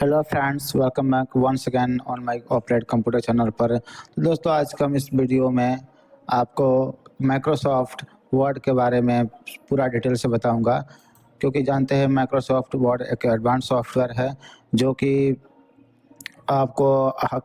Hello friends, welcome back once again on my operate computer channel पर। तो दोस्तों, आज का हम इस वीडियो में आपको माइक्रोसॉफ्ट वर्ड के बारे में पूरा डिटेल से बताऊंगा, क्योंकि जानते हैं माइक्रोसॉफ्ट वर्ड एक एडवांस सॉफ्टवेयर है जो कि आपको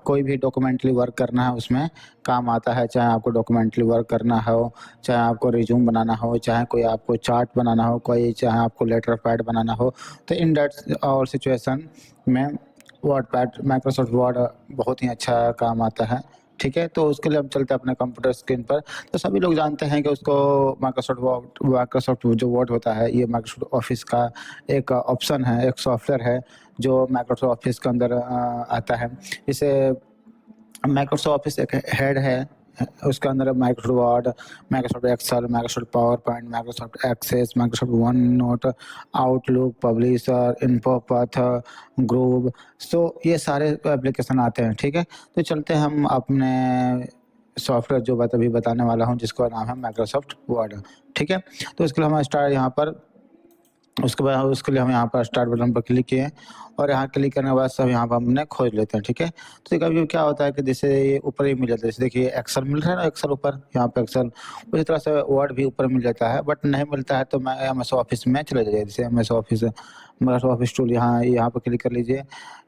कोई भी डॉक्यूमेंटली वर्क करना है उसमें काम आता है। चाहे आपको डॉक्यूमेंटली वर्क करना हो, चाहे आपको रिज्यूम बनाना हो, चाहे कोई आपको चार्ट बनाना हो, कोई चाहे आपको लेटर पैड बनाना हो, तो इन दैट और सिचुएशन में वर्ड पैड माइक्रोसॉफ्ट वर्ड बहुत ही अच्छा काम आता है। ठीक है, तो उसके लिए हम चलते हैं अपने कंप्यूटर स्क्रीन पर। तो सभी लोग जानते हैं कि उसको माइक्रोसॉफ्ट जो वर्ड होता है, ये माइक्रोसॉफ्ट ऑफिस का एक ऑप्शन है, एक सॉफ्टवेयर है जो माइक्रोसॉफ्ट ऑफिस के अंदर आता है। इसे माइक्रोसॉफ्ट ऑफिस एक हेड है, उसके अंदर Microsoft Word, Microsoft Excel, Microsoft PowerPoint, Microsoft Access, Microsoft OneNote, Outlook, Publisher, InfoPath, group, so ये सारे एप्लीकेशन आते हैं। ठीक है, तो चलते हैं हम अपने सॉफ्टवेयर जो अभी बताने वाला हूँ, जिसका नाम है माइक्रोसॉफ्ट वर्ड। ठीक है, तो इसके लिए हम स्टार्ट यहाँ पर उसके लिए हम यहाँ पर स्टार्ट बटन पर क्लिक किए और यहाँ क्लिक करने के बाद सब यहाँ पर हमने खोज लेते हैं। ठीक है, तो कभी क्या होता है कि जैसे ये ऊपर ही मिल जाता है, जैसे देखिए एक्सेल मिल रहा है ना, एक्सेल ऊपर, यहाँ पे एक्सेल, उसी तरह से वर्ड भी ऊपर मिल जाता है। बट नहीं मिलता है तो मैं एमएस ऑफिस में चले जाइए, जैसे MS office, Microsoft office tool, यहाँ पर क्लिक कर लीजिए।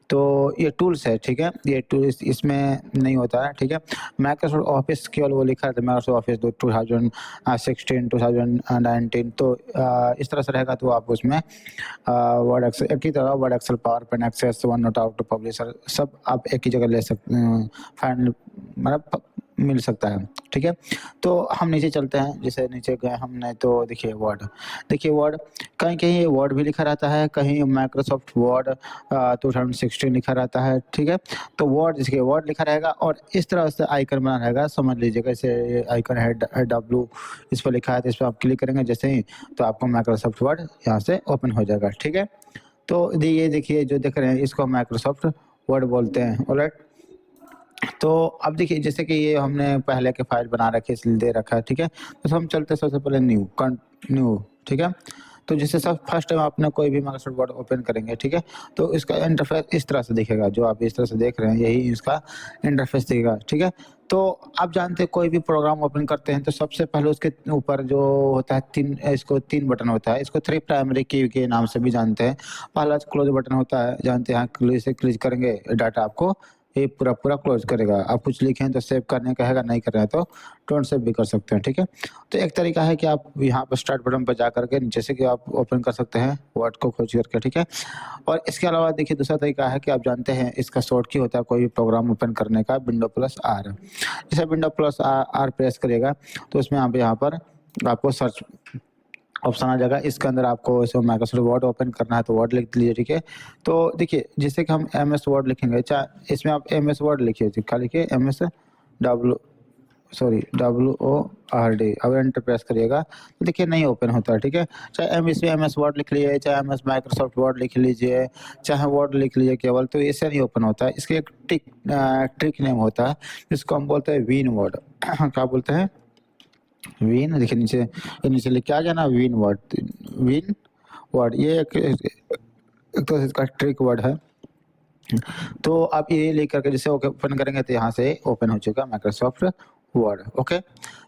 तो ये टूल्स है, ठीक है, ये टूल इसमें नहीं होता है। ठीक है, माइक्रोसॉफ्ट ऑफिस केवल वो लिखा है माइक्रोसॉफ्ट ऑफिस 2016 2019, तो इस तरह से रहेगा। तो आप उसमें वर्ड एक्सेल एक ही तरह, Word Excel, PowerPoint, Access, OneNote, out, Publisher, सब आप एक ही जगह ले सकते, फाइंड मतलब मिल सकता है। ठीक है, तो हम नीचे चलते हैं। जैसे नीचे गए हमने तो देखिए वर्ड कहीं कहीं ये वर्ड भी लिखा रहता है, कहीं माइक्रोसॉफ्ट वर्ड 2016 लिखा रहता है। ठीक है, तो वर्ड जिसके वर्ड लिखा रहेगा और इस तरह से आइकन बना रहेगा, समझ लीजिएगा। जैसे आइकन है डब्लू, इस पर लिखा है, तो इस पर आप क्लिक करेंगे जैसे ही, तो आपको माइक्रोसॉफ्ट वर्ड यहाँ से ओपन हो जाएगा। ठीक है, तो ये देखिए जो देख रहे हैं, इसको माइक्रोसॉफ्ट वर्ड बोलते हैं। ऑलराइट, तो अब देखिए जैसे कि ये हमने पहले के फाइल बना रखी है, इसलिए दे रखा है। ठीक है, तो हम चलते हैं सबसे पहले न्यू। ठीक है, तो जैसे सब फर्स्ट टाइम आपने कोई भी माइक्रोसॉफ्ट वर्ड ओपन करेंगे, ठीक है, तो इसका इंटरफेस इस तरह से दिखेगा, जो आप इस तरह से देख रहे हैं, यही इसका इंटरफेस दिखेगा। ठीक है, तो आप जानते हैं कोई भी प्रोग्राम ओपन करते हैं तो सबसे पहले उसके ऊपर जो होता है इसको तीन बटन होता है, इसको थ्री प्राइमरी की के नाम से भी जानते हैं। पहला क्लोज बटन होता है, जानते हैं, क्लिक करेंगे डाटा आपको ये पूरा क्लोज करेगा। आप कुछ लिखें तो सेव करने कहेगा, नहीं कर रहे हैं तो डोंट सेव भी कर सकते हैं। ठीक है, तो एक तरीका है कि आप यहाँ पर स्टार्ट बटन पर जा करके जैसे कि आप ओपन कर सकते हैं वर्ड को खोज करके। ठीक है, और इसके अलावा देखिए दूसरा तरीका है कि आप जानते हैं इसका शॉर्ट की होता है कोई भी प्रोग्राम ओपन करने का, विंडो प्लस आर। जैसे विंडो प्लस आर प्रेस करिएगा तो उसमें आप यहाँ पर आपको सर्च ऑप्शन आ जाएगा। इसके अंदर आपको माइक्रोसॉफ्ट वर्ड ओपन करना है तो वर्ड लिख लीजिए। ठीक है, तो देखिए जैसे कि हम एम एस वर्ड लिखेंगे, चाहे इसमें आप एम एस वर्ड लिखिए, क्या लिखिए, एम एस WORD, अब एंटर प्रेस करिएगा तो देखिए नहीं ओपन होता है। ठीक है, चाहे एम एस वर्ड लिख लीजिए, चाहे एम एस माइक्रोसॉफ्ट वर्ड लिख लीजिए, चाहे वर्ड लिख लीजिए केवल, तो इससे नहीं ओपन होता है। इसके एक ट्रिक नेम होता है, जिसको हम बोलते हैं विन वर्ड। क्या बोलते हैं, विन। देखिए नीचे, ये नीचे लिख के आ गया ना, विन वर्ड, ये एक तो इसका ट्रिक वर्ड है। तो आप ये लिख करके जैसे ओपन करेंगे तो यहाँ से ओपन हो चुका माइक्रोसॉफ्ट वर्ड। ओके,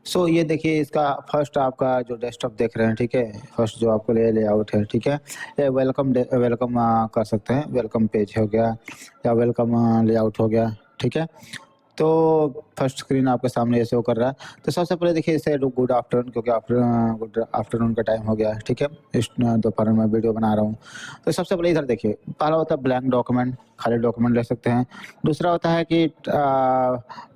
सो ये देखिए इसका फर्स्ट आपका जो डेस्कटॉप देख रहे हैं, ठीक है, फर्स्ट जो आपको लेआउट है। ठीक है, ये वेलकम कर सकते हैं, वेलकम पेज हो गया या वेलकम लेआउट हो गया। ठीक है, तो फर्स्ट स्क्रीन आपके सामने ऐसे वो कर रहा है। तो सबसे पहले देखिए इसे गुड आफ्टरनून, क्योंकि गुड आफ्टरनून का टाइम हो गया है। ठीक है, इस दोपहर में वीडियो बना रहा हूँ। तो सबसे पहले इधर देखिए, पहला होता है ब्लैंक डॉक्यूमेंट, खाली डॉक्यूमेंट ले सकते हैं। दूसरा होता है कि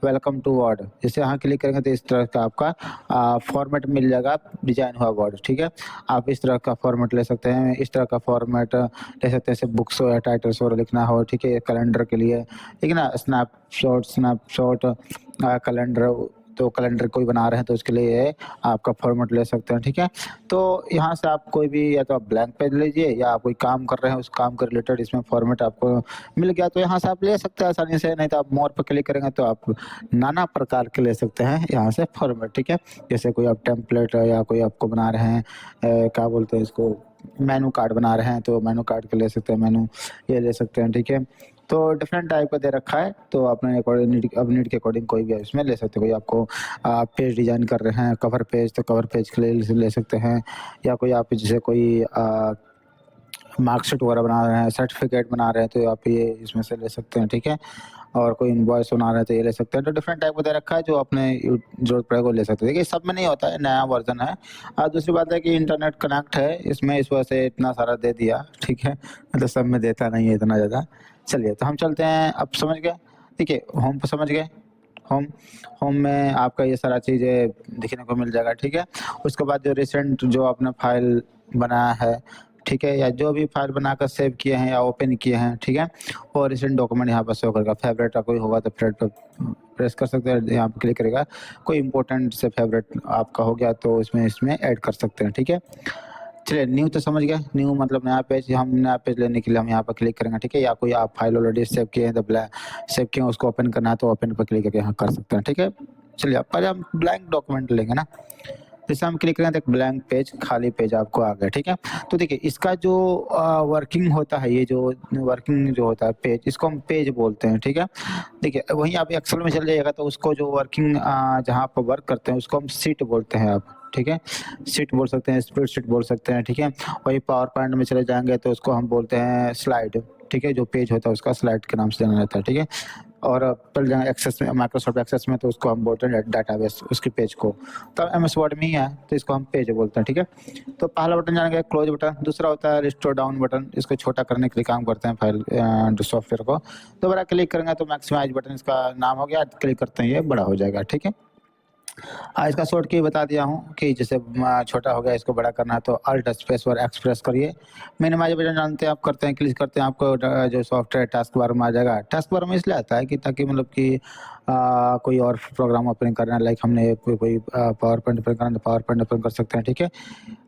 वेलकम टू वर्ड, जैसे यहाँ क्लिक करेंगे तो इस तरह का आपका फॉर्मेट मिल जाएगा, डिजाइन हुआ वर्ड। ठीक है, आप इस तरह का फॉर्मेट ले सकते हैं, इस तरह का फॉर्मेट ले सकते हैं, जैसे बुक्स हो या टाइटल्स हो लिखना हो। ठीक है, कैलेंडर के लिए, ठीक है ना, स्नैपशॉट कैलेंडर, तो कैलेंडर कोई बना रहे हैं तो उसके लिए आपका फॉर्मेट ले सकते हैं। ठीक है, तो यहाँ से आप कोई भी, या तो आप ब्लैंक पेज लीजिए, या आप कोई काम कर रहे हैं उस काम के रिलेटेड इसमें फॉर्मेट आपको मिल गया तो यहाँ से आप ले सकते हैं आसानी से। नहीं तो आप मोर पर क्लिक करेंगे तो आप नाना प्रकार के ले सकते हैं यहाँ से फॉर्मेट। ठीक है, जैसे कोई आप टेम्पलेट या कोई आपको बना रहे हैं, क्या बोलते हैं इसको, मेनू कार्ड बना रहे हैं तो मेनू कार्ड के ले सकते हैं, मेनू ये ले सकते हैं, ठीक है। तो डिफरेंट टाइप का दे रखा है, तो अपने अकॉर्डिंग नीड के अकॉर्डिंग कोई भी इसमें ले सकते हो। कोई आपको पेज डिज़ाइन कर रहे हैं, कवर पेज, तो कवर पेज के लिए ले सकते हैं, या कोई आप जैसे कोई मार्कशीट वगैरह बना रहे हैं, सर्टिफिकेट बना रहे हैं, तो आप ये इसमें से ले सकते हैं, ठीक है। और कोई इनवॉइस बना रहे हैं तो ये ले सकते हैं। तो डिफरेंट टाइप का दे रखा है, जो अपने ज़रूरत पड़ेगा वो ले सकते हैं। देखिए सब में नहीं होता है, नया वर्जन है। दूसरी बात है कि इंटरनेट कनेक्ट है इसमें, इस वजह से इतना सारा दे दिया, ठीक है। मतलब सब में देता नहीं है इतना ज़्यादा। चलिए तो हम चलते हैं, अब समझ गए, देखिए होम पर समझ गए। होम होम में आपका ये सारा चीज़ें दिखने को मिल जाएगा, ठीक है। उसके बाद जो रिसेंट जो आपने फाइल बनाया है, ठीक है, या जो भी फाइल बनाकर सेव किए हैं या ओपन किए हैं, ठीक है, और रिसेंट डॉक्यूमेंट यहाँ पर शो करेगा। फेवरेट का कोई होगा तो फेवरेट पर प्रेस कर सकते हैं, यहाँ पर क्लिक करेगा। कोई इंपॉर्टेंट से फेवरेट आपका हो गया तो इसमें ऐड कर सकते हैं, ठीक है। चलिए न्यू तो समझ गए, न्यू मतलब नया पेज। हम नया पेज लेने के लिए हम यहाँ पर क्लिक करेंगे, ठीक है। या कोई आप फाइल ऑलरेडी सेव किए हैं तो सेव किए हैं, उसको ओपन करना है तो ओपन पर क्लिक करके यहाँ कर सकते हैं, ठीक है। चलिए अब पहले हम ब्लैंक डॉक्यूमेंट लेंगे ना, जैसे हम क्लिक करें तो एक ब्लैंक पेज, खाली पेज आपको आ गया, ठीक है। तो देखिए इसका जो वर्किंग होता है, ये जो वर्किंग जो होता है पेज, इसको हम पेज बोलते हैं, ठीक है। देखिए वहीं आप एक्सेल में चल जाइएगा तो उसको जो वर्किंग जहाँ पर वर्क करते हैं उसको हम सीट बोलते हैं आप, ठीक है। सीट बोल सकते हैं, स्प्रेडशीट बोल सकते हैं, ठीक है। वही पावर पॉइंट में चले जाएंगे तो उसको हम बोलते हैं स्लाइड, ठीक है। जो पेज होता है उसका स्लाइड के नाम से जाना जाता है, ठीक है। और चल जाएंगे एक्सेस में, माइक्रोसॉफ्ट एक्सेस में, तो उसको हम बोलते हैं डाटाबेस, उसके पेज को। तो MS वर्ड में ही है तो इसको हम पेज बोलते हैं, ठीक है। तो पहला बटन जानेंगे क्लोज बटन, दूसरा होता है रिस्टोर डाउन बटन, इसको छोटा करने के लिए काम करते हैं फाइल सॉफ्टवेयर को। दोबारा क्लिक करेंगे तो मैक्सिमाइज बटन इसका नाम हो गया, क्लिक करते हैं ये बड़ा हो जाएगा, ठीक है। इसका शॉर्ट की बता दिया हूँ कि जैसे छोटा हो गया, इसको बड़ा करना है तो अल्ट स्पेस और एक्स प्रेस करिए। मिनिमाइज बटन जानते हैं आप, करते हैं क्लिक करते हैं, आपको जो सॉफ्टवेयर टास्क बार में आ जाएगा। टास्क बार में इसलिए आता है कि ताकि मतलब कि कोई और प्रोग्राम ओपन करना है, लाइक हमने कोई पावर पॉइंट ओपन करना है तो पावर पॉइंट ओपन कर सकते हैं, ठीक है।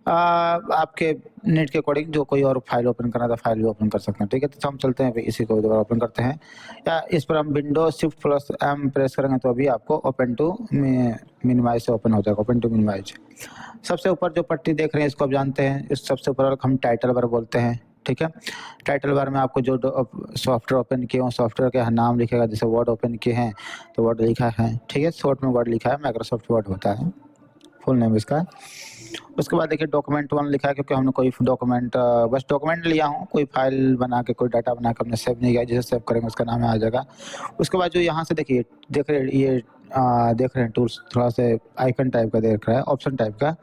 आपके नीड के अकॉर्डिंग जो कोई और फाइल ओपन करना था फाइल भी ओपन कर सकते हैं, ठीक है। तो हम चलते हैं इसी को दोबारा ओपन करते हैं, या इस पर हम window shift plus M press करेंगे तो अभी आपको ओपन टू मिनिमाइज से ओपन हो जाएगा, ओपन टू मिनिमाइज। सबसे ऊपर जो पट्टी देख रहे हैं इसको आप जानते हैं, इस सबसे ऊपर हम टाइटल बार बोलते हैं, ठीक है। टाइटल बार में आपको जो सॉफ्टवेयर ओपन किए हो सॉफ्टवेयर का नाम लिखेगा, जैसे वर्ड ओपन किए हैं तो वर्ड लिखा है, ठीक है। शॉर्ट में वर्ड लिखा है, माइक्रोसॉफ्ट वर्ड होता है, फुल नेम इसका। उसके बाद देखिए डॉक्यूमेंट 1 लिखा है, क्योंकि हमने कोई डॉक्यूमेंट बस डॉक्यूमेंट लिया हूँ, कोई फाइल बना के कोई डाटा बना के हमने सेव नहीं किया, जैसे सेव करेंगे उसका नाम आ जाएगा। उसके बाद जो यहाँ से देखिए देख रहे ये देख रहे हैं टूल्स, थोड़ा सा आइकन टाइप का देख रहा है, ऑप्शन टाइप का।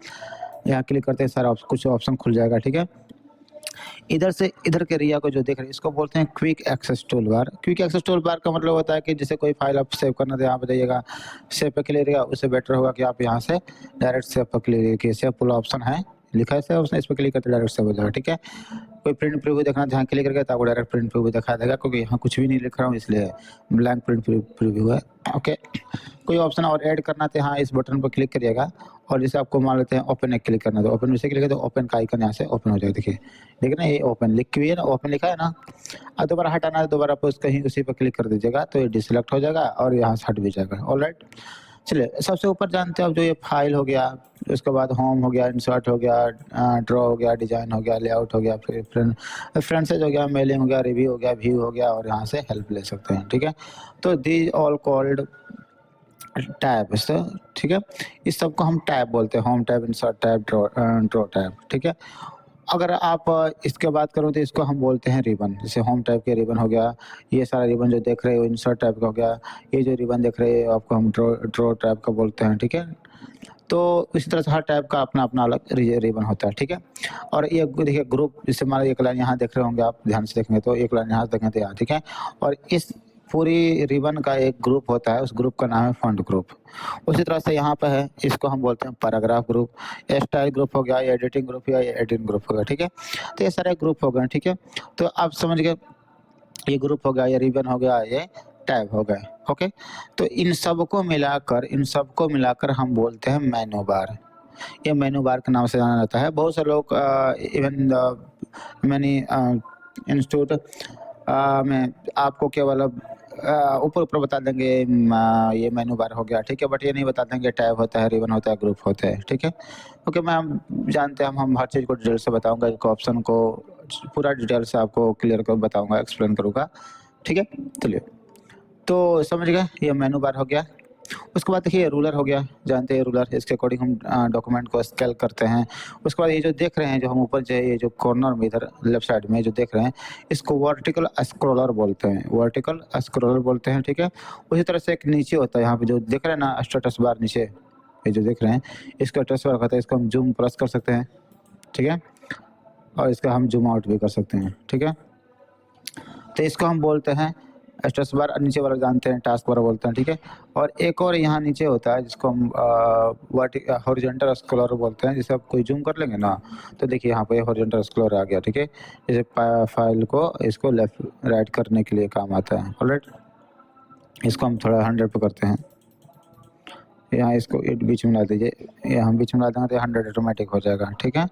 यहाँ क्लिक करते हैं सारा कुछ ऑप्शन खुल जाएगा, ठीक है। इधर से इधर के एरिया को जो देख रहे हैं इसको बोलते हैं quick access toolbar. Quick access toolbar का मतलब होता है कि जैसे कोई फाइल आप सेव करना तो यहाँ पे जाइएगा, सेव पे क्लिक करिएगा, उससे बेटर होगा कि आप यहाँ से डायरेक्ट सेव पर क्लिक करिए। सेव पुल ऑप्शन है, लिखा है सेव, उसने इस पर क्लिक करते डायरेक्ट सेव हो जाएगा, ठीक है। कोई प्रिंट प्रीव्यू देखना जहाँ क्लिक करके तो आपको डायरेक्ट प्रिंट प्रीव्यू दिखा देगा, क्योंकि यहाँ कुछ भी नहीं लिख रहा हूँ इसलिए ब्लैंक प्रिंट प्रीव्यू है, ओके। कोई ऑप्शन और ऐड करना तो यहाँ इस बटन पर क्लिक करिएगा, और जैसे आपको मान लेते हैं ओपन एक क्लिक करना, तो ओपन में से क्लिक तो ओपन का आइकन यहाँ से ओपन हो जाएगा, देखिए देखिए ना ये ओपन लिख के भी है ना, ओपन लिखा है ना। अब दोबारा हटाना है, दोबारा आप कहीं उसी पर क्लिक कर दीजिएगा तो ये डिसलेक्ट हो जाएगा और यहाँ से हट भी जाएगा, ऑलराइट। चलिए सबसे ऊपर जानते हैं अब जो ये फाइल हो गया, उसके बाद होम हो गया, इंसर्ट हो गया, ड्रॉ हो गया, डिजाइन हो गया, लेआउट हो गया, फिर फ्रंट सेज हो गया, मेलिंग हो गया, रिव्यू हो गया, व्यू हो गया, और यहाँ से हेल्प ले सकते हैं, ठीक है। तो दीज ऑल कॉल्ड टैब, ठीक है। इस सबको हम टैब बोलते हैं, home tab, insert tab, draw tab, ठीक है। अगर आप इसके बात करूँ तो इसको हम बोलते हैं रिबन, जैसे होम टाइप के रिबन हो गया, ये सारा रिबन जो देख रहे हो इंसर्ट टाइप का हो गया, ये जो रिबन देख रहे हो आपको हम ड्रॉ टाइप का बोलते हैं, ठीक है। तो इस तरह से हर टाइप का अपना अपना अलग रिबन होता है, ठीक है। और ये देखिए ग्रुप, जैसे हमारा एक लाइन यहाँ देख रहे होंगे आप ध्यान से देखेंगे तो, एक लाइन यहाँ से देखेंगे तो यहाँ, ठीक है। और इस पूरी रिबन का एक ग्रुप होता है, उस ग्रुप का नाम है फॉन्ट ग्रुप। उसी तरह से यहाँ पे है, इसको हम बोलते हैं पैराग्राफ ग्रुप, स्टाइल ग्रुप हो गया, एडिटिंग ग्रुप या एडिटिंग ग्रुप हो गया, ठीक है। तो ये सारे ग्रुप हो गए, ठीक है। तो आप समझ गए, ये ग्रुप हो गया, ये रिबन हो गया, ये टैब हो गए, ओके। तो इन सबको मिलाकर हम बोलते हैं मेनू बार। ये मेनू बार के नाम से जाना जाता है। बहुत से लोग इवन मैनी इंस्टीट्यूट में आपको केवल ऊपर ऊपर बता देंगे ये मेनू बार हो गया, ठीक है, बट ये नहीं बता देंगे टैब होता है, रिबन होता है, ग्रुप होता है, ठीक है। ओके मैम, जानते हैं हम हर चीज़ को डिटेल से बताऊंगा, एक ऑप्शन को पूरा डिटेल से आपको क्लियर कर बताऊंगा, एक्सप्लेन करूंगा, ठीक है। चलिए, तो समझ गए, ये मेनू बार हो गया। उसके बाद देखिए रूलर हो गया, जानते हैं रूलर, इसके अकॉर्डिंग हम डॉक्यूमेंट को स्केल करते हैं। उसके बाद ये जो देख रहे हैं, जो हम ऊपर जो है, ये जो कॉर्नर में इधर लेफ्ट साइड में जो देख रहे हैं, इसको वर्टिकल स्क्रॉलर बोलते हैं, वर्टिकल स्क्रॉलर बोलते हैं, ठीक है। उसी तरह से एक नीचे होता है, यहाँ पे जो देख रहे हैं ना स्टेटस बार नीचे, ये जो देख रहे हैं, इसका स्टेटस बार होता है, इसको हम जूम प्लस कर सकते हैं, ठीक है, और इसका हम जूम आउट भी कर सकते हैं, ठीक है। तो इसको हम बोलते हैं स्टेटस बार, नीचे वाला जानते हैं टास्क बार बोलते हैं, ठीक है। और एक और यहाँ नीचे होता है जिसको हम हॉरिजॉन्टल स्क्रॉलर बोलते हैं, जैसे आप कोई जूम कर लेंगे ना, तो देखिए यहाँ पे हॉरिजॉन्टल स्क्रॉलर आ गया, ठीक है। जैसे फाइल को इसको लेफ्ट राइट करने के लिए काम आता है, ऑलराइट। इसको हम थोड़ा 100 पे करते हैं, यहाँ इसको बीच में ला दीजिए, यहाँ बीच में ला देंगे तो 100 ऑटोमेटिक हो जाएगा, ठीक है।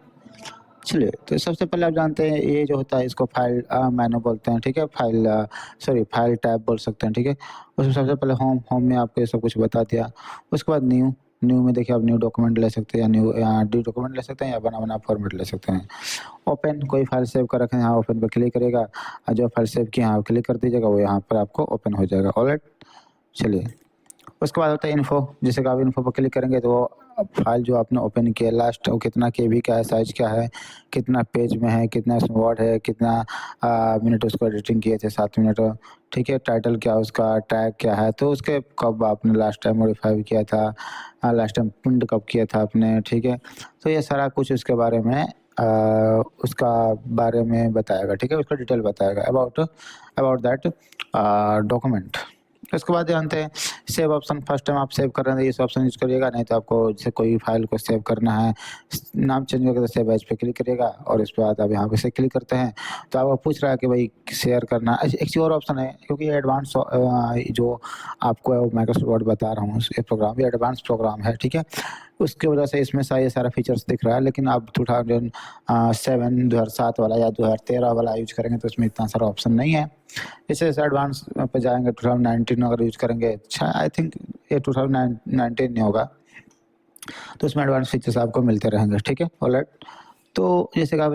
चलिए, तो सबसे पहले आप जानते हैं ये जो होता है इसको फाइल मेनू बोलते हैं, ठीक है, फाइल टैब बोल सकते हैं, ठीक है। उसमें सबसे पहले होम में आपको ये सब कुछ बता दिया। उसके बाद न्यू में देखिए आप न्यू डॉक्यूमेंट ले सकते हैं, न्यू डॉक्यूमेंट ले सकते हैं, या बना फॉर्मेट ले सकते हैं। ओपन, कोई फाइल सेव कर रखे हैं, यहाँ ओपन पर क्लिक करेगा, और जो फाइल सेव की यहाँ क्लिक कर दीजिएगा, वो यहाँ पर आपको ओपन हो जाएगा, ऑलराइट। चलिए, उसके बाद होता है इन्फो, जैसे कि आप इन्फो पर क्लिक करेंगे तो वो फाइल जो आपने ओपन किया लास्ट, वो कितना केबी का है, साइज क्या है, कितना पेज में है, कितना इसमें वर्ड है, कितना मिनट उसको एडिटिंग किए थे, 7 मिनट, ठीक है। टाइटल क्या, उसका टैग क्या है, तो उसके कब आपने लास्ट टाइम मॉडिफाई किया था, लास्ट टाइम प्रिंट कब किया था आपने, ठीक है। तो ये सारा कुछ उसके बारे में उसका बारे में बताएगा, ठीक है, उसका डिटेल बताएगा अबाउट दैट डॉक्यूमेंट। उसके बाद जानते हैं सेव ऑप्शन, फर्स्ट टाइम आप सेव कर रहे हैं तो इस ऑप्शन यूज करिएगा, नहीं तो आपको जैसे कोई फाइल को सेव करना है, नाम चेंज करके तो सेव एज पे क्लिक करिएगा, और इसके बाद आप यहाँ पे से क्लिक करते हैं तो आपको पूछ रहा है कि भाई शेयर करना। एक चीज़ और ऑप्शन है, क्योंकि ये एडवांस जो आपको माइक्रोसॉफ्ट वर्ड बता रहा हूँ, ये प्रोग्राम ये एडवांस प्रोग्राम है, ठीक है। उसकी वजह से इसमें ये सारा फीचर्स दिख रहा है, लेकिन आप 2007 वाला या 2013 वाला यूज करेंगे तो उसमें इतना सारा ऑप्शन नहीं है। जैसे एडवांस पे जाएंगे 2019 अगर यूज करेंगे, अच्छा आई थिंक ये 2019 नहीं होगा, तो उसमें एडवांस फीचर्स आपको मिलते रहेंगे, ठीक है, ऑलराइट। तो जैसे कि आप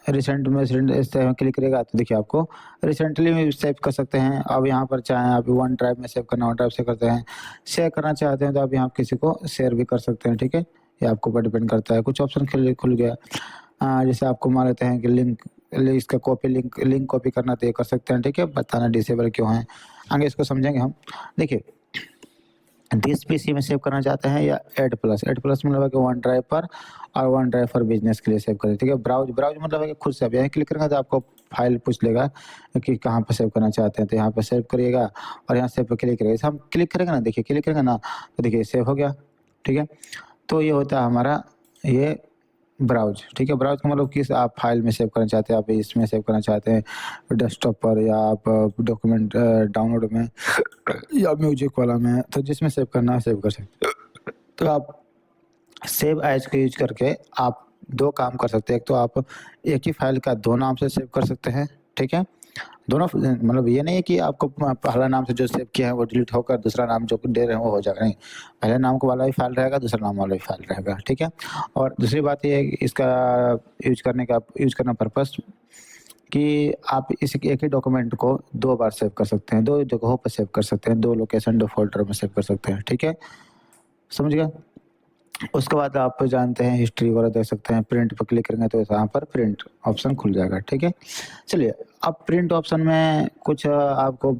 रिसेंट में इस तरह क्लिक करेगा तो देखिए आपको रिसेंटली में सेव कर सकते हैं। अब यहाँ पर चाहें आप वन ड्राइव में सेव करना, वन ड्राइव से करते हैं, शेयर करना चाहते हैं तो आप यहाँ किसी को शेयर भी कर सकते हैं, ठीक है। ये आपके ऊपर डिपेंड करता है, कुछ ऑप्शन खुल गया। जैसे आपको मान लेते हैं कि इसका लिंक कॉपी करना तो ये कर सकते हैं, ठीक है, बताना डिसेबल क्यों है, आगे इसको समझेंगे हम। देखिए, दिस पीसी में सेव करना चाहते हैं या एड प्लस मतलब है कि वन ड्राइव पर, और वन ड्राइव फॉर बिजनेस के लिए सेव करें, ठीक है। ब्राउज मतलब है कि खुद से आप यहाँ क्लिक करेंगे तो आपको फाइल पूछ लेगा कि कहाँ पर सेव करना चाहते हैं, तो यहाँ पर सेव करिएगा और यहाँ सेव पर क्लिक करिएगा। जैसे हम क्लिक करेंगे ना, देखिए क्लिक करेंगे ना तो देखिए सेव हो गया, ठीक है। तो ये होता है हमारा ये ब्राउज, ठीक है। ब्राउज का मतलब किस आप फाइल में सेव करना चाहते हैं, आप इसमें सेव करना चाहते हैं डेस्कटॉप पर, या आप डॉक्यूमेंट डाउनलोड में या म्यूजिक वाला में, तो जिसमें सेव करना है सेव कर सकते हैं। तो आप सेव एज को यूज करके आप दो काम कर सकते हैं, एक तो आप एक ही फाइल का दो नाम से सेव कर सकते हैं, ठीक है। दोनों मतलब ये नहीं है कि आपको पहला नाम से जो सेव किया है वो डिलीट होकर दूसरा नाम जो दे रहे हैं वो हो जाएगा, नहीं, पहले नाम को वाला भी फाइल रहेगा, दूसरा नाम वाला भी फाइल रहेगा, ठीक है। और दूसरी बात ये है कि इसका यूज करना पर्पस कि आप इस एक ही डॉक्यूमेंट को दो बार सेव कर सकते हैं, दो जगहों पर सेव कर सकते हैं, दो लोकेशन, दो फोल्डर में सेव कर सकते हैं, ठीक है, समझ गए। उसके बाद आप जानते हैं हिस्ट्री वगैरह देख सकते हैं, प्रिंट पर क्लिक करेंगे तो यहाँ पर प्रिंट ऑप्शन खुल जाएगा, ठीक है। चलिए, अब प्रिंट ऑप्शन में कुछ आपको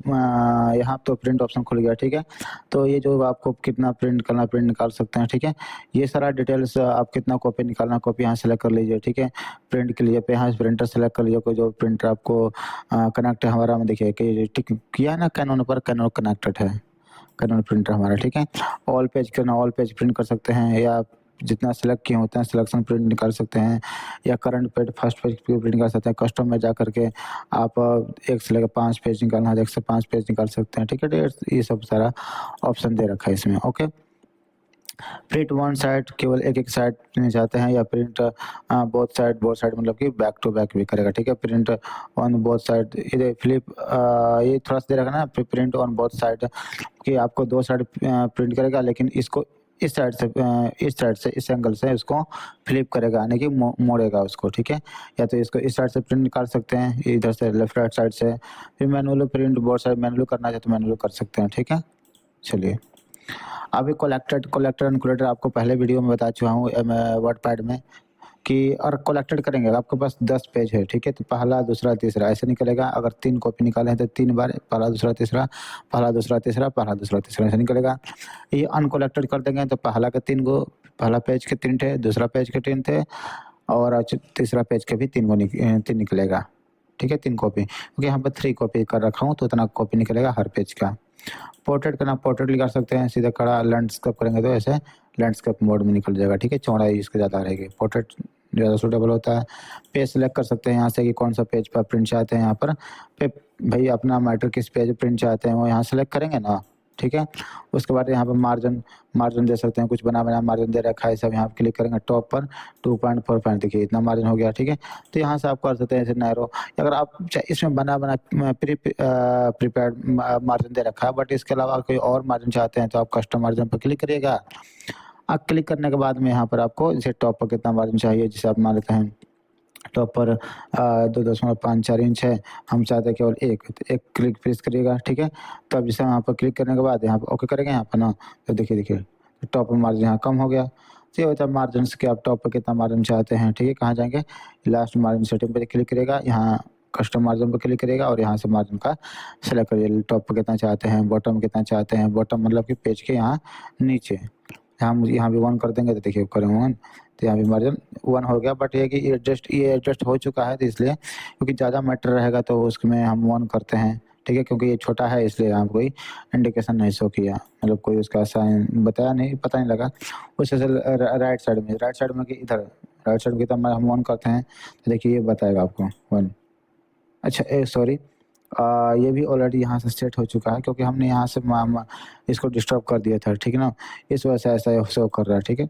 यहाँ तो प्रिंट ऑप्शन खुल गया, ठीक है। तो ये जो आपको कितना प्रिंट करना, प्रिंट निकाल सकते हैं, ठीक है। ये सारा डिटेल्स आप कितना कॉपी निकालना, कॉपी यहाँ सेलेक्ट कर लीजिए, ठीक है। प्रिंट के लिए पे यहाँ प्रिंटर सेलेक्ट कर लीजिए, कोई जो प्रिंटर आपको कनेक्ट है हमारा में, देखिए कि टिक किया है ना कैनन पर, कैनन कनेक्टेड है कैनन प्रिंटर हमारा, ठीक है। ऑल पेज करना, ऑल पेज प्रिंट कर सकते हैं, या जितना सेलेक्ट किए होते हैं सिलेक्शन प्रिंट निकाल सकते हैं, या current page first page print कर सकते हैं। कस्टम में जा करके आप एक से लेकर 5 पेज निकालना है, 1 से 5 पेज निकाल सकते हैं, ठीक है। ये सब सारा ऑप्शन दे रखा है इसमें, ओके। प्रिंट वन साइड केवल एक साइड प्रिंट चाहते हैं, या प्रिंट बोथ साइड मतलब कि बैक टू बैक भी करेगा, ठीक है। प्रिंट ऑन बोथ साइड, ये फ्लिप ये थोड़ा सा दे रखा ना, प्रिंट ऑन बोथ साइड कि आपको दो साइड प्रिंट करेगा, लेकिन इसको इस साइड से इस एंगल से इसको फ्लिप करेगा, यानी कि मोड़ेगा उसको, ठीक है। या तो इसको इस साइड से प्रिंट निकाल सकते हैं, इधर से लेफ्ट राइट साइड से। फिर manual print both side manual करना चाहे तो मैनुअल कर सकते हैं, ठीक है। चलिए, अभी कोलेक्टर एंड कोलेक्टर आपको पहले वीडियो में बता चुका हूँ वर्डपैड में कि और कोलेक्टेड करेंगे, अगर आपके पास 10 पेज है, ठीक है, तो पहला दूसरा तीसरा ऐसे निकलेगा। अगर 3 कॉपी निकाले हैं तो 3 बार पहला दूसरा तीसरा, पहला दूसरा तीसरा, पहला दूसरा तीसरा ऐसे निकलेगा। ये अनकोलेक्टेड कर देंगे तो पहला के 3 गो, पहला पेज के 3 थे, दूसरा पेज के 3 थे, और तीसरा पेज के भी 3 निकलेगा, ठीक है। 3 कॉपी, क्योंकि यहाँ पर 3 कॉपी कर रखा हूँ तो उतना कॉपी निकलेगा हर पेज का। पोर्ट्रेट करना, पोर्ट्रेट भी कर सकते हैं, सीधा खड़ा लैंडस्केप करेंगे तो ऐसे लैंडस्केप मोड में निकल जाएगा, ठीक है। चौड़ाई इसकी ज़्यादा रहेगी, पोर्ट्रेट ज़्यादा सूटेबल होता है। पेज सेलेक्ट कर सकते हैं यहाँ से कि कौन सा पेज पर प्रिंट चाहते हैं। यहाँ पर पे भाई अपना मैटर किस पेज प्रिंट चाहते हैं वो यहाँ सेलेक्ट करेंगे ना, ठीक है। उसके बाद यहाँ पर मार्जिन मार्जिन दे सकते हैं, कुछ बना बना मार्जिन दे रखा है, सब यहाँ पर क्लिक करेंगे टॉप पर 2.4 पॉइंट, देखिए इतना मार्जिन हो गया, ठीक है। तो यहाँ से आप कर सकते हैं ऐसे नैरो, अगर आप इसमें बना बना प्रीपेड मार्जिन दे रखा है, बट इसके अलावा कोई और मार्जिन चाहते हैं तो आप कस्टम मार्जिन पर क्लिक करिएगा। आप क्लिक करने के बाद में यहाँ पर आपको जैसे टॉप पर कितना मार्जिन चाहिए, जिसे आप मान लेते हैं टॉप पर 2.54 इंच है, हम चाहते हैं केवल एक क्लिक प्रेस करिएगा, ठीक है। तो अब जैसे यहाँ पर क्लिक करने के बाद यहाँ पर ओके करेंगे यहाँ पर ना, तो देखिए टॉप पर मार्जिन यहाँ कम हो गया। तो ये होता है मार्जिन के, आप टॉप पर कितना मार्जिन चाहते हैं, ठीक है। कहाँ जाएंगे, लास्ट मार्जिन सेटिंग पर क्लिक करिएगा, यहाँ कस्टम मार्जिन पर क्लिक करिएगा और यहाँ से मार्जिन का सेलेक्ट करिए, टॉप पर कितना चाहते हैं, बॉटम कितना चाहते हैं। बॉटम मतलब कि पेज के यहाँ नीचे, यहाँ भी 1 कर देंगे तो देखिए करें 1, तो यहाँ भी मार्जिन 1 हो गया। बट ये कि ये एडजस्ट हो चुका है, तो इसलिए क्योंकि ज़्यादा मैटर रहेगा तो उसमें हम 1 करते हैं, ठीक है। क्योंकि ये छोटा है इसलिए यहाँ कोई इंडिकेशन नहीं शो किया, मतलब कोई उसका साइन बताया नहीं, पता नहीं लगा। उस राइट साइड में कि इधर राइट साइड की तरफ हम 1 करते हैं तो देखिए ये बताएगा आपको 1। अच्छा सॉरी, ये भी ऑलरेडी यहाँ से सेट हो चुका है, क्योंकि हमने यहाँ से इसको डिस्टर्ब कर दिया था, ठीक है ना, इस वजह से ऐसा शो कर रहा है, ठीक है।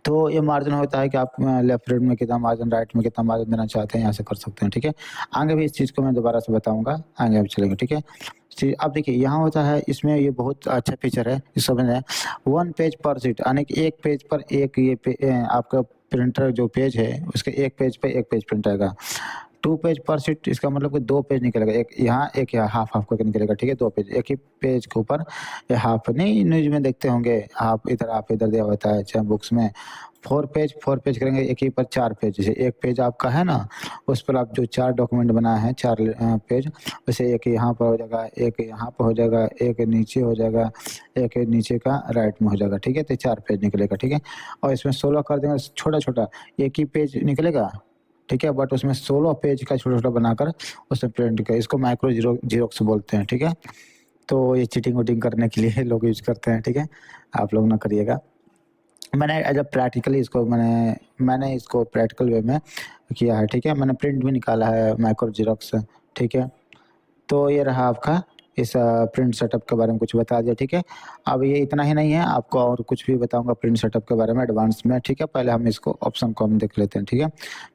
तो ये मार्जिन होता है कि आप लेफ्ट में कितना मार्जिन, राइट में कितना मार्जिन देना चाहते हैं, यहाँ से कर सकते हैं, ठीक है। आगे भी इस चीज़ को मैं दोबारा से बताऊंगा, आगे अब चलेंगे, ठीक है। अब देखिए यहाँ होता है, इसमें ये बहुत अच्छा फीचर है, इस समझ है 1 पेज पर सीट, यानी कि एक पेज पर एक आपका प्रिंटर जो पेज है उसके एक पेज पे एक पेज प्रिंट आएगा। 2 पेज पर सीट, इसका मतलब कि 2 पेज निकलेगा, एक यहाँ हाफ करके निकलेगा, ठीक है। 2 पेज, एक ही पेज के ऊपर हाफ नहीं, न्यूज में देखते होंगे हाफ इधर दिया होता है, चाहे बुक्स में 4 पेज करेंगे, एक ही पर 4 पेज, जैसे एक पेज आपका है ना, उस पर आप जो 4 डॉक्यूमेंट बनाए हैं 4 पेज, वैसे एक यहाँ पर हो जाएगा, एक यहाँ पर हो जाएगा, एक नीचे हो जाएगा, एक नीचे का राइट में हो जाएगा, ठीक है। तो 4 पेज निकलेगा, ठीक है। और इसमें 16 कर देंगे, छोटा छोटा एक ही पेज निकलेगा, ठीक है। बट उसमें 16 पेज का छोटा छोटा बनाकर उसमें प्रिंट कर, इसको माइक्रो जीरोक्स बोलते हैं, ठीक है। तो ये चीटिंग वोटिंग करने के लिए लोग यूज करते हैं, ठीक है, आप लोग ना करिएगा। मैंने एज अ प्रैक्टिकली इसको मैंने इसको प्रैक्टिकल वे में किया है, ठीक है। मैंने प्रिंट भी निकाला है माइक्रो जीरोक्स, ठीक है। तो ये रहा आपका इस प्रिंट सेटअप के बारे में कुछ बता दिया, ठीक है। अब ये इतना ही नहीं है, आपको और कुछ भी बताऊंगा प्रिंट सेटअप के बारे में एडवांस में, ठीक है। पहले हम इसको ऑप्शन को हम देख लेते हैं, ठीक है।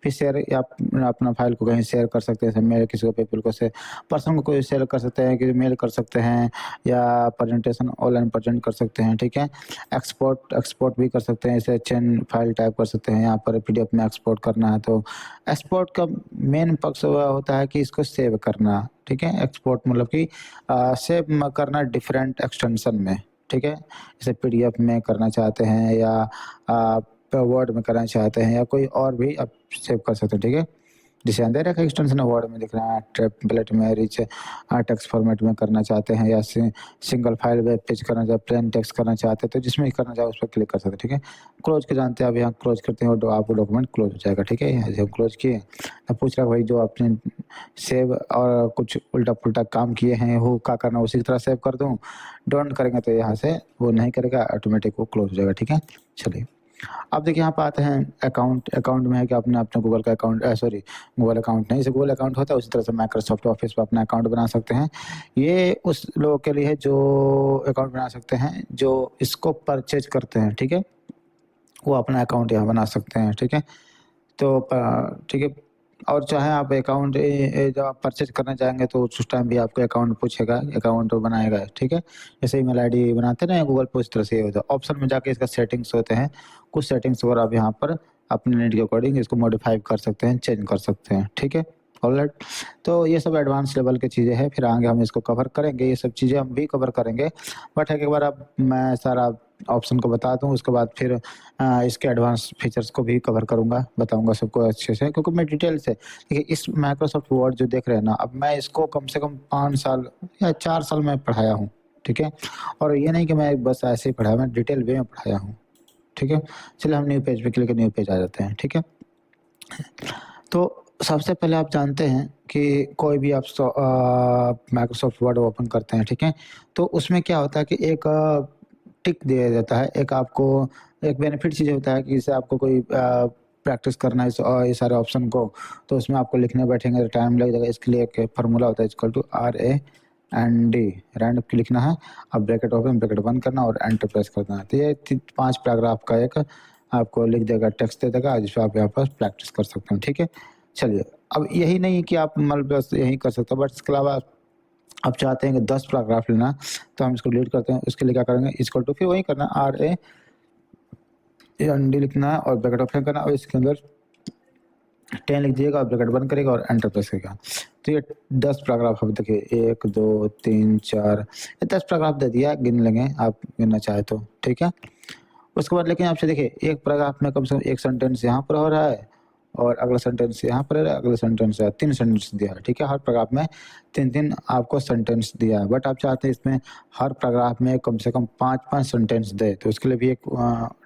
फिर शेयर, आप अपना फाइल को कहीं शेयर कर सकते हैं, मेल किसी को, पीपल को से पर्सन को कोई शेयर कर सकते हैं, कि मेल कर सकते हैं, या प्रेजेंटेशन ऑनलाइन प्रेजेंट कर सकते हैं, ठीक है। एक्सपोर्ट भी कर सकते हैं, इसे चेन फाइल टाइप कर सकते हैं, यहाँ पर पीडीएफ में एक्सपोर्ट करना है तो एक्सपोर्ट का मेन पक्ष होता है कि इसको सेव करना, ठीक है। एक्सपोर्ट मतलब कि सेव करना डिफरेंट एक्सटेंशन में, ठीक है। जैसे पीडीएफ में करना चाहते हैं, या आप वर्ड में करना चाहते हैं, या कोई और भी आप सेव कर सकते हैं, ठीक है। जिसे अंदर रखा एक्सटेंशन है, वर्ड में दिख रहा है, टेम्पलेट में, रिच टेक्स्ट फॉर्मेट में करना चाहते हैं, या सिंगल फाइल वेब पेज करना चाहते, प्लेन टेक्स्ट करना चाहते हैं, तो जिसमें करना चाहे उस पर क्लिक कर सकते हैं, ठीक है। क्लोज के जानते हैं, अब यहाँ क्लोज करते हैं और आपको डॉक्यूमेंट क्लोज हो जाएगा, ठीक है। यहाँ से हम क्लोज किए, अब पूछ रहा भाई जो आपने सेव और कुछ उल्टा पुल्टा काम किए हैं वो क्या करना, उसी की तरह सेव कर दूँ, डोंट करेंगे तो यहाँ से वो नहीं करेगा, ऑटोमेटिक वो क्लोज हो जाएगा, ठीक है। चलिए, अब देखिए यहाँ पे आते हैं अकाउंट। अकाउंट में है कि आपने अपने गूगल का अकाउंट सॉरी गूगल अकाउंट नहीं, जैसे गूगल अकाउंट होता है उसी तरह से माइक्रोसॉफ्ट ऑफिस पे अपना अकाउंट बना सकते हैं। ये उस लोगों के लिए है जो अकाउंट बना सकते हैं जो इसको परचेज करते हैं, ठीक है? वो अपना अकाउंट यहाँ बना सकते हैं, ठीक है? तो ठीक है। और चाहे आप अकाउंट जब आप परचेज करना चाहेंगे तो उस टाइम भी आपको अकाउंट पूछेगा, अकाउंट बनाएगा, ठीक है? जैसे ईमेल आईडी बनाते हैं ना गूगल पे, उस तरह से ये होता है। ऑप्शन में जाके इसका सेटिंग्स होते हैं, कुछ सेटिंग्स वगैरह आप यहाँ पर अपने नीड के अकॉर्डिंग इसको मॉडिफाई कर सकते हैं, चेंज कर सकते हैं, ठीक है? ऑलराइट। तो ये सब एडवांस लेवल की चीज़ें हैं, फिर आगे हम इसको कवर करेंगे, ये सब चीज़ें हम भी कवर करेंगे। बट एक बार अब मैं सारा ऑप्शन को बता दूँ, उसके बाद फिर इसके एडवांस फीचर्स को भी कवर करूँगा, बताऊँगा सबको अच्छे से, क्योंकि मैं डिटेल से देखिए इस माइक्रोसॉफ्ट वर्ड जो देख रहे हैं ना, अब मैं इसको कम से कम 5 साल या 4 साल मैं पढ़ाया हूँ, ठीक है? और ये नहीं कि मैं बस ऐसे ही पढ़ाया, मैं डिटेल वे में पढ़ाया हूँ, ठीक है? चलिए हम न्यू पेज पे क्लिक न्यू पेज आ जाते हैं, ठीक है? तो सबसे पहले आप जानते हैं कि कोई भी आप माइक्रोसॉफ्ट वर्ड ओपन करते हैं, ठीक है? तो उसमें क्या होता है कि एक टिक दिया जाता है, एक आपको एक बेनिफिट चीज़ होता है कि जैसे आपको कोई प्रैक्टिस करना है ये सारे ऑप्शन को, तो उसमें आपको लिखने बैठेंगे तो टाइम लग जाएगा। इसके लिए एक फार्मूला होता है इक्वल टू RAND, रैंड लिखना है, अब ब्रैकेट ओपन ब्रैकेट बंद करना और एंटर प्रेस करना है। तो ये 5 पैराग्राफ का एक आपको लिख देगा, टेक्स्ट दे देगा, जिस पे आप यहाँ पर प्रैक्टिस कर सकते हैं, ठीक है? चलिए, अब यही नहीं कि आप मतलब बस यही कर सकते हो, बट इसके अलावा आप चाहते हैं कि 10 पैराग्राफ लेना, तो हम इसको डिलीट करते हैं। उसके लिए क्या करेंगे, इक्वल टू फिर वही करना RAND लिखना है और ब्रैकेट ओपन करना और इसके अंदर 10 लिख दीजिएगा और ब्रैकेट बंद करेगा और एंटर प्रेस करेगा। तो ये 10 पैराग्राफ अब देखिए 1, 2, 3, 4 ये 10 पैराग्राफ दे दिया, गिन लेंगे आप गिनना चाहे तो, ठीक है? उसके बाद लेकिन आपसे देखिए एक पैराग्राफ में कम से कम 1 सेंटेंस यहाँ पर हो रहा है और अगला सेंटेंस यहाँ पर है, अगला सेंटेंस है, 3 सेंटेंस दिया है, ठीक है? हर पैराग्राफ में 3-3 आपको सेंटेंस दिया है, बट आप चाहते हैं इसमें हर पैराग्राफ में कम से कम 5-5 सेंटेंस दे, तो उसके लिए भी एक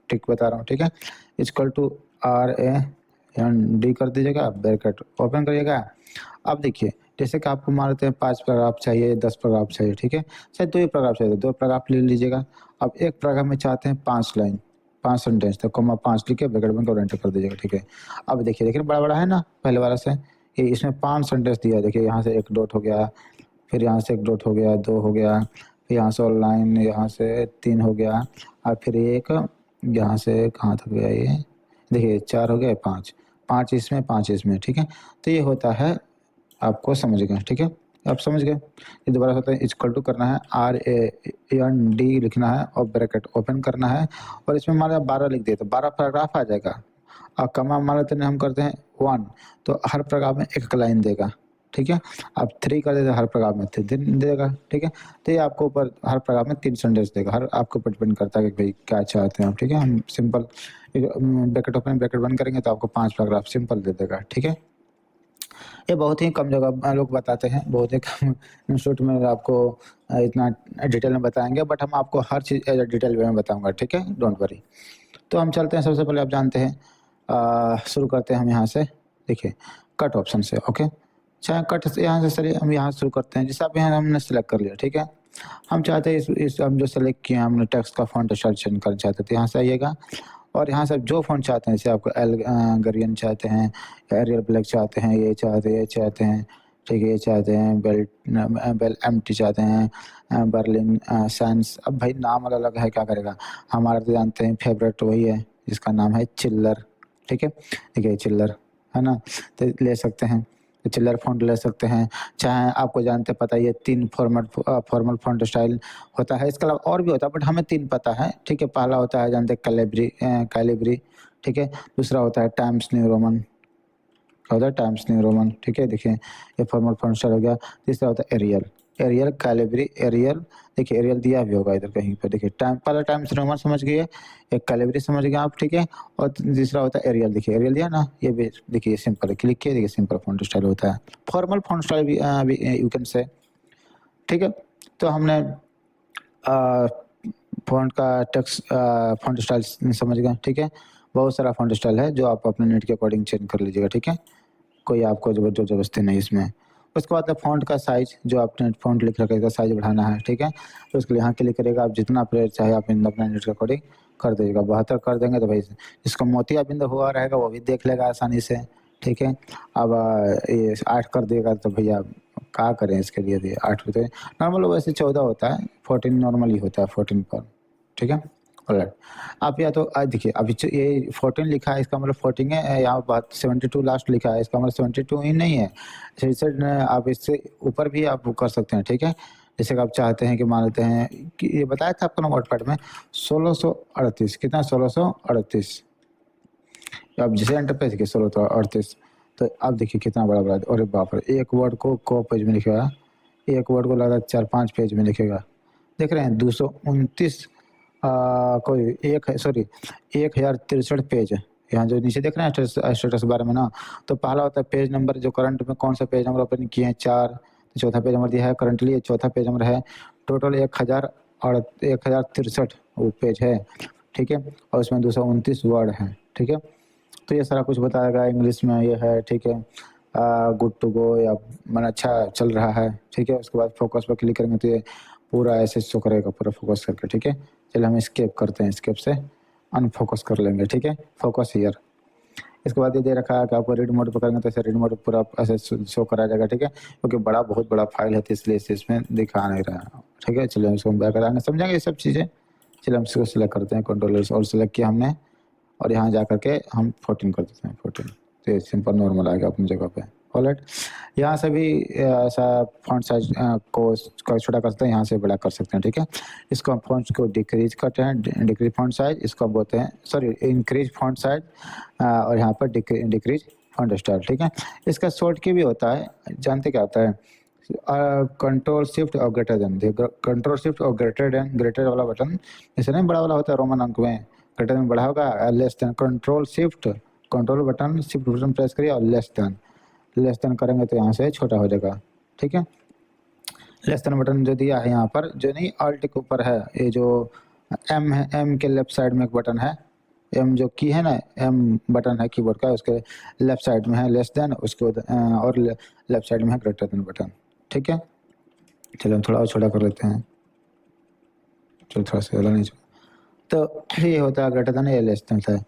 ट्रिक बता रहा हूँ, ठीक है? इक्वल टू RAND कर दीजिएगा, ब्रैकेट ओपन करिएगा। अब देखिए जैसे कि आपको मान लेते हैं 5 पैराग्राफ चाहिए, 10 पैराग्राफ चाहिए, ठीक है? शायद 2 ही पैराग्राफ चाहिए, 2 पैराग्राफ ले लीजिएगा। अब एक पैराग्राफ में चाहते हैं 5 लाइन, 5 सेंटेंस, तो कॉमा 5 लिख के ब्रैकेट बंद और एंटर कर दीजिएगा, ठीक है? अब देखिए बड़ा-बड़ा है ना पहले वाला से, ये इसमें 5 सेंटेंस दिया है, देखिए यहाँ से 1 डॉट हो गया, फिर यहाँ से 1 डॉट हो गया, 2 हो गया, फिर यहाँ से और लाइन यहाँ से 3 हो गया और फिर एक यहाँ से कहाँ तक गया ये? देखिए 4 हो गया, 5 इसमें, 5 इसमें, ठीक है? तो ये होता है, आपको समझ गए, ठीक है? आप समझ गए? ये दोबारा होता है इक्वल टू करना है RAND लिखना है और ब्रैकेट ओपन करना है और इसमें मान लो 12 लिख दिए तो 12 पैराग्राफ आ जाएगा। और कमा मान लेते हैं हम करते हैं 1 तो हर पैराग्राफ में 1 लाइन देगा, ठीक है? आप 3 कर देते हर पैराग्राफ में 3 देगा, ठीक है? तो ये आपको ऊपर हर पैराग्राफ में 3 सेंटेंस देगा, हर आपके ऊपर डिपेंड करता है कि भाई क्या चाहते हैं आप, ठीक है? हम सिंपल ब्रैकेट ओपन ब्रैकेट बंद करेंगे तो आपको 5 पैराग्राफ सिंपल दे देगा, ठीक है? ये बहुत ही कम जगह लोग बताते हैं, बहुत ही कम इंस्टीट्यूट में आपको इतना डिटेल में बताएँगे, बट हम आपको हर चीज़ डिटेल वे में बताऊँगा, ठीक है? Don't worry. तो हम चलते हैं, सबसे पहले आप जानते हैं शुरू करते हैं हम यहाँ से, देखिए कट ऑप्शन से, ओके? चाहे कट से यहाँ से चलिए हम यहाँ से शुरू करते हैं, जैसे आप यहाँ हमने सेलेक्ट कर लिया, ठीक है? हम चाहते हैं इस हम जो सेलेक्ट किए हमने टेक्स्ट का फ़ॉन्ट स्टाइल चेंज करना चाहते थे, यहाँ से आइएगा और यहाँ से आप जो फ़ॉन्ट चाहते हैं, जैसे आपको एल्गरियन चाहते हैं, एरियल ब्लैक चाहते हैं, ये चाहते हैं, ठीक है? ये चाहते हैं बेल एम्प्टी चाहते हैं, बर्लिन सैंस। अब भाई नाम अलग-अलग है, क्या करेगा? हमारा तो जानते हैं फेवरेट वही है, जिसका नाम है चिल्लर, ठीक है? देखिए चिल्लर, है ना? तो ले सकते हैं, तो चिल्लर फ़ॉन्ट ले सकते हैं, चाहे आपको जानते पता ही है 3 फॉर्मल फ़ॉन्ट स्टाइल होता है, इसके अलावा और भी होता है बट हमें 3 पता है, ठीक है? पहला होता है जानते हैं कैलिब्री, ठीक है? दूसरा होता है टाइम्स न्यू रोमन, क्या होता है? टाइम्स न्यू रोमन, ठीक है? देखिए ये फॉर्मल फ़ॉन्ट स्टाइल हो गया। तीसरा होता है एरियल कैलिब्री एरियल, देखिए एरियल दिया भी होगा इधर कहीं पे, देखिए पहला टाइम्स न्यू रोमन समझ गए, एक कैलिब्री समझ गए आप, ठीक है? और तीसरा होता है एरियल, देखिए एरियल दिया ना, ये भी देखिए सिंपल है, क्लिक किए देखिए सिंपल फ़ॉन्ट स्टाइल होता है, फॉर्मल फ़ॉन्ट स्टाइल भी यू कैन से, ठीक है? तो हमने फ़ॉन्ट का टेक्स्ट फ़ॉन्ट स्टाइल समझ गए, ठीक है? बहुत सारा फ़ॉन्ट स्टाइल है जो आप अपने नीड के अकॉर्डिंग चेंज कर लीजिएगा, ठीक है? कोई आपको ज़बरदस्ती नहीं इसमें। उसके बाद फ़ॉन्ट का साइज़, जो आपने फ़ॉन्ट लिख रखा है इसका साइज़ बढ़ाना है, ठीक है? तो उसके लिए यहाँ क्लिक करिएगा, आप जितना पेज चाहे आप अपने नीड के अकॉर्डिंग कर दीजिएगा। 72 कर देंगे तो भाई जिसका मोतिया बिंद हुआ रहेगा वो भी देख लेगा आसानी से, ठीक है। अब ये 8 कर देगा तो भैया क्या करें इसके लिए भी 8 होते हैं नॉर्मल, वैसे 14 होता है, 14 नॉर्मल ही होता है 14 पर, ठीक है। ऑलराइट, आप या तो देखिए अभी ये 14 लिखा है, इसका मतलब 14 है, यहाँ बात 72 लास्ट लिखा है, इसका मतलब 72 ही नहीं है। आप इससे ऊपर भी आप कर सकते हैं, ठीक है। जैसे कि आप चाहते हैं कि मान लेते हैं कि ये बताया था आपको नोटपैड में 1638 कितना 1638, अब जैसे एंटर पे देखिए 1638, तो अब देखिए कितना बड़ा बड़ा, अरे बाप रे, एक वर्ड को पेज में लिखेगा, एक वर्ड को लगा 4-5 पेज में लिखेगा। देख रहे हैं 229 कोई एक है, सॉरी 1063 पेज है। यहाँ जो नीचे देख रहे हैं स्टेटस बारे में ना, तो पहला होता है पेज नंबर, जो करंट में कौन सा पेज नंबर ओपन किए हैं 4, तो चौथा पेज नंबर दिया है करंटली, ये चौथा पेज नंबर है। टोटल 1063 वो पेज है, ठीक है, और उसमें 229 वर्ड हैं, ठीक है। तो ये सारा कुछ बताएगा इंग्लिश में, ये है, ठीक है। गुड टू गो या मन अच्छा चल रहा है, ठीक है। उसके बाद फोकस पर क्लिक करेंगे तो ये पूरा ऐसे शो करेगा, पूरा फोकस करके, ठीक है। चलिए हम स्केप करते हैं, स्केप से अनफोकस कर लेंगे, ठीक है, फोकस हियर। इसके बाद ये दे रखा है कि आपको रीड मोड पर करेंगे तो ऐसे रीड मोड पूरा ऐसे शो करा जाएगा, ठीक है, क्योंकि बहुत बड़ा फाइल है तो इसलिए इसे इसमें दिखा नहीं रहा है, ठीक है। चलिए हम इसको बैक कराएंगे, समझेंगे ये सब चीज़ें। चलिए हम इसको सिलेक्ट करते हैं, कंट्रोलर्स और सिलेक्ट किया हमने, और यहाँ जा करके हम 14 कर देते हैं, 14, तो ये सिंपल नॉर्मल आएगा अपनी जगह पे। ऑलराइट, यहाँ से भी ऐसा फॉन्ट साइज को छोटा कर सकते हैं, यहाँ से बड़ा कर सकते हैं, ठीक है। इसको हम फॉन्ट को डिक्रीज करते हैं, डिक्रीज फॉन्ट साइज, इसको बोलते हैं, सॉरी इंक्रीज फॉन्ट साइज, और यहाँ पर डिक्रीज फॉन्ट स्टाइल, ठीक है। इसका शॉर्ट की भी होता है, जानते क्या होता है, कंट्रोल शिफ्ट और ग्रेटर देन, कंट्रोल शिफ्ट और ग्रेटर वाला बटन जैसे नहीं बड़ा वाला होता है रोमन अंक में, ग्रेटर देन बड़ा होगा, less than control shift, control button shift button press करिए और लेस देन करेंगे तो यहाँ से छोटा हो जाएगा, ठीक है। लेस देन बटन जो दिया है यहाँ पर, जो नहीं अल्ट के ऊपर है, ये जो एम है, एम के लेफ्ट साइड में एक बटन है, एम जो की है ना, एम बटन है कीबोर्ड का, उसके लेफ्ट साइड में है लेस देन, उसके और लेफ्ट साइड में है ग्रेटर देन बटन, ठीक है। चलो हम थोड़ा और छोटा कर लेते हैं, चलो थोड़ा सा ज़्यादा नहीं, तो ये होता है ग्रेटर देन, ये लेस देन है।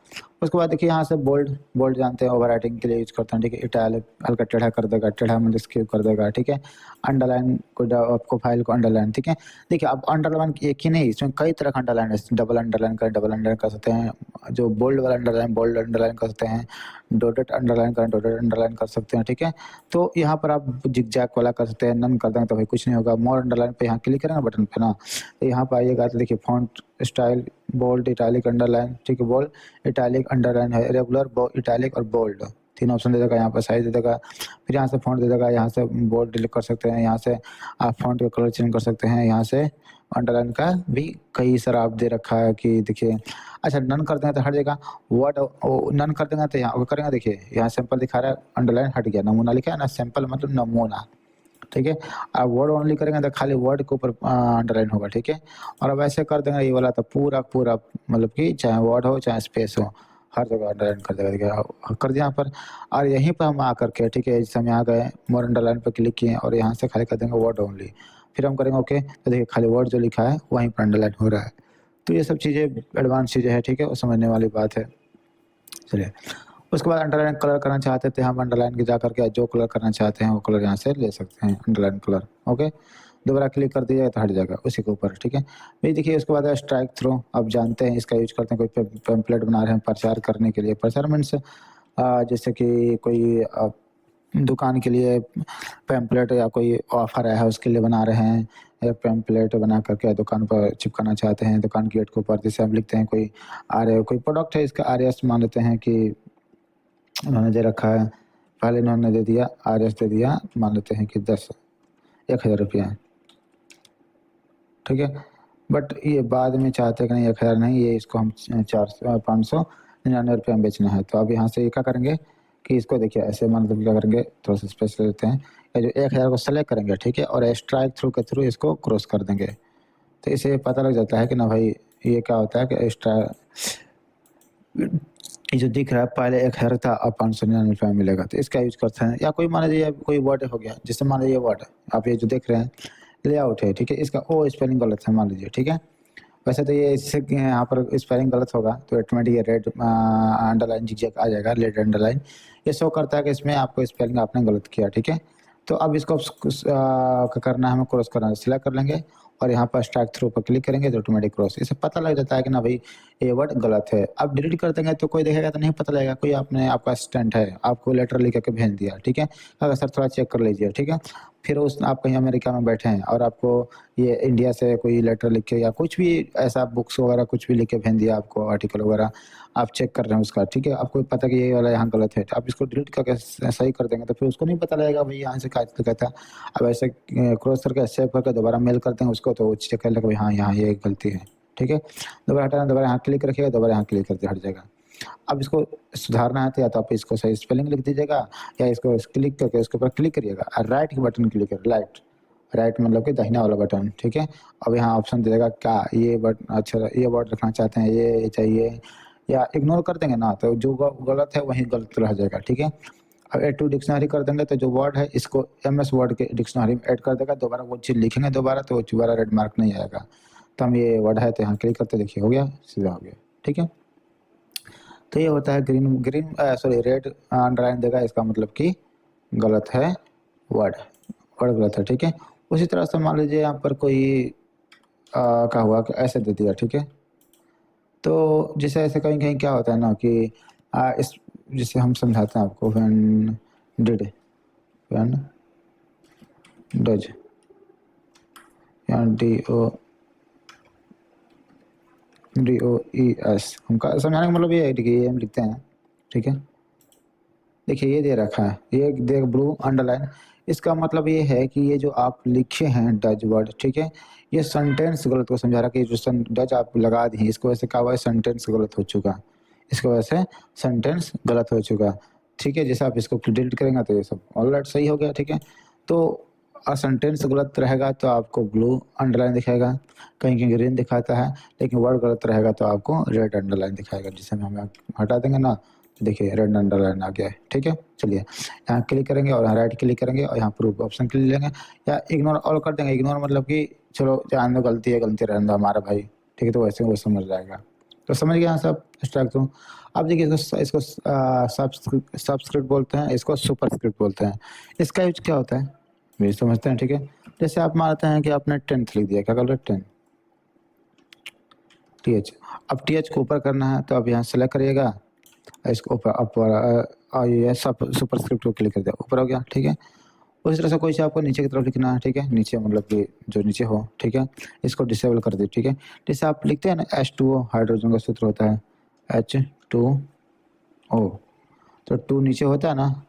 उसके बाद देखिए यहाँ से बोल्ड जानते हैं, ओवर राइटिंग के लिए यूज करते हैं, ठीक है। इटैलिक हल्का टेढ़ा कर देगा, टेढ़ा मतलब स्किप कर देगा, ठीक है। अंडरलाइन को आपको फाइल को अंडरलाइन, ठीक है। देखिए अब अंडरलाइन एक ही नहीं, इसमें कई तरह का अंडरलाइन है, डबल अंडरलाइन कर सकते हैं, जो बोल्ड वाला अंडरलाइन बोल्ड अंडरलाइन कर सकते हैं, डॉटेड अंडरलाइन कर सकते हैं, ठीक है। तो यहाँ पर आप जिगजैग वाला कर सकते हैं, नन कर देंगे तो भाई कुछ नहीं होगा। मोर अंडरलाइन पे यहाँ क्लिक करेंगे बटन पे ना, तो यहाँ पर आइएगा तो देखिए font style bold, italic, underline, ठीक है। बोल्ड, इटैलिक, अंडरलाइन है, रेगुलर, इटैलिक और बोल्ड, तीन ऑप्शन दे देगा। यहाँ पर साइज दे देगा, फिर यहाँ से फॉन्ट दे देगा, यहाँ से बोल्ड डिलीट कर सकते हैं, यहाँ से आप फॉन्ट का कलर चेंज कर सकते हैं, यहाँ से अंडरलाइन का भी कई सारा आप दे रखा है कि देखिए। अच्छा नन कर देंगे तो हट जाएगा वर्ड, नन कर देंगे तो यहाँ करेंगे, देखिए यहाँ सैंपल दिखा रहा है, अंडरलाइन हट गया, नमूना लिखा है ना, सैंपल मतलब नमूना, ठीक है। आप वर्ड ओनली करेंगे तो खाली वर्ड के ऊपर अंडरलाइन होगा, ठीक है। और अब ऐसे कर देंगे ये वाला तो पूरा मतलब कि चाहे वर्ड हो चाहे स्पेस हो, हर जगह अंडरलाइन कर देगा, देखिए कर दिया यहाँ पर। और यहीं पर हम आकर के, ठीक है, जैसे हम यहाँ गए मोर अंडरलाइन पर क्लिक किए और यहाँ से खाली कर देंगे वर्ड ओनली, फिर हम करेंगे ओके, तो देखिए खाली वर्ड जो लिखा है वहीं पर अंडरलाइन हो रहा है। तो ये सब चीज़ें एडवांस चीज़ें हैं, ठीक है, वो समझने वाली बात है। चलिए उसके बाद अंडरलाइन कलर करना चाहते थे हम, अंडरलाइन के जा करके जो कलर करना चाहते हैं वो कलर यहाँ से ले सकते हैं, अंडरलाइन कलर, ओके। दोबारा क्लिक कर दिया तो हट जाएगा उसी के ऊपर, ठीक है भाई। देखिए उसके बाद स्ट्राइक थ्रो, आप जानते हैं इसका यूज करते हैं, कोई पैम्पलेट बना रहे हैं प्रचार करने के लिए, प्रचार मीन्स जैसे कि कोई दुकान के लिए पैम्पलेट या कोई ऑफर है उसके लिए बना रहे हैं, एक पैम्पलेट बना करके दुकान पर चिपकाना चाहते हैं, दुकान गेट के ऊपर, जैसे हम लिखते हैं कोई कोई प्रोडक्ट है इसका RS मान लेते हैं कि उन्होंने दे रखा है, पहले इन्होंने दे दिया RS दे दिया, मान लेते हैं कि 10,000 रुपया, ठीक है। बट ये बाद में चाहते हैं कि नहीं 1,000 नहीं, ये इसको हम 599 रुपये में बेचना है। तो अब यहाँ से ये क्या करेंगे कि इसको देखिए ऐसे मान लो क्या करेंगे, थोड़ा सा स्पेस ले लेते हैं, ये जो 1,000 को सेलेक्ट करेंगे, ठीक है, और स्ट्राइक थ्रू के थ्रू इसको क्रॉस कर देंगे, तो इसे पता लग जाता है कि ना भाई ये क्या होता है कि ये जो दिख रहा है पहले 1,000 था, अब 599 रुपये मिलेगा, तो इसका यूज करते हैं। या कोई मान लीजिए कोई वर्ड हो गया, जैसे मान लीजिए वर्ड आप ये जो देख रहे हैं लेआउट है, ठीक है, इसका ओ स्पेलिंग गलत है मान लीजिए, ठीक है, वैसे तो ये इससे यहाँ पर स्पेलिंग गलत होगा तो ऑटोमेटिक ये रेड अंडरलाइन जिगजैग आ जाएगा, रेड अंडरलाइन। ये शो करता है कि इसमें आपको स्पेलिंग आपने गलत किया, ठीक है। तो अब इसको करना है, हमें क्रॉस करना है, सिलेक्ट कर लेंगे और यहाँ पर स्ट्राइक थ्रू पर क्लिक करेंगे तो ऑटोमेटिक क्रॉस। इसे पता लग जाता है कि ना भाई ये वर्ड गलत है। अब डिलीट कर देंगे तो कोई देखेगा तो नहीं पता लगेगा, कोई आपने आपका असिस्टेंट है आपको लेटर लिख के भेज दिया, ठीक है, अगर सर थोड़ा चेक कर लीजिए, ठीक है। फिर उस आप कहीं अमेरिका में बैठे हैं और आपको ये इंडिया से कोई लेटर लिख के या कुछ भी ऐसा बुक्स वगैरह कुछ भी लिख के भेज दिया आपको, आर्टिकल वगैरह आप चेक कर रहे हैं उसका, ठीक है, आपको पता कि ये वाला यहाँ गलत है, तो आप इसको डिलीट करके सही कर देंगे तो फिर उसको नहीं पता लगेगा भाई यहाँ से क्या कहता है। अब ऐसे क्रॉस करके सेव करके दोबारा मेल करते हैं उसको तो वो चेक कर लेगा भाई हाँ यहाँ ये गलती है, ठीक है। दोबारा हटाना, दोबारा यहाँ क्लिक रखिएगा, दोबारा यहाँ क्लिक करते हट जाएगा। अब इसको सुधारना है तो या तो आप इसको सही स्पेलिंग लिख दीजिएगा या इसको क्लिक करके इसके ऊपर क्लिक करिएगा और राइट के बटन क्लिक कर, राइट राइट मतलब कि दाहिना वाला बटन, ठीक है। अब यहाँ ऑप्शन दे देगा क्या ये बटन, अच्छा ये वर्ड रखना चाहते हैं, ये चाहिए या इग्नोर कर देंगे ना तो जो गलत है वही गलत रह जाएगा, ठीक है। अब एड टू डिक्शनरी कर देंगे तो जो वर्ड है इसको MS वर्ड के डिक्शनरी में ऐड कर देगा, दोबारा वो चीज़ लिखेंगे दोबारा तो दोबारा रेड मार्क नहीं आएगा। तो हम ये वर्ड है तो यहाँ क्लिक करते देखिए हो गया, सीधा हो गया, ठीक है। तो ये होता है green green sorry red underline देगा, इसका मतलब कि गलत है वर्ड, वर्ड गलत है, ठीक है। उसी तरह से मान लीजिए यहाँ पर कोई क्या हुआ कि ऐसे दे दिया, ठीक है। तो जैसे ऐसे कहीं कहीं क्या होता है ना कि इस जिसे हम समझाते हैं आपको, व्हेन डिड, व्हेन डज या DOES, हम समझाने का मतलब ये है कि ये हम लिखते हैं, ठीक है। देखिए ये दे रखा है, ये देख ब्लू अंडरलाइन, इसका मतलब ये है कि ये जो आप लिखे हैं डज वर्ड, ठीक है, ये सेंटेंस गलत को समझा रहा है कि जो डज आप लगा दी इसको वैसे क्या हुआ है, सेंटेंस गलत हो चुका, इसको वजह से सेंटेंस गलत हो चुका, ठीक है। जैसे आप इसको डिलीट करेंगे तो ये सब ऑलराइट सही हो गया, ठीक है। तो सेंटेंस गलत रहेगा तो आपको ब्लू अंडरलाइन दिखाएगा, कहीं कहीं ग्रीन दिखाता है, लेकिन वर्ड गलत रहेगा तो आपको रेड अंडरलाइन दिखाएगा, जिसे हम हटा देंगे ना देखिए रेड अंडरलाइन आ गया है, ठीक है। चलिए यहाँ क्लिक करेंगे और यहाँ राइट क्लिक करेंगे और यहाँ प्रूफ ऑप्शन क्लिक लेंगे या इग्नोर ऑल कर देंगे। इग्नोर मतलब कि चलो जान दो गलती है, गलती रहने दो हमारा भाई, ठीक है, तो वैसे वो समझ जाएगा। तो समझ गया यहाँ सब स्ट्राइक थ्रू। अब देखिए इसको सबस्क्रिप्ट बोलते हैं, इसको सुपरस्क्रिप्ट बोलते हैं। इसका यूज क्या होता है भी समझते हैं, ठीक है। जैसे आप मानते हैं कि आपने 10th लिख दिया, क्या कर लो 10 TH, अब TH को ऊपर करना है तो अब यहाँ सेलेक्ट करिएगा, इसको ऊपर अपर ये सब सुपरस्क्रिप्ट को क्लिक कर दिया, ऊपर हो गया, ठीक है। उसी तरह से कोई से आपको नीचे की तरफ लिखना है, ठीक है, नीचे मतलब कि जो नीचे हो, ठीक है, इसको डिसेबल कर दिए, ठीक है। जैसे आप लिखते हैं ना H2O, हाइड्रोजन का सूत्र होता है H2O, तो 2 नीचे होता है ना,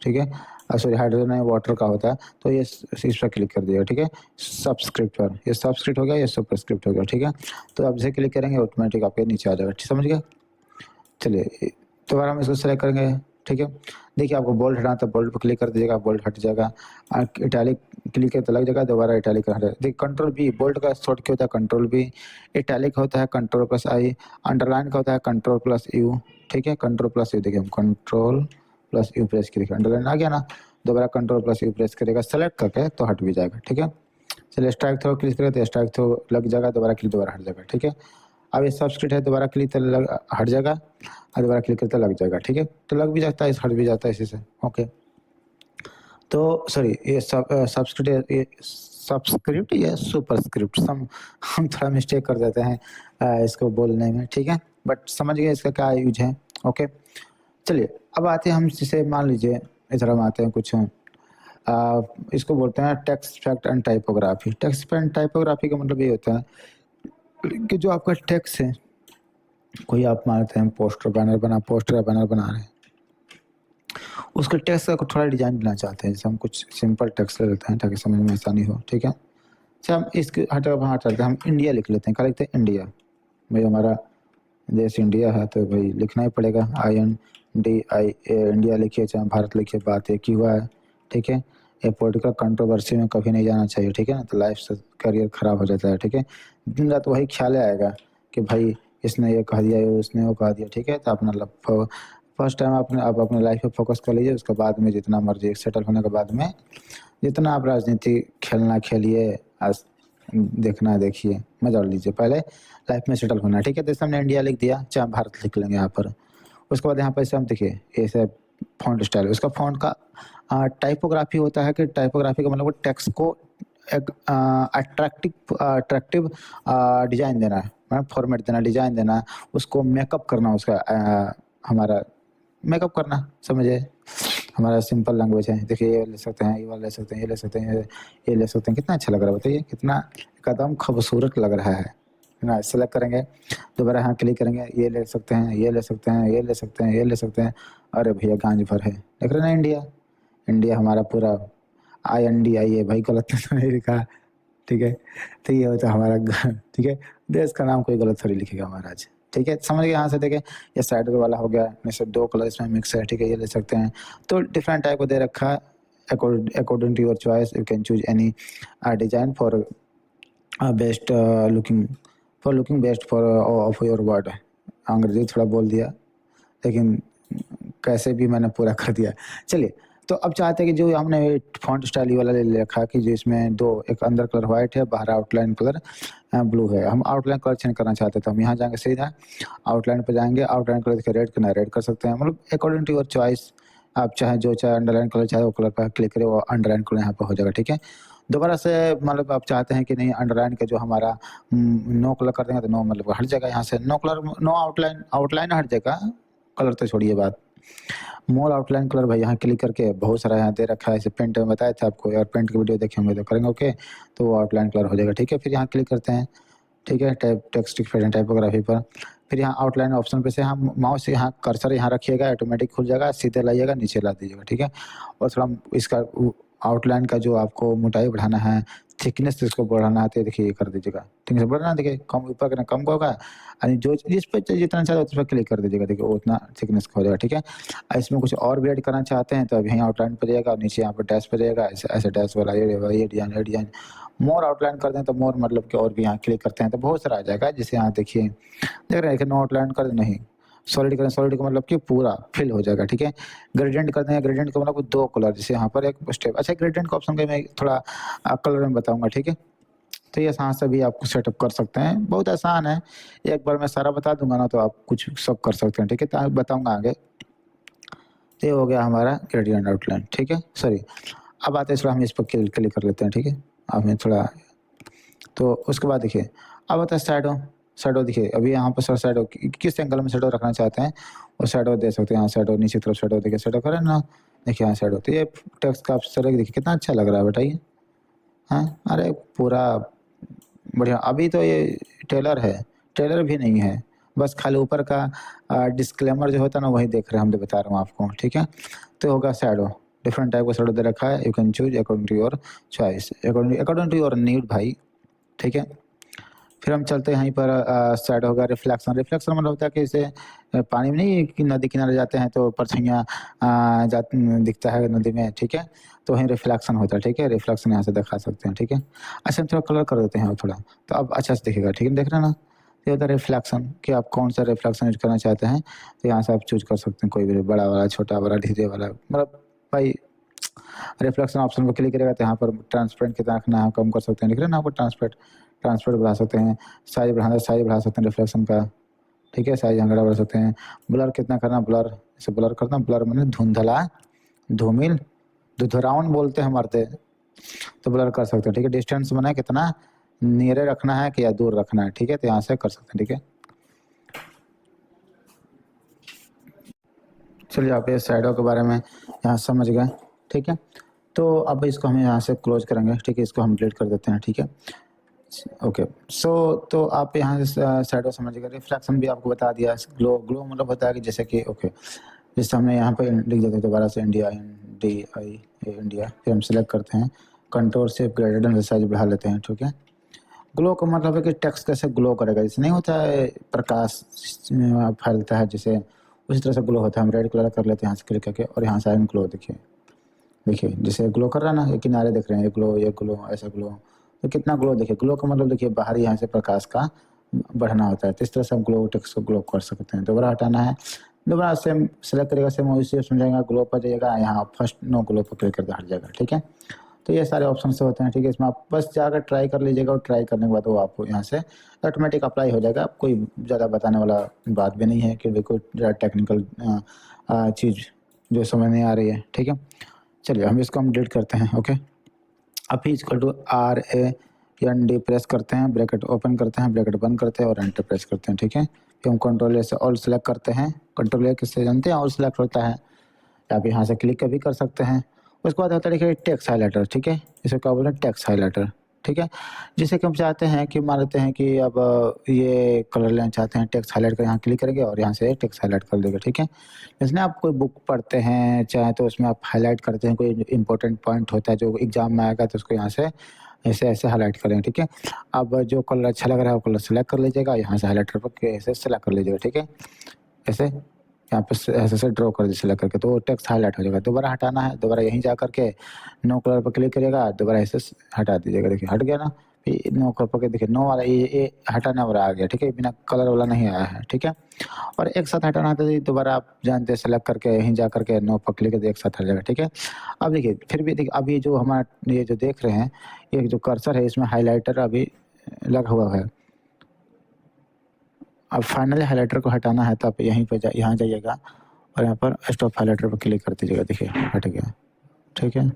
ठीक है, सॉरी हाइड्रोजन है वाटर का होता है, तो ये इस पर क्लिक कर दिया, ठीक है, सब्सक्रिप्ट पर, ये सब्सक्रिप्ट हो गया, ये सुपरस्क्रिप्ट हो गया, ठीक है। तो अब इसे क्लिक करेंगे ऑटोमेटिक आपके नीचे आ जाएगा, ठीक समझ गया। चलिए दोबारा हम इसको सेलेक्ट करेंगे, ठीक है। देखिए आपको बोल्ड हटाना तो बोल्ड पर क्लिक कर दीजिएगा, बोल्ड हट जाएगा, इटैलिक क्लिक है तो लग जाएगा, दोबारा इटैलिक हट जाएगा। देखिए कंट्रोल B, बोल्ड का शॉर्ट क्या होता है कंट्रोल B, इटैलिक होता है Ctrl+I, अंडरलाइन का होता है Ctrl+U, ठीक है, Ctrl+U, देखिए हम Ctrl+U प्रेस करेंगे, अंडरलाइन आ गया ना, दोबारा Ctrl+U प्रेस करेगा सेलेक्ट करके तो हट भी जाएगा, ठीक है। चलिए स्ट्राइक थ्रो क्लिक करें तो स्ट्राइक थ्रो लग जाएगा, दोबारा क्लिक दोबारा हट जाएगा, ठीक है। अब ये सब्सक्रिप्ट है, दोबारा क्लिक तो हट जाएगा और दोबारा क्लिक करते लग जाएगा, ठीक है। तो लग भी जाता है, हट भी जाता है इसी से, ओके। तो सॉरी ये सब्सक्रिप्ट या सुपरस्क्रिप्ट हम थोड़ा मिस्टेक कर देते हैं इसको बोलने में, ठीक है, बट समझ गए इसका क्या यूज है, ओके। चलिए अब आते हैं हम, जैसे मान लीजिए इधर हम आते हैं कुछ इसको बोलते हैं text fact and typography. Text and typography का मतलब ये होता है कि जो आपका टेक्स्ट है, कोई आप मानते हैं पोस्टर या बैनर बना रहे हैं, उसके टेक्स्ट का थोड़ा डिजाइन देना चाहते हैं, जैसे हम कुछ सिंपल टेक्स्ट ले लेते हैं ताकि समझ में आसानी हो, ठीक है। अच्छा हम इसके हटा वहाँ चलते हैं, हम इंडिया लिख लेते हैं, क्या लिखते हैं इंडिया, भाई हमारा देश इंडिया है तो भाई लिखना ही पड़ेगा, INDIA इंडिया लिखिए, चाहे भारत लिखिए, बात एक ही हुआ है, ठीक है। ये पॉलिटिकल कंट्रोवर्सी में कभी नहीं जाना चाहिए, ठीक है ना, तो लाइफ से करियर खराब हो जाता है, ठीक है। दिन रात वही ख्याल आएगा कि भाई इसने ये कह दिया, उसने वो कह दिया, ठीक है। तो अपना फर्स्ट टाइम आप अपने लाइफ पे फोकस कर लीजिए, उसके बाद में जितना मर्जी सेटल होने के बाद में जितना आप राजनीति खेलना खेलिए, देखना है देखिए, मजा लीजिए। पहले लाइफ में सेटल होना है, ठीक है। जैसे हमने इंडिया लिख दिया, चाहे भारत लिख लेंगे यहाँ पर। उसके बाद यहाँ पर ऐसे हम देखिए, ऐसे फ़ॉन्ट स्टाइल, उसका फ़ॉन्ट का टाइपोग्राफी होता है कि टाइपोग्राफी का मतलब वो टेक्स्ट को एक अट्रैक्टिव डिज़ाइन देना है, मतलब फॉर्मेट देना, डिज़ाइन देना, उसको मेकअप करना, उसका हमारा मेकअप करना, समझिए। हमारा सिंपल लैंग्वेज है, देखिए ये ले सकते हैं, ये वाला ले सकते हैं, ये ले सकते हैं, ये ले सकते हैं। कितना अच्छा लग रहा है बताइए, कितना एकदम खूबसूरत लग रहा है ना। सेलेक्ट करेंगे, दोबारा यहाँ क्लिक करेंगे, ये ले सकते हैं, ये ले सकते हैं, ये ले सकते हैं, ये ले सकते हैं। अरे भैया गांज भर है, देख रहे हैं ना इंडिया। इंडिया हमारा पूरा INDI है भाई, गलत तो नहीं लिखा, ठीक है। तो ये होता है हमारा ठीक है। देश का नाम कोई गलत थोड़ी लिखेगा महाराज, ठीक है। समझ गए। यहाँ से देखें, ये साइड वाला हो गया, जैसे 2 कलर इसमें मिक्स है, ठीक है, ये ले सकते हैं। तो डिफरेंट टाइप को दे रखा है, according to your choice you can choose any design for best looking best for of your Word. अंग्रेजी थोड़ा बोल दिया, लेकिन कैसे भी मैंने पूरा कर दिया। चलिए, तो अब चाहते हैं कि जो हमने फ़ॉन्ट स्टाइल वाला ले रखा कि जो इसमें 2, एक अंदर कलर व्हाइट है, बाहर आउटलाइन कलर ब्लू है। हम आउटलाइन कलर चेंज करना चाहते हैं, तो हम यहाँ जाएँगे, सीधा आउटलाइन पे जाएँगे। आउटलाइन कलर देखिए, रेड करना है, रेड कर सकते हैं, मतलब अकॉर्डिंग टू योर चॉइस। आप चाहे अंडरलाइन कलर चाहे वो कलर पर क्लिक करें, वो अंडरलाइन कलर यहाँ पे हो जाएगा, ठीक है। दोबारा से मतलब आप चाहते हैं कि नहीं, अंडरलाइन का जो हमारा नो कलर कर देंगे, तो नो मतलब हट जाएगा यहाँ से, no colour, no outline, outline हट जाएगा, कलर तो छोड़िए बात। मोर आउटलाइन कलर भाई यहाँ क्लिक करके बहुत सारा यहाँ दे रखा है, जैसे पेंट में बताया था आपको, और पेंट की वीडियो देखे होंगे तो करेंगे ओके, तो वो आउटलाइन कलर हो जाएगा, ठीक है। फिर यहाँ क्लिक करते हैं, ठीक है, टेक्स्ट टाइपोग्राफी पर। फिर यहाँ आउटलाइन ऑप्शन पे से हम माउस से यहाँ कर्सर यहाँ रखिएगा, ऑटोमेटिक खुल जाएगा, सीधे लाइएगा, नीचे ला दीजिएगा, ठीक है। और थोड़ा इसका आउटलाइन का जो आपको मोटाई बढ़ाना है, थिकनेस इसको बढ़ाना है, तो देखिए ये कर दीजिएगा, ठीक है। बढ़ाना देखिए, कम ऊपर करना कम होगा, और जो जिस पे जितना चाहे उस पर क्लिक कर दीजिएगा, देखिए उतना थिकनेस का हो जाएगा, ठीक है। इसमें कुछ और भी ऐड करना चाहते हैं, तो अब यहीं आउटलाइन पर जाइएगा, और नीचे यहाँ पर डैश पर जाइएगा, ऐसे ऐसे डैश वाला ये डिजाइन मोर आउटलाइन कर दें, तो मोर मतलब कि और भी यहाँ क्लिक करते हैं तो बहुत सारा आ जाएगा। जैसे यहाँ देखिए, देख रहे हैं कि नो आउटलाइन कर दें, नहीं सॉलिड करें, सॉलिड का मतलब कि पूरा फिल हो जाएगा, ठीक है। ग्रेडियंट कर दें, ग्रेडियंट का मतलब 2 कलर, जैसे यहाँ पर एक स्टेप। अच्छा, ग्रेडियंट का ऑप्शन का मैं थोड़ा कलर में बताऊंगा, ठीक है। तो ये यहाँ से भी आप सेटअप कर सकते हैं, बहुत आसान है। एक बार मैं सारा बता दूंगा ना, तो आप कुछ सब कर सकते हैं, ठीक है। तो बताऊंगा आगे। तो ये हो गया हमारा ग्रेडियंट आउटलाइन, ठीक है। सॉरी, अब आते हैं, थोड़ा हम इस पर क्लिक कर लेते हैं, ठीक है। अब मैं थोड़ा, तो उसके बाद देखिए, अब आता है शैडो। शैडो देखिए, अभी यहाँ पर सर शैडो किस एंगल में शैडो रखना चाहते हैं, वो शैडो दे सकते हैं। यहाँ शैडो नीचे तरफ शैडो देखिए, शैडो करें ना, देखिए यहाँ शैडो। तो ये टेक्स्ट का ऑप्शन देखिए कितना अच्छा लग रहा है, बताइए। हाँ, अरे पूरा बढ़िया। अभी तो ये ट्रेलर है, ट्रेलर भी नहीं है, बस खाली ऊपर का डिस्क्लेमर जो होता है ना, वही देख रहे हैं, हम तो बता रहा हूँ आपको, ठीक है। तो होगा शैडो, डिफरेंट टाइप का शैडो दे रखा है, you can choose according to your choice, according to your need भाई, ठीक है। फिर हम चलते हैं यहीं पर, साइड होगा रिफ्लेक्शन। रिफ्लेक्शन मतलब होता है कि जैसे पानी में नहीं, कि नदी किनारे जाते हैं तो परछाइयाँ दिखता है नदी में, ठीक है। तो वहीं रिफ्लेक्शन होता है, ठीक है। रिफ्लेक्शन यहाँ से दिखा सकते हैं, ठीक है। अच्छा, हम थोड़ा कलर कर देते हैं और थोड़ा, तो अब अच्छा से दिखेगा, ठीक है, देख रहे हैं ना। ये होता है रिफ्लेक्शन, कि आप कौन सा रिफ्लेक्शन यूज करना चाहते हैं, तो यहाँ से आप चूज कर सकते हैं, कोई भी, बड़ा वाला, छोटा वाला, धीरे वाला, मतलब भाई। रिफ्लेक्शन ऑप्शन पर क्लिक करेगा, तो यहाँ पर ट्रांसपेरेंट कितना रखना है कम कर सकते हैं, दिख रहे हैं ना आपको, ट्रांसपेरेंट ट्रांसपेरेंट बढ़ा सकते हैं, साइज बढ़ाना साइज बढ़ा सकते हैं रिफ्लेक्शन का, ठीक है। साइज अंगड़ा बढ़ा सकते हैं। ब्लर कितना करना, ब्लर इसे ब्लर करना, ब्लर मैंने धुंधला, धूमिल, धुधराउन बोलते हैं मरते, तो ब्लर कर सकते हैं, ठीक है। डिस्टेंस बनाए कितना, नियरे रखना है कि या दूर रखना है, ठीक है, तो यहाँ से कर सकते हैं, ठीक है। चलिए, आप ये शैडो के बारे में यहाँ समझ गए, ठीक है। तो अब इसको हम यहाँ से क्लोज करेंगे, ठीक है, इसको हम डिलीट कर देते हैं, ठीक है। ओके, सो तो आप यहाँ से शैडो समझ गए। रिफ्लेक्शन भी आपको बता दिया। ग्लो, ग्लो मतलब होता है कि जैसे कि ओके, जैसे हमने यहाँ पे लिख देते हैं दोबारा से, इंडिया, इंडिया, फिर हम सिलेक्ट करते हैं, कंट्रोल से ग्रेडियंट साइज बढ़ा लेते हैं, ठीक है। ग्लो का मतलब है कि टेक्स्ट कैसे ग्लो करेगा, जैसे नहीं होता है प्रकाश फैलता है, जैसे उसी तरह से ग्लो होता है। हम रेड कलर कर लेते हैं यहाँ से क्लिक करके, और यहाँ से ग्लो देखिए, देखिए जैसे ग्लो कर रहा है ना, ये किनारे देख रहे हैं, ये ग्लो, ये ग्लो, ऐसा ग्लो, तो कितना ग्लो देखिए। ग्लो का मतलब देखिए, बाहर यहाँ से प्रकाश का बढ़ना होता है, तो इस तरह से हम ग्लो टेक्स्ट को ग्लो कर सकते हैं। दोबारा हटाना है, दोबारा सेम सेलेक्ट करेगा, सेम उसी समझाएगा, ग्लो पर जाइएगा, यहाँ फर्स्ट नो ग्लो पर क्लिक करके हट जाएगा, ठीक है। तो ये सारे ऑप्शन से होते हैं, ठीक है। इसमें आप बस जाकर ट्राई कर लीजिएगा और ट्राई करने के बाद वो आपको यहाँ से ऑटोमेटिक अप्लाई हो जाएगा। कोई ज़्यादा बताने वाला बात भी नहीं है कि कोई ज़्यादा टेक्निकल चीज़ जो समझ नहीं आ रही है, ठीक है। चलिए हम इसको हम डिलीट करते हैं, ओके। अभी इक्वल टू RAND प्रेस करते हैं, ब्रैकेट ओपन करते हैं, ब्रैकेट बंद करते हैं और एंटर प्रेस करते हैं, ठीक है। फिर हम कंट्रोल ए से ऑल सेलेक्ट करते हैं, कंट्रोल ए किससे जानते हैं, ऑल सेलेक्ट होता है। आप यहाँ से क्लिक भी कर सकते हैं। उसके बाद होता है देखिए टेक्स्ट हाइलाइटर, ठीक है। इसे क्या बोलते हैं, टेक्स्ट हाइलाइटर, ठीक है। जिसे कि हम चाहते हैं कि मान लेते हैं कि अब ये कलर लेना चाहते हैं, टेक्स्ट हाइलाइट कर यहाँ क्लिक करेंगे और यहाँ से टेक्स्ट हाइलाइट कर देंगे, ठीक है। जैसे आप कोई बुक पढ़ते हैं चाहे तो उसमें आप हाईलाइट करते हैं, कोई इंपॉर्टेंट पॉइंट होता है जो एग्जाम में आएगा तो उसको यहाँ से ऐसे ऐसे हाईलाइट करें, ठीक है। अब जो कलर अच्छा लग रहा है वो कलर सेलेक्ट कर लीजिएगा, यहाँ से हाईलाइटर पर ऐसे सेलेक्ट कर लीजिएगा, ठीक है। ऐसे यहाँ पे ऐसे ऐसे ड्रॉ कर दीजिए सेलेक्ट करके, तो वो टेक्स्ट हाईलाइट हो जाएगा। दोबारा हटाना है, दोबारा यहीं जा करके नो कलर पर क्लिक करिएगा, दोबारा ऐसे हटा दीजिएगा, देखिए हट गया ना। फिर नो कलर पर देखिए नो वाला ये हटाने वाला आ गया, ठीक है, बिना कलर वाला नहीं आया है, ठीक है। और एक साथ हटाना है तो दोबारा आप जानते हैं सेलेक्ट करके यहीं जा करके नो पर क्लिक करके एक साथ हट जाएगा, ठीक है। अब देखिए फिर भी देखिए अब ये जो हमारा ये जो देख रहे हैं ये जो कर्सर है इसमें हाईलाइटर अभी लगा हुआ है। अब फाइनली हाइलाइटर को हटाना है तो आप यहीं पे यहाँ जाइएगा और यहाँ पर स्टॉप हाइलाइटर पर क्लिक कर दीजिएगा, देखिए हट गया, ठीक है।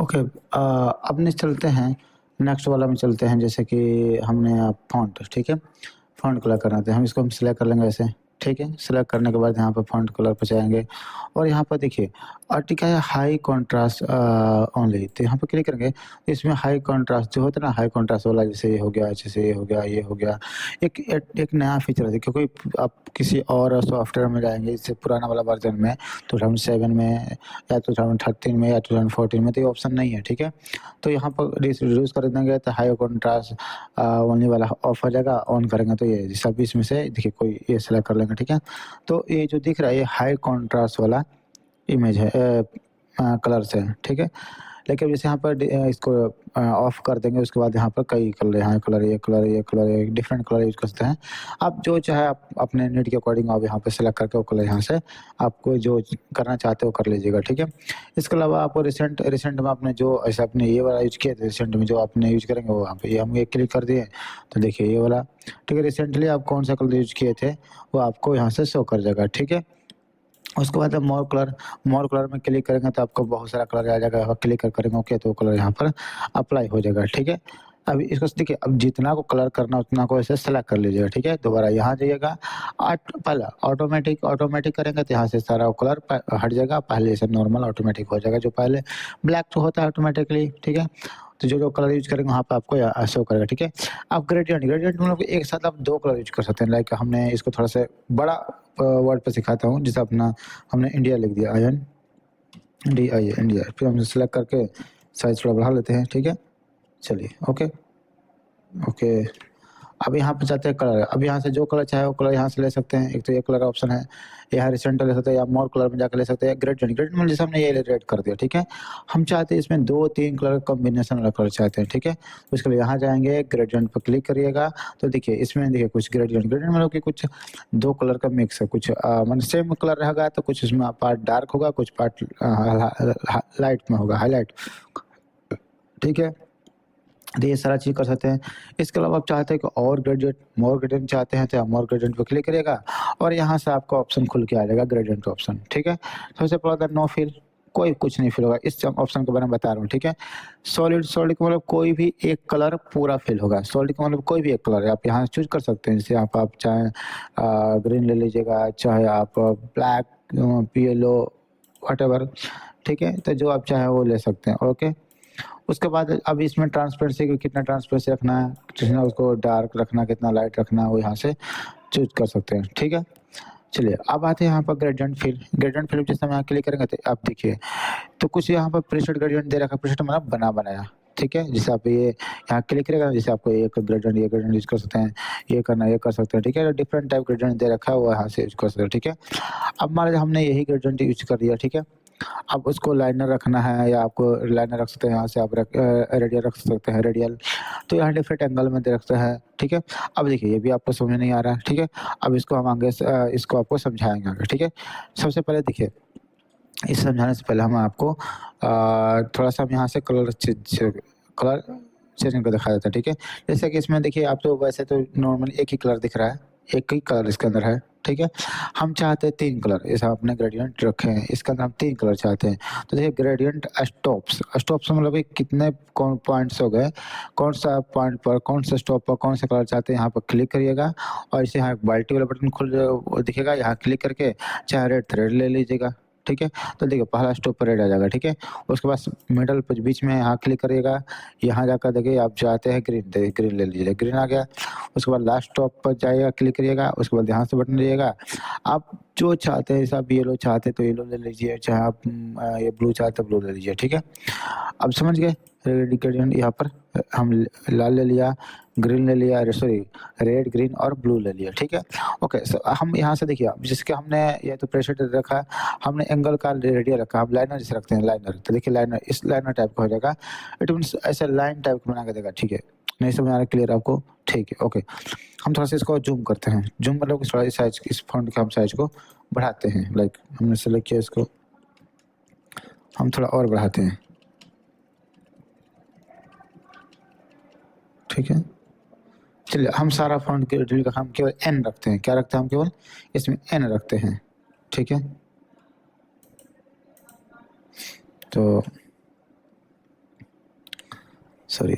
ओके अब नेक्स्ट चलते हैं, नेक्स्ट वाला में चलते हैं। जैसे कि हमने फॉन्ट, ठीक है, फॉन्ट कलर करना था, हम इसको हम सिलेक्ट कर लेंगे ऐसे, ठीक है। सिलेक्ट करने के बाद यहाँ पर फॉन्ट कलर पर जाएंगे और यहाँ पर देखिए आर्टिकल है हाई कॉन्ट्रास्ट ओनली, तो यहाँ पर क्लिक करेंगे तो इसमें हाई कॉन्ट्रास्ट जो होता है ना, हाई कॉन्ट्रास्ट वाला, जैसे ये हो गया, जैसे ये हो गया, ये हो गया, एक नया फीचर है। क्योंकि आप किसी और सॉफ्टवेयर में जाएंगे, इससे पुराना वाला वर्जन में 2007 में या 2013 में या 2014 में तो ये ऑप्शन नहीं है, ठीक है। तो यहाँ पर रिड्यूस कर देंगे तो हाई कॉन्ट्रास्ट ओनली वाला ऑफ हो जाएगा, ऑन करेंगे तो ये सब इसमें से देखिए कोई ये सेलेक्ट कर लेंगे, ठीक है। तो ये जो दिख रहा है ये हाई कॉन्ट्रास्ट वाला इमेज है कलर्स है, ठीक है। लेकिन जैसे यहाँ पर इसको ऑफ कर देंगे उसके बाद यहाँ पर कई कलर, यहाँ कलर, ये कलर, ये कलर, ये डिफरेंट कलर यूज कर सकते हैं आप। जो चाहे आप अपने नीड के अकॉर्डिंग आप यहाँ पे सेलेक्ट करके वो कलर यहाँ से आपको जो करना चाहते हो कर लीजिएगा, ठीक है। इसके अलावा आपको रिसेंट में आपने जो ऐसे आपने ये वाला यूज किया था, रिसेंट में जो आपने यूज करेंगे वो यहाँ पे ये हम ये क्लिक कर दिए तो देखिए ये वाला, ठीक है। रिसेंटली आप कौन सा कलर यूज किए थे वो आपको यहाँ से शो कर जाएगा, ठीक है। उसके बाद आप मोर कलर में क्लिक करेंगे तो आपको बहुत सारा कलर आ जाएगा, क्लिक करेंगे ओके तो कलर यहाँ पर अप्लाई हो जाएगा, ठीक है। अब इसको देखिए अब जितना को कलर करना उतना को ऐसे सेलेक्ट कर लीजिएगा, ठीक है। दोबारा यहाँ जाइएगा, पहला ऑटोमेटिक करेंगे तो यहाँ से सारा कलर हट जाएगा, पहले से नॉर्मल ऑटोमेटिक हो जाएगा, जो पहले ब्लैक तो होता है ऑटोमेटिकली, ठीक है। तो जो कलर यूज करेंगे वहाँ पे आपको शो करेगा, ठीक है। आप ग्रेडियंट मतलब एक साथ आप 2 कलर यूज कर सकते हैं। लाइक हमने इसको थोड़ा सा बड़ा वर्ड पे सिखाता हूँ, जैसे अपना हमने इंडिया लिख दिया, INDIA इंडिया, फिर हम सेलेक्ट करके साइज थोड़ा बढ़ा लेते हैं, ठीक है। चलिए ओके। अब यहाँ पे जाते हैं कलर, अब यहाँ से जो कलर चाहे वो कलर यहाँ से ले सकते हैं। एक तो ये कलर ऑप्शन है, यहाँ रिसेंट ले सकते हैं या मोर कलर में जाकर ले सकते हैं। ग्रेडियंट में जैसे हमने ये रेड कर दिया, ठीक है। हम चाहते हैं इसमें 2-3 कलर कॉम्बिनेशन वाला कलर चाहते हैं, ठीक है। तो इसके लिए यहाँ जाएंगे, ग्रेडियंट पर क्लिक करिएगा तो देखिए इसमें देखिए कुछ ग्रेडियंट मतलब कि कुछ 2 कलर का मिक्स है, कुछ मतलब सेम कलर रहेगा तो कुछ इसमें पार्ट डार्क होगा, कुछ पार्ट लाइट में होगा, हाईलाइट, ठीक है। तो ये सारा चीज़ कर सकते हैं। इसके अलावा आप चाहते हैं कि और मोर ग्रेडियंट चाहते हैं तो आप मोर ग्रेडियंट पे क्लिक करिएगा और यहाँ से आपको ऑप्शन खुल के आ जाएगा ग्रेडियंट ऑप्शन, ठीक है। सबसे पहले नो फिल, कोई कुछ नहीं फिल होगा, इस ऑप्शन के बारे में बता रहा हूँ, ठीक है। सॉलिड का मतलब कोई भी एक कलर पूरा फिल होगा, सॉलिड का मतलब कोई भी एक कलर है, आप यहाँ चूज कर सकते हैं। जैसे आप चाहे ग्रीन ले लीजिएगा, चाहे आप ब्लैक, येलो, व्हाटएवर, ठीक है। तो जो आप चाहे वो ले सकते हैं, ओके। उसके बाद अब इसमें ट्रांसपेरेंसी कितना ट्रांसपेरेंसी रखना है, कितना उसको डार्क रखना, कितना लाइट रखना है, वो यहाँ से चूज कर सकते हैं, ठीक है। चलिए अब आते हैं यहाँ पर ग्रेडियंट फिल जैसे हम यहाँ क्लिक करेंगे तो आप देखिए तो कुछ यहाँ पर प्रीसेट ग्रेडियंट दे रखा है, प्रीसेट मतलब बनाया, ठीक है। जैसे आप ये यहाँ क्लिक करेगा जैसे आपको एक ग्रेडियंट ये ग्रेडियंट यूज कर सकते हैं, ये करना ये कर सकते हैं, ठीक है। डिफरेंट टाइप ग्रेडियंट दे रखा है वो यहाँ से यूज कर सकते हैं, ठीक है। अब मान लीजिए हमने यही ग्रेडियंट यूज कर दिया, ठीक है। अब उसको लाइनर रखना है या आपको लाइनर रख सकते हैं, यहाँ से आप रेडियल रख सकते हैं, रेडियल। तो यहाँ डिफरेंट एंगल में दे रखते हैं, ठीक है। अब देखिए ये भी आपको समझ नहीं आ रहा है, ठीक है। अब इसको हम आगे इसको आपको समझाएंगे आगे, ठीक है। सबसे पहले देखिए इस समझाने से पहले हम आपको थोड़ा-सा हम यहाँ से कलर चेंज करके दिखा देते हैं, ठीक है? जैसे कि इसमें देखिए आप तो वैसे तो नॉर्मली एक ही कलर दिख रहा है, एक ही कलर इसके अंदर है, ठीक है? हम चाहते हैं 3 कलर, जैसे आपने ग्रेडिएंट रखे हैं, इसके अंदर हम 3 कलर चाहते हैं। तो देखिए ग्रेडिएंट स्टॉप्स, स्टॉप्स मतलब कि कितने कौन पॉइंट्स हो गए, कौन-सा पॉइंट पर, कौन-सा स्टॉप पर कौन-सा कलर चाहते हैं, यहाँ पर क्लिक करिएगा और इसे यहाँ बाल्टी वाला बटन दिखेगा, यहाँ क्लिक करके चाहे रेड थ्रेड ले लीजिएगा, ठीक है? तो देखिए पहला स्टॉप पर रेड आ जाएगा, ठीक है? उसके बाद मिडल पे बीच में यहाँ क्लिक करिएगा, यहाँ जाकर देखिए आप चाहते हैं ग्रीन, देखिए ग्रीन ले लीजिए, ग्रीन आ गया। उसके बाद लास्ट स्टॉप पर जाइएगा, क्लिक करिएगा, उसके बाद यहाँ से बटन लीजिएगा। आप जो चाहते हैं, जैसे आप येलो चाहते हैं तो येलो ले लीजिए, चाहे आप ये ब्लू चाहते हैं ब्लू ले लीजिए, ठीक है? अब समझ गए? ग्रेडिएंट यहाँ पर हम लाल ले लिया, ग्रीन ले लिया, सॉरी रेड, ग्रीन और ब्लू ले लिया, ठीक है? ओके, हम यहाँ से देखिए जिसके हमने ये तो प्रेशर रखा, हमने एंगल का रेडियस रखा, हम लाइनर जैसे रखते हैं लाइनर, तो देखिए लाइनर इस लाइनर टाइप का हो जाएगा। इट मीन्स ऐसे लाइन टाइप का बना के देगा, ठीक है? नहीं समझ आ रहा क्लियर आपको? ठीक है, ओके। हम थोड़ा-सा इसको ज़ूम करते हैं, ज़ूम मतलब कि थोड़ा साइज़ इस फ़ॉन्ट के हम साइज़ को बढ़ाते हैं, लाइक हमने सेलेक्ट किया इसको, हम थोड़ा और बढ़ाते हैं। ठीक है? चलिए हम सारा फ़ॉन्ट के डिलीट हम केवल एन रखते हैं, क्या रखते हैं हम केवल? इसमें एन रखते हैं, ठीक है? तो सॉरी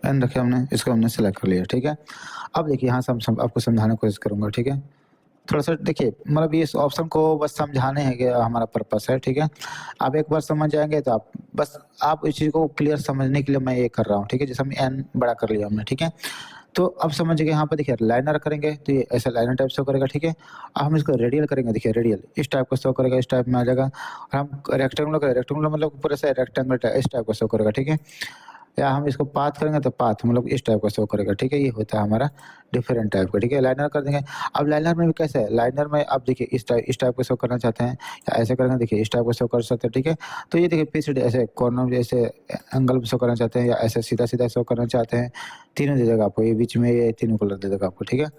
एन रखे हमने, इसको हमने सेलेक्ट कर लिया, ठीक है? अब देखिए यहाँ से हम आपको समझाने की कोशिश करूँगा, ठीक है? थोड़ा-सा देखिए मतलब इस ऑप्शन को बस समझाने हैं कि हमारा पर्पस है, ठीक है? आप एक बार समझ जाएँगे तो आप इस चीज़ को क्लियर समझने के लिए मैं ये कर रहा हूँ, ठीक है? जैसे हम एन बड़ा कर लिया हमने, ठीक है? तो अब समझ गए यहाँ पे देखिए लाइनर करेंगे तो ये ऐसा लाइनर टाइप शो करेगा, ठीक है? अब हम इसको रेडियल करेंगे, देखिए रेडियल इस टाइप का शो करेगा, इस टाइप में आ जाएगा और हम रेक्टेंगुलर करें, रेक्टेंगुलर मतलब पूरा सा रेक्टेंगल इस टाइप का शो करेगा, ठीक है? या हम इसको पाथ करेंगे तो पाथ मतलब इस टाइप का शो करेगा, ठीक है? ये होता है हमारा डिफरेंट टाइप का, ठीक है? लाइनर कर देंगे। अब लाइनर में भी कैसे है? लाइनर में आप देखिए इस टाइप का शो करना चाहते हैं या ऐसे करेंगे, देखिए इस टाइप का शो कर सकते हैं, ठीक है? तो ये देखिए पीछे ऐसे कॉर्नर में जैसे एंगल पे शो करना चाहते हैं या ऐसे सीधा-सीधा शो करना चाहते हैं, तीनों दे देगा आपको, ये बीच में ये तीनों कलर दे देगा आपको, ठीक है?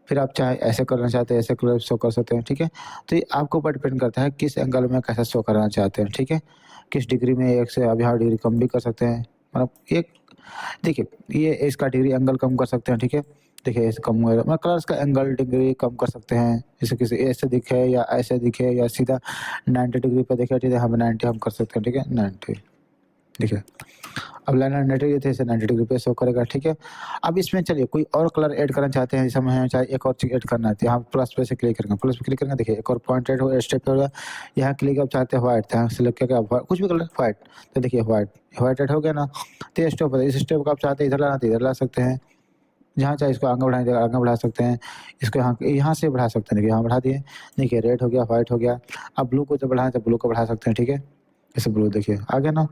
फिर आप चाहे ऐसे करना चाहते हैं, ऐसे कलर शो कर सकते हैं, ठीक है? तो ये आपके ऊपर डिपेंड करता है किस एंगल में कैसा शो करना चाहते हैं, ठीक है? किस डिग्री में 1 से अभी 8 डिग्री कम भी कर सकते हैं, मतलब एक देखिए, ये इसका डिग्री एंगल कम कर सकते हैं, ठीक है? देखिए ऐसे कम होएगा मतलब कलर्स का एंगल डिग्री कम कर सकते हैं, जैसे किसी ऐसे दिखे या ऐसे दिखे या सीधा 90 डिग्री पे दिखे, ठीक है? हम 90 हम कर सकते हैं, ठीक है? 90 देखिए, अब लाइनर 90 डिग्री थे, इसे 90 डिग्री पे शो करेगा, ठीक है? अब इसमें चलिए कोई और कलर ऐड करना चाहते हैं, जैसे हमें चाहे एक और चीज़ ऐड करना है, तो यहाँ प्लस पे से क्लिक करेंगे, प्लस पे क्लिक करेंगे, देखिए एक और पॉइंट ऐड हो स्टेप होगा, यहाँ क्लिक आप चाहते हैं व्हाइट, तो यहाँ सेलेक्ट करके आप कुछ भी कलर व्हाइट, तो देखिए व्हाइट ऐड हो गया ना? तो ये स्टेप है, इस स्टेप को आप चाहते हैं इधर लाना तो इधर ला सकते हैं, जहाँ चाहे इसको आगे बढ़ाएँ तो आगे बढ़ा सकते हैं, इसको यहाँ से बढ़ा सकते हैं, देखिए यहाँ बढ़ा दिए, देखिए रेड हो गया, व्हाइट हो गया, अब ब्लू को जब बढ़ाएँ तो ब्लू को बढ़ा सकते हैं, ठीक है? जैसे ब्लू देखिए आ गया ना?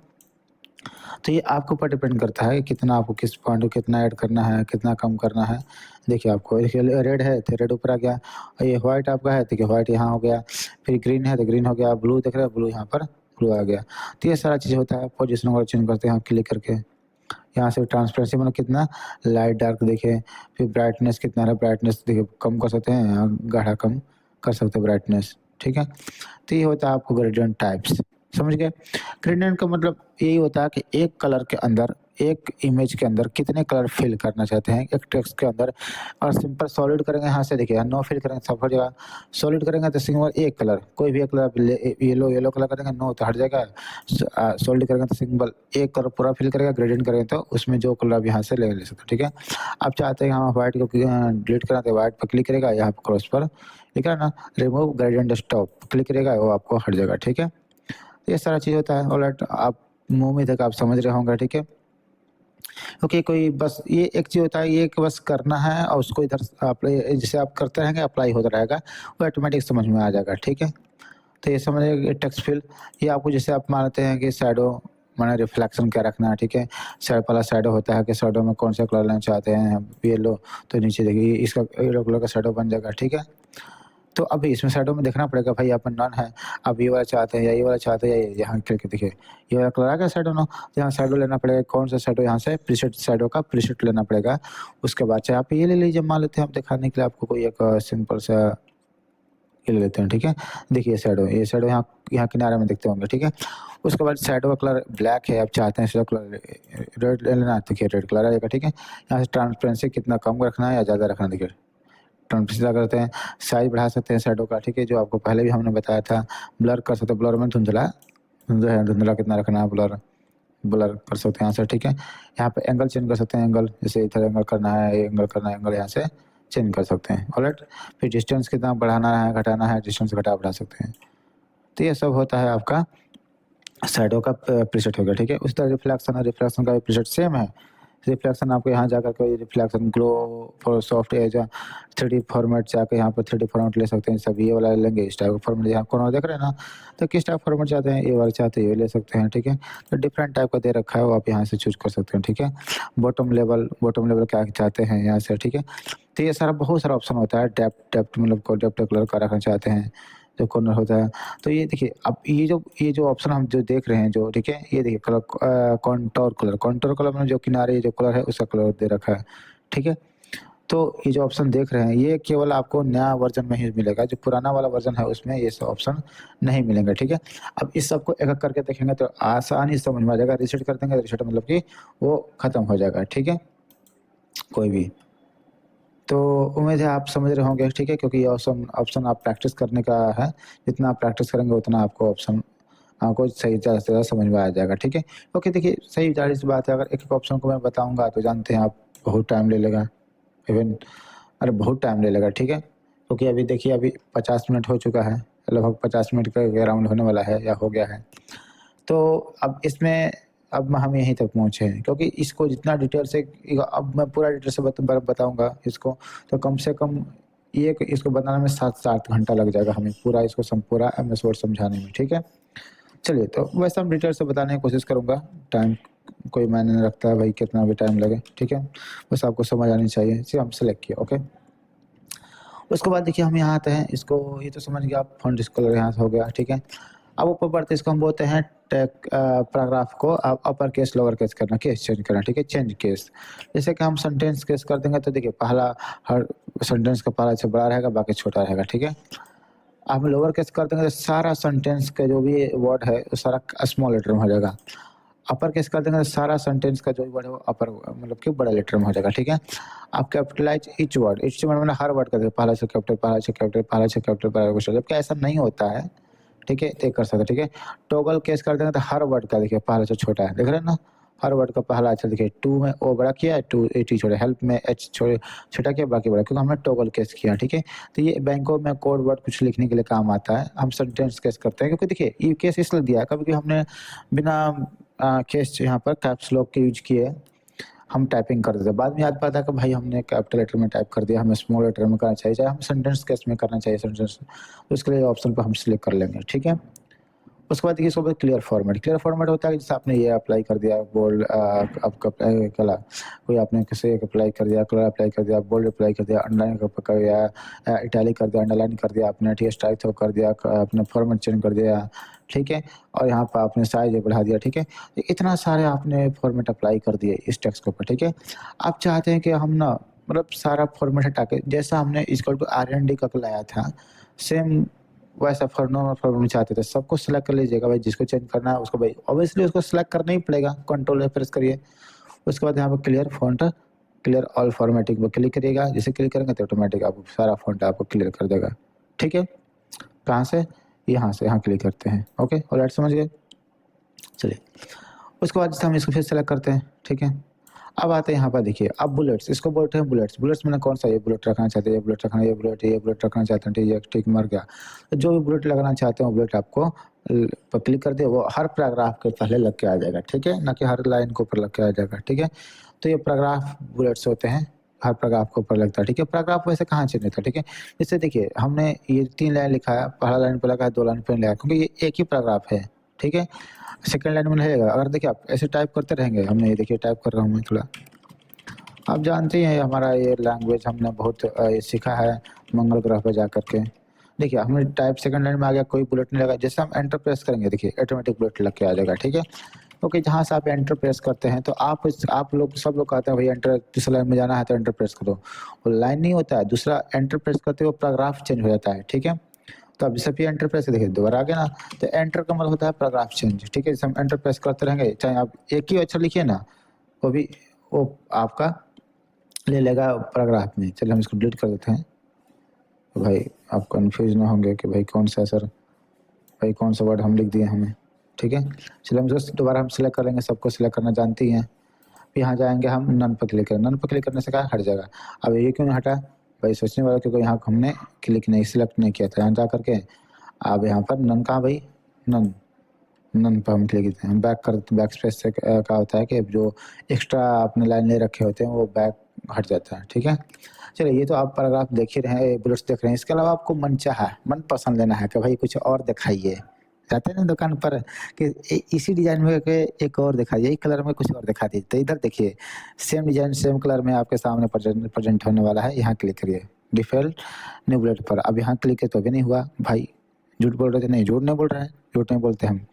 तो ये आपके ऊपर डिपेंड करता है कि कितना आपको किस पॉइंट को कितना ऐड करना है, कितना कम करना है। देखिए आपको देखिए रेड है तो रेड ऊपर आ गया और ये व्हाइट आपका है, देखिए व्हाइट यहाँ हो गया, फिर ग्रीन है तो ग्रीन हो गया, ब्लू दिख रहा है ब्लू यहाँ पर ब्लू आ गया। तो ये सारा चीज़ होता है, पोजीशन वगैरह चेंज करते हैं आप क्लिक करके। यहाँ से ट्रांसपेरेंसी मतलब कितना लाइट डार्क देखिए, फिर ब्राइटनेस कितना है, ब्राइटनेस देखिए कम कर सकते हैं, गाढ़ा कम कर सकते हैं ब्राइटनेस, ठीक है? तो ये होता है आपको ग्रेडिएंट टाइप्स, समझ गए? ग्रेडिएंट का मतलब यही होता है कि एक कलर के अंदर, एक इमेज के अंदर कितने कलर फिल करना चाहते हैं एक टेक्स्ट के अंदर और सिंपल सॉलिड करेंगे यहाँ से देखिए नो फिल करेंगे सब हट जाएगा, सॉलिड करेंगे तो सिंगल एक कलर, कोई भी एक कलर येलो कलर करेंगे नो तो हट जाएगा, सॉलिड करेंगे तो सिंगल एक कलर पूरा फिल करेगा, ग्रेडिएंट करेंगे तो उसमें जो कलर आप यहाँ से ले सकते हैं, ठीक है? आप चाहते हैं हम व्हाइट को डिलीट करना तो व्हाइट पर क्लिक करेगा, यहाँ पर क्रॉस पर लिख रहा है ना रिमूव ग्रेडिएंट स्टॉप क्लिक करेगा वो आपको हट जाएगा, ठीक है? ये सारा चीज़ होता है। ऑलराइट, आप उम्मीद है कि आप समझ रहे होंगे, ठीक है? क्योंकि कोई बस ये एक चीज़ होता है, ये कि बस करना है और उसको इधर जैसे आप करते रहेंगे अप्लाई होता रहेगा, वो ऑटोमेटिक समझ में आ जाएगा, ठीक है? तो ये समझिए टेक्स्ट फिल, ये आपको जैसे आप मानते हैं कि शैडो माने रिफ्लेक्शन क्या रखना है, ठीक है? पहला शैडो होता है कि शैडो में कौन सा कलर लेना चाहते हैं, येलो, तो नीचे देखिए इसका येलो कलर का शैडो बन जाएगा, ठीक है? तो अभी इसमें शैडो में देखना पड़ेगा भाई यहाँ पर नन है, आप ये वाला चाहते हैं या ये वाला चाहते हैं या यहाँ करके देखिए ये वाला कलर आ गया शैडो ना, तो यहाँ शैडो लेना पड़ेगा। कौन सा शैडो? यहाँ से प्रीसेट शैडो का प्रीसेट लेना पड़ेगा। उसके बाद चाहे आप ये ले लीजिए, मान लेते हैं हम दिखाने के लिए आपको कोई एक सिंपल सा ये ले लेते हैं, ठीक है। देखिए ये शैडो यहाँ यहाँ किनारे में देखते होंगे, ठीक है। उसके बाद शैडो का कलर ब्लैक है, आप चाहते हैं शैडो कलर रेड ले लेना, देखिए रेड कलर आएगा, ठीक है। यहाँ से ट्रांसपेरेंसी कितना कम रखना है या ज़्यादा रखना है, देखिए ट्रांसपेरेंसी करते हैं, साइज बढ़ा सकते हैं शैडो का, ठीक है, जो आपको पहले भी हमने बताया था। ब्लर कर सकते हैं, ब्लर में धुंधला कितना रखना है, ब्लर ब्लर कर सकते हैं यहाँ से, ठीक है। यहाँ पे एंगल चेंज कर सकते हैं, एंगल जैसे इधर एंगल करना है, एंगल करना है, एंगल यहाँ से चेंज कर सकते हैं। ऑलराइट, फिर डिस्टेंस कितना बढ़ाना है घटाना है, डिस्टेंस घटा बढ़ा सकते हैं। तो ये सब होता है आपका शैडो का प्रीसेट हो गया, ठीक है। उस तरह रिफ्लेक्शन है, रिफ्लेक्शन का भी प्रीसेट सेम है। रिफ्लेक्शन आपको यहाँ जाकर के reflection glow for soft edge 3D format जाकर यहाँ पर 3D फॉर्मेट ले सकते हैं। सब ये वाला लेंगे, इस टाइप का फॉर्मेट यहाँ कॉर्नर देख रहे हैं ना, तो किस टाइप फॉर्मेट चाहते हैं, ये वाला चाहते हैं ये ले सकते हैं, ठीक है। तो डिफरेंट टाइप का दे रखा है, वो आप यहाँ से चूज कर सकते हैं, ठीक है। बॉटम लेवल क्या चाहते हैं यहाँ से, ठीक है। तो ये सारा बहुत सारा ऑप्शन होता है। डेप्थ मतलब को डेप्थ कलर का रखना चाहते हैं, जो कॉर्नर होता है। तो ये देखिए, अब ये जो ऑप्शन हम जो देख रहे हैं जो, ठीक है, ये देखिए कलर कॉन्टोर कलर में जो किनारे जो कलर है उसका कलर दे रखा है, ठीक है। तो ये जो ऑप्शन देख रहे हैं ये केवल आपको नया वर्जन में ही मिलेगा, जो पुराना वाला वर्जन है उसमें ये सब ऑप्शन नहीं मिलेंगे, ठीक है। अब इस सबको एक एक करके देखेंगे तो आसानी से समझ में आ जाएगा। रिसेट कर देंगे, रिसेट मतलब कि वो खत्म हो जाएगा, ठीक है, कोई भी। तो उम्मीद है आप समझ रहे होंगे, ठीक है, क्योंकि ये ऑप्शन आप प्रैक्टिस करने का है। जितना आप प्रैक्टिस करेंगे उतना आपको ऑप्शन आपको सही ज़्यादा से ज़्यादा समझ में आ जाएगा, ठीक है। ओके, देखिए सही ज़ाहिर सी बात है, अगर एक एक ऑप्शन को मैं बताऊंगा तो जानते हैं आप बहुत टाइम ले लेगा, इवन अरे बहुत टाइम ले लेगा, ठीक है। क्योंकि अभी देखिए अभी 50 मिनट हो चुका है, लगभग 50 मिनट का अराउंड होने वाला है या हो गया है। तो अब इसमें अब हम यहीं तक पहुँचे हैं, क्योंकि इसको जितना डिटेल से अब मैं पूरा डिटेल से बताऊँगा इसको, तो कम से कम इसको बनाने में 7 घंटा लग जाएगा हमें, पूरा इसको पूरा MS वर्ड समझाने में, ठीक है। चलिए, तो वैसे हम डिटेल से बताने की कोशिश करूँगा। टाइम कोई मायने नहीं रखता है भाई, कितना भी टाइम लगे, ठीक है। बस आपको समझ आनी चाहिए, इसे हम सेलेक्ट किया, ओके। उसके बाद देखिए हम यहाँ आते हैं, इसको ये तो समझ गया आप, फॉन्ट कलर यहाँ से हो गया, ठीक है। अब ऊपर बढ़ते इसको हम बोलते हैं पैराग्राफ को आप अपर केस लोअर केस करना, केस चेंज करना, ठीक है, चेंज केस। जैसे कि हम सेंटेंस केस कर देंगे तो देखिए पहला हर सेंटेंस का पहला से बड़ा रहेगा, बाकी छोटा रहेगा, ठीक है। आप लोअर केस कर देंगे तो सारा सेंटेंस का जो भी वर्ड है वो सारा स्मॉल लेटर में हो जाएगा। अपर केस कर देंगे तो सारा सेंटेंस का जो भी वर्ड है वो अपर मतलब कि बड़ा लेटर में हो जाएगा, ठीक है। आप कैपिटलाइज इच वर्ड मतलब हर वर्ड का पहला से कैपिटल, पहला से कैपिटल, पहला से कैपिटल, पहला से, जबकि ऐसा नहीं होता है, ठीक है। तो कर सकते, ठीक है। टॉगल केस कर देंगे तो हर वर्ड का देखिए पहला से छोटा है, देख रहे हैं ना, हर वर्ड का पहला अक्षर देखिए, टू में ओ बड़ा किया है, टू टी छोटा, हेल्प में एच छोटा किया, बाकी बड़ा, क्योंकि हमने टॉगल केस किया, ठीक है। तो ये बैंकों में कोड वर्ड कुछ लिखने के लिए काम आता है, हम सेंटेंस केस करते हैं, क्योंकि देखिए ये केस इसलिए दिया है, कभी हमने बिना केस यहाँ पर कैप्स लॉक के यूज किए हम टाइपिंग कर देते, बाद में याद पाता कि भाई हमने कैपिटल लेटर में टाइप कर दिया, हमें स्मॉल लेटर में करना चाहिए, चाहे हम सेंटेंस केस में करना चाहिए सेंटेंस, तो उसके लिए ऑप्शन पर हम सिलेक्ट कर लेंगे, ठीक है। उसके बाद देखिए इसको क्लियर फॉर्मेट होता है, जैसे आपने ये अप्लाई कर दिया बोल्ड, आपका कला कोई आपने किसी अप्लाई कर दिया, कलर अप्लाई कर दिया, बोल्ड अप्लाई कर दिया, अंडरलाइन कर दिया, इटैलिक कर दिया, अंडरलाइन कर दिया, आपने टी स्ट्राइक थ्रो कर दिया, आपने फॉर्मेट चेंज कर दिया, ठीक है। और यहाँ पर आपने साइज बढ़ा दिया, ठीक है। तो इतना सारे आपने फॉर्मेट अप्लाई कर दिए इस टेक्स्ट के ऊपर, ठीक है। आप चाहते हैं कि हम ना मतलब सारा फॉर्मेट हटा के, जैसा हमने इक्वल टू R&D का लाया था सेम वैसा फॉर्मेट चाहते थे, सबको सिलेक्ट कर लीजिएगा भाई, जिसको चेंज करना है उसको भाई ऑब्वियसली उसको सिलेक्ट करना ही पड़ेगा, कंट्रोल F प्रेस करिए। उसके बाद यहाँ पर क्लियर ऑल फॉर्मेटिंग पर क्लिक करिएगा, जैसे क्लिक करेंगे तो ऑटोमेटिक आपको सारा फॉन्ट आपको क्लियर कर देगा, ठीक है। कहाँ से? यहाँ से, यहाँ क्लिक करते हैं, ओके, ऑलराइट, समझ गए। चलिए, उसके बाद जैसे हम इसको फिर सेलेक्ट करते हैं, ठीक है। अब आते हैं यहाँ पर देखिए, अब बुलेट्स, इसको बोलते हैं बुलेट्स मैंने कौन सा, ये बुलेट रखना चाहते हैं, ये बुलेट रखना, ये बुलेट रखना चाहते हैं, ठीक है, ठीक मर गया। तो जो भी बुलेट लगाना चाहते हैं वो बुलेट आपको पर क्लिक कर दिए, वो हर पैराग्राफ के पहले लग के आ जाएगा, ठीक है, ना कि हर लाइन के ऊपर लग के आ जाएगा, ठीक है। तो ये पैराग्राफ बुलेट्स होते हैं, हर पैराग्राफ के ऊपर लगता है, ठीक है। पैराग्राफ वैसे कहाँ चेंज होता है, ठीक है। जैसे देखिए हमने ये 3 लाइन लिखा है, पहला लाइन पे लगा है, 2 लाइन पे लगा है, क्योंकि ये एक ही पैराग्राफ है, ठीक है। सेकंड लाइन में रहेगा, अगर देखिए आप ऐसे टाइप करते रहेंगे, हमने ये देखिए टाइप कर रहा हूँ मैं थोड़ा, आप जानते हैं हमारा ये लैंग्वेज हमने बहुत ये सीखा है मंगल ग्रह पर जा कर के, देखिए हमने टाइप सेकंड लाइन में आ गया, कोई बुलेट नहीं लगा। जैसे हम एंटर प्रेस करेंगे देखिए ऑटोमेटिक बुलेट लग के आ जाएगा, ठीक है। ओके, जहाँ से आप एंटर प्रेस करते हैं तो आप लोग सब लोग कहते हैं भाई एंटर दूसरे लाइन में जाना है तो एंटर प्रेस करो। वो लाइन नहीं होता है, दूसरा एंटर प्रेस करते हुए पैराग्राफ चेंज हो जाता है, ठीक है। तो अब जैसे भी एंटर प्रेस देखिए दोबारा आ गया ना, तो एंटर का मतलब होता है पैराग्राफ चेंज, ठीक है। जैसे हम एंटर प्रेस करते रहेंगे, चाहे आप एक ही अक्षर लिखिए ना, वो भी वो आपका ले लेगा पैराग्राफ में। चलिए हम इसको डिलीट कर देते हैं, तो भाई आप कंफ्यूज ना होंगे कि भाई कौन सा सर, भाई कौन सा वर्ड हम लिख दिए हमें, ठीक है। चलिए हम जस्ट दोबारा हम सिलेक्ट कर लेंगे, सबको सिलेक्ट करना जानती ही हैं। फिर यहाँ जाएंगे हम नन पर क्लिक करें, नन पर क्लिक करने से क्या हट जाएगा। अब ये क्यों नहीं हटा, भाई सोचने वाला क्योंकि यहाँ हमने क्लिक नहीं सिलेक्ट नहीं किया था। यहाँ जा करके अब यहाँ पर नन कहाँ भाई, नन नन पर हम क्लिक करते हैं। बैक स्पेस से क्या होता है कि जो एक्स्ट्रा आपने लाइन ले रखे होते हैं वो बैक हट जाता है, ठीक है। चलिए ये तो आप पैराग्राफ देख ही रहे हैं, बुलेट्स देख रहे हैं। इसके अलावा आपको मनचाहा मन पसंद लेना है कि भाई कुछ और दिखाइए, जाते हैं ना दुकान पर कि इसी डिजाइन में के एक और दिखाइए, यही कलर में कुछ और दिखा दीजिए। तो इधर देखिए सेम डिजाइन सेम कलर में आपके सामने प्रेजेंट होने वाला है। यहाँ क्लिक करिए डिफॉल्ट न्यू बुलेट पर। अब यहाँ क्लिक है तो अभी नहीं हुआ भाई, झूठ बोल रहे थे, नहीं झूठ नहीं बोल रहे हैं, झूठ नहीं बोलते हम।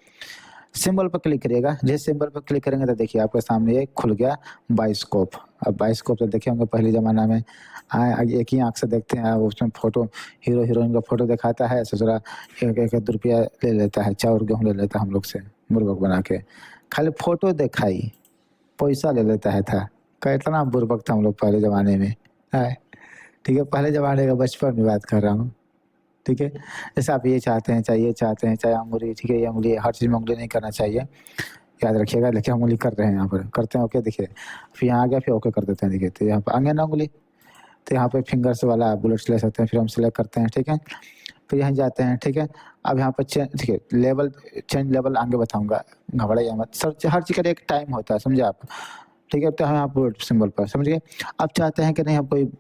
सिंबल पर क्लिक करिएगा, जिस सिंबल पर क्लिक करेंगे तो देखिए आपके सामने ये खुल गया बाइस्कोप। अब बाइस्कोप तो देखे होंगे पहले ज़माना में, एक ही आँख से देखते हैं, उसमें फोटो हीरो हीरोइन का फोटो दिखाता है, ससुरा एक एक रुपया ले लेता है, चाउर गेहूँ ले लेता है हम लोग से बुर्बक बना के, खाली फोटो दिखाई पैसा ले लेता है था। कितना बुर्बक था हम लोग पहले ज़माने में, है ठीक है। पहले ज़माने का बचपन में बात कर रहा हूँ, ठीक है। जैसे आप ये चाहते हैं, चाहे ये चाहते हैं, चाहे अंगूरी, ठीक है, ये अंगुली हर चीज़ में उंगली नहीं करना चाहिए, याद रखिएगा। देखिए हम उंगली कर रहे हैं, यहाँ पर करते हैं, ओके देखिए। फिर यहाँ आ गया, फिर ओके कर देते हैं, देखिए तो यहाँ पर आ गया ना उंगली। तो यहाँ पे फिंगर्स वाला बुलेट्स ले सकते हैं, फिर हम सिलेक्ट करते हैं, ठीक है। फिर यहाँ जाते हैं, ठीक है। अब यहाँ पर ठीक है लेवल चेंज लेवल आगे बताऊँगा, घबराइए मत सर, हर चीज़ का एक टाइम होता है, समझे आप, ठीक है। तो हम यहाँ बुलेट सिंबल पर समझ गए। अब चाहते हैं कि नहीं हम कोई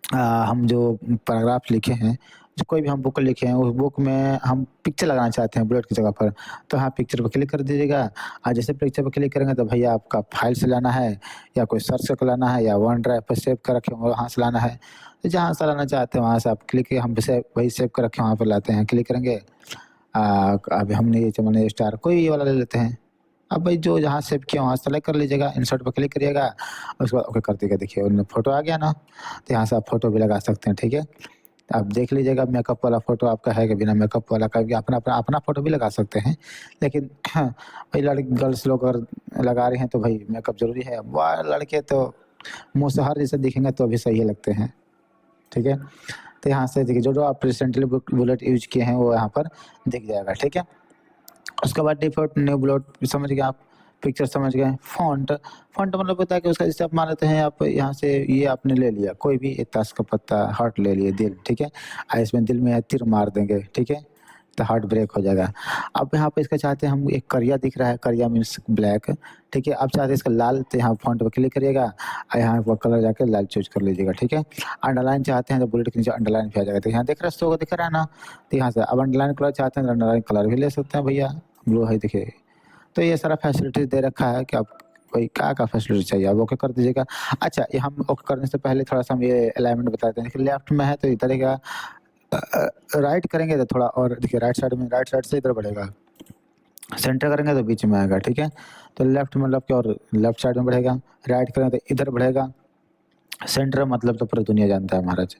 हम जो पैराग्राफ लिखे हैं, जो कोई भी हम बुक लिखे हैं, उस बुक में हम पिक्चर लगाना चाहते हैं बुलेट की जगह पर, तो हाँ पिक्चर पर क्लिक कर दीजिएगा। और जैसे पिक्चर पर क्लिक करेंगे तो भैया आपका फाइल से लाना है या कोई सर्च करके लाना है या वन ड्राइव पर सेव कर रखे होंगे वहाँ से लाना है, तो जहाँ से लाना चाहते हैं वहाँ से आप क्लिक, हम वही सेव कर रखे वहाँ पर लाते हैं, क्लिक करेंगे। अभी हमने ये चमन स्टार कोई ये वाला ले लेते हैं। अब भाई जो जहाँ सेव किया वहाँ सेलेक्ट कर लीजिएगा, इंसर्ट पर क्लिक करिएगा, उसके बाद ओके कर दीजिएगा। देखिए उनमें फ़ोटो आ गया ना, तो यहाँ से आप फ़ोटो भी लगा सकते हैं, ठीक है। आप देख लीजिएगा मेकअप वाला फ़ोटो आपका है कि बिना मेकअप वाला का भी अपना फ़ोटो भी लगा सकते हैं। लेकिन भाई गर्ल्स लोग अगर लगा रहे हैं तो भाई मेकअप ज़रूरी है। वह लड़के तो मुँह से हर जैसे दिखेंगे तो भी सही लगते हैं, ठीक है। तो यहाँ से देखिए जो आप रिसेंटली बुलेट यूज़ किए हैं वो यहाँ पर दिख जाएगा, ठीक है। उसके बाद डिफ़ॉल्ट न्यू बुलेट समझ गए आप, पिक्चर समझ गए। फ़ॉन्ट मतलब होता है कि उसका जैसे आप मान लेते हैं आप यहाँ से ये आपने ले लिया कोई भी एक ताश का पत्ता, हार्ट ले लिए, दिल, ठीक है। इसमें दिल में तीर मार देंगे, ठीक है, तो हार्ट ब्रेक हो जाएगा। अब यहाँ पे इसका चाहते हैं हम, एक करिया दिख रहा है, करिया मीन्स ब्लैक, ठीक है। आप चाहते हैं इसका लाल, तो यहाँ फ़ॉन्ट पे क्लिक करिएगा और यहाँ पर कलर जाके लाल चूज़ कर लीजिएगा, ठीक है। अंडरलाइन चाहते हैं तो बुलेट के नीचे अंडरलाइन भी आ जाएगा, तो यहाँ देख रहे हैं शो दिख रहा है ना, तो यहाँ से अब अंडरलाइन कलर चाहते हैं तो अंडरलाइन कलर भी ले सकते हैं भैया, ब्लू है देखिए। तो ये सारा फैसिलिटीज़ दे रखा है कि आप कोई क्या फैसिलिटी चाहिए आप ओके कर दीजिएगा। अच्छा, ये हम ओके करने से पहले थोड़ा-सा हम ये अलाइनमेंट बता देते हैं। देखिए लेफ्ट में है तो इधर का राइट करेंगे तो थोड़ा और देखिए राइट साइड से इधर बढ़ेगा, सेंटर करेंगे तो बीच में आएगा, ठीक है। तो लेफ्ट मतलब कि और लेफ्ट साइड में बढ़ेगा, राइट करेंगे तो इधर बढ़ेगा, सेंटर मतलब तो पूरी दुनिया जानता है महाराज।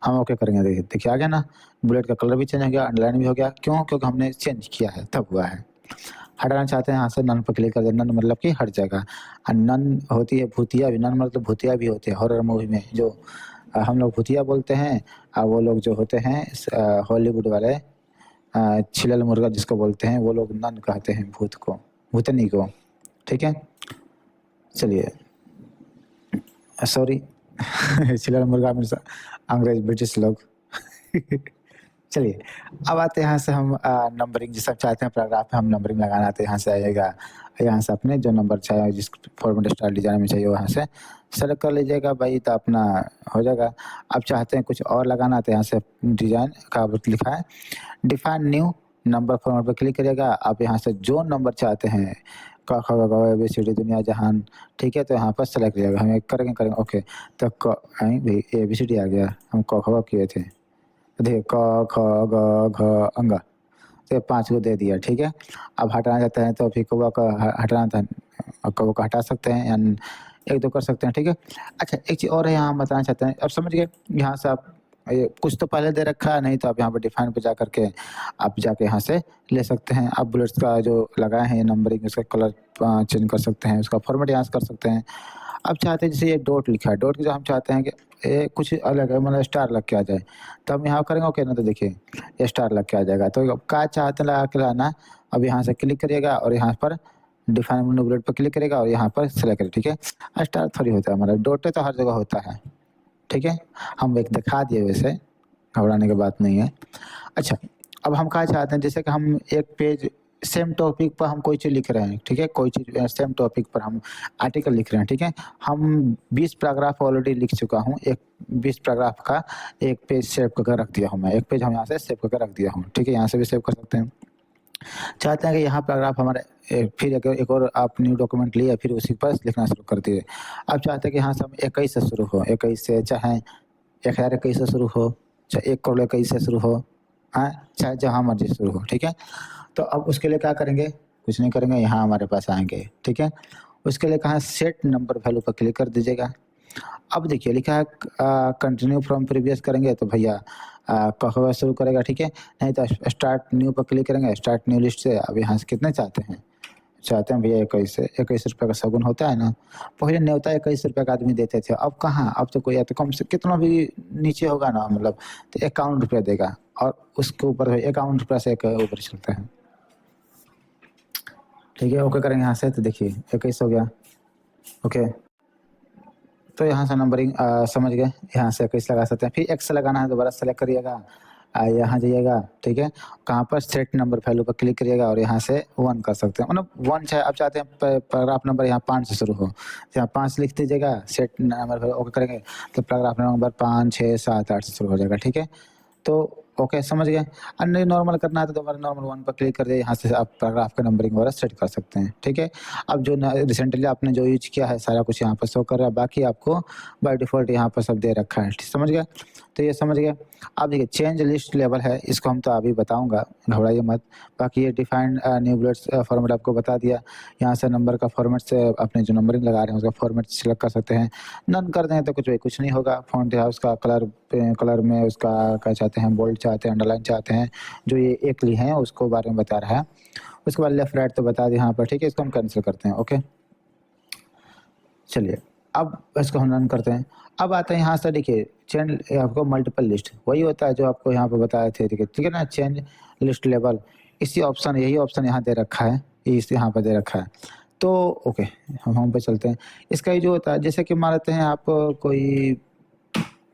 हम ओके करेंगे, देखिए आ गया ना, बुलेट का कलर भी चेंज हो गया, अंडरलाइन भी हो गया, क्यों? क्योंकि हमने चेंज किया है तब हुआ है। हटाना चाहते हैं यहाँ से नन पर क्लिक कर दें, नन मतलब कि हट जाएगा। नन होती है भूतिया भी, नन मतलब भूतिया भी होते हैं हॉरर मूवी में, जो हम लोग भूतिया बोलते हैं, वो लोग जो होते हैं हॉलीवुड वाले छिलल मुर्गा जिसको बोलते हैं, वो लोग नन कहते हैं भूत को, भूतनी को, ठीक है। चलिए सॉरी छिलल मुर्गा मीन्स अंग्रेज ब्रिटिश लोग चलिए अब आते हैं यहाँ से हम नंबरिंग जिस चाहते हैं पैराग्राफ में हम नंबरिंग लगाना, तो यहाँ से आइएगा, यहाँ से अपने जो नंबर चाहे जिस फॉर्मेट स्टाइल डिजाइन में चाहिए वहाँ से सेलेक्ट कर लीजिएगा भाई, तो अपना हो जाएगा। अब चाहते हैं कुछ और लगाना, तो यहाँ से डिजाइन का लिखा है डिफाइन न्यू नंबर फॉर्मेट पर क्लिक करिएगा। आप यहाँ से जो नंबर चाहते हैं क ख ग घ ए बी सी डी दुनिया जहान, ठीक है, तो यहाँ पर सेलेक्ट करिएगा। हम एक करेंगे ओके, तो भाई ए बी सी डी आ गया, हम क ख ग किए थे, देखिए क, ख, ग, घ, अंग, तो 5 को दे दिया, ठीक है। अब हटाना चाहते हैं तो फिर कौवा का हटाना था, कौवा को हटा सकते हैं या 1-2 कर सकते हैं, ठीक है। अच्छा एक चीज़ और है यहाँ हम बताना चाहते हैं, अब समझ गए, यहाँ से आप ये कुछ तो पहले दे रखा है, नहीं तो आप यहाँ पे डिफाइन पे जा करके आप जाके यहाँ से ले सकते हैं। आप बुलेट्स का जो लगाए हैं ये नंबरिंग, उसका कलर चेंज कर सकते हैं, उसका फॉर्मेट यहाँ से कर सकते हैं। अब चाहते हैं जैसे ये डॉट लिखा है, डॉट की जो हम चाहते हैं कि ये कुछ अलग है, मतलब स्टार लग के आ जाए, तो हम यहाँ करेंगे ओके ना, तो देखिए ये स्टार लग के आ जाएगा। तो क्या चाहते हैं लगा के लाना, अब यहाँ से क्लिक करिएगा और यहाँ पर डिफाइन विंडो बुलेट पर क्लिक करेगा और यहाँ पर सेलेक्ट करें, ठीक है। स्टार थोड़ी होता है, मतलब डॉट तो हर जगह होता है, ठीक है। हम एक दिखा दिए, वैसे घबराने की बात नहीं है। अच्छा अब हम क्या चाहते हैं, जैसे कि हम एक पेज सेम टॉपिक पर हम कोई चीज़ लिख रहे हैं, ठीक है, कोई चीज़ सेम टॉपिक पर हम आर्टिकल लिख रहे हैं, ठीक है। हम 20 पैराग्राफ ऑलरेडी लिख चुका हूँ, एक 20 पैराग्राफ का एक पेज सेव करके रख दिया हूँ मैं, एक पेज हम यहाँ से सेव करके रख दिया हूँ, ठीक है। यहाँ से भी सेव कर सकते हैं। चाहते हैं कि यहाँ पैराग्राफ हमारे फिर एक और आप न्यू डॉक्यूमेंट लिए, फिर उसी पर लिखना शुरू कर दिए। अब चाहते हैं कि यहाँ से हम 21 से शुरू हो, 21 से, चाहे 1021 से शुरू हो, चाहे 1 करोड़ 21 से शुरू हो, चाहे जहाँ मर्जी शुरू हो, ठीक है। तो अब उसके लिए क्या करेंगे, कुछ नहीं करेंगे, यहाँ हमारे पास आएंगे, ठीक है। उसके लिए कहाँ सेट नंबर वैल्यू पर क्लिक कर दीजिएगा। अब देखिए लिखा है कंटिन्यू फ्रॉम प्रीवियस करेंगे तो भैया कहाँ शुरू करेगा, ठीक है। नहीं तो स्टार्ट न्यू पर क्लिक करेंगे, स्टार्ट न्यू लिस्ट से। अब यहाँ से कितने चाहते हैं, चाहते हैं भैया 21 से, 21 रुपये का शगुन होता है ना, पहले न्योता 21 रुपये का आदमी देते थे, अब कहाँ, अब तो कोई या तो कम से कितना भी नीचे होगा ना, मतलब तो 51 रुपये देगा, और उसके ऊपर 51 रुपये से एक ऊपर चलता है, ठीक है। ओके करेंगे यहाँ से, तो देखिए 21 हो गया, ओके। तो यहाँ से नंबरिंग समझ गए, यहाँ से 21 लगा सकते हैं। फिर एक्स लगाना है, दोबारा सेलेक्ट करिएगा, यहाँ जाइएगा, ठीक है। कहाँ पर सेट नंबर वैल्यू पर क्लिक करिएगा और यहाँ से 1 कर सकते हैं, मतलब 1 चाहे आप चाहते हैं पैराग्राफ नंबर यहाँ 5 से शुरू हो, तो यहाँ 5 लिख दीजिएगा, सेट नंबर ओके करेंगे तो पैराग्राफ नंबर 5, 6, 7, 8 से शुरू हो जाएगा, ठीक है। तो ओके समझ गए। और नहीं नॉर्मल करना है तो दोबारा नॉर्मल 1 पर क्लिक कर दिए, यहाँ से आप पैराग्राफ का नंबरिंग वगैरह सेट कर सकते हैं, ठीक है। अब जो रिसेंटली आपने जो यूज किया है सारा कुछ यहाँ पर शो कर रहा है, बाकी आपको बाय डिफ़ॉल्ट यहाँ पर सब दे रखा है, समझ गए। तो ये समझ गए। अब देखिए चेंज लिस्ट लेवल है, इसको हम तो अभी बताऊंगा, घबराइए मत। बाकी ये डिफाइंड न्यू बुलेट्स फॉर्मेट आपको बता दिया। यहाँ से नंबर का फॉर्मेट से अपने जो नंबरिंग लगा रहे हैं उसका फॉर्मेट सिलेक्ट कर सकते हैं। नन कर दें तो कुछ नहीं होगा। फॉन्ट है उसका कलर में उसका क्या चाहते हैं, बोल्ड चाहते हैं, अंडरलाइन चाहते हैं, जो ये एक ली हैं उसको बारे में बता रहा है। उसके बाद लेफ्ट राइट तो बता दिया यहाँ पर, ठीक है। इसको हम कैंसिल करते हैं, ओके। चलिए अब इसको हम रन करते हैं। अब आते हैं यहाँ से, देखिए चेंज आपको मल्टीपल लिस्ट वही होता है जो आपको यहाँ पे बताए थे, ठीक है ना, चेंज लिस्ट लेवल। इसी ऑप्शन, यही ऑप्शन यहाँ दे रखा है, इस यहाँ पे दे रखा है। तो ओके हम होम पे चलते हैं। इसका ये जो होता है, जैसे कि मान लेते हैं आप कोई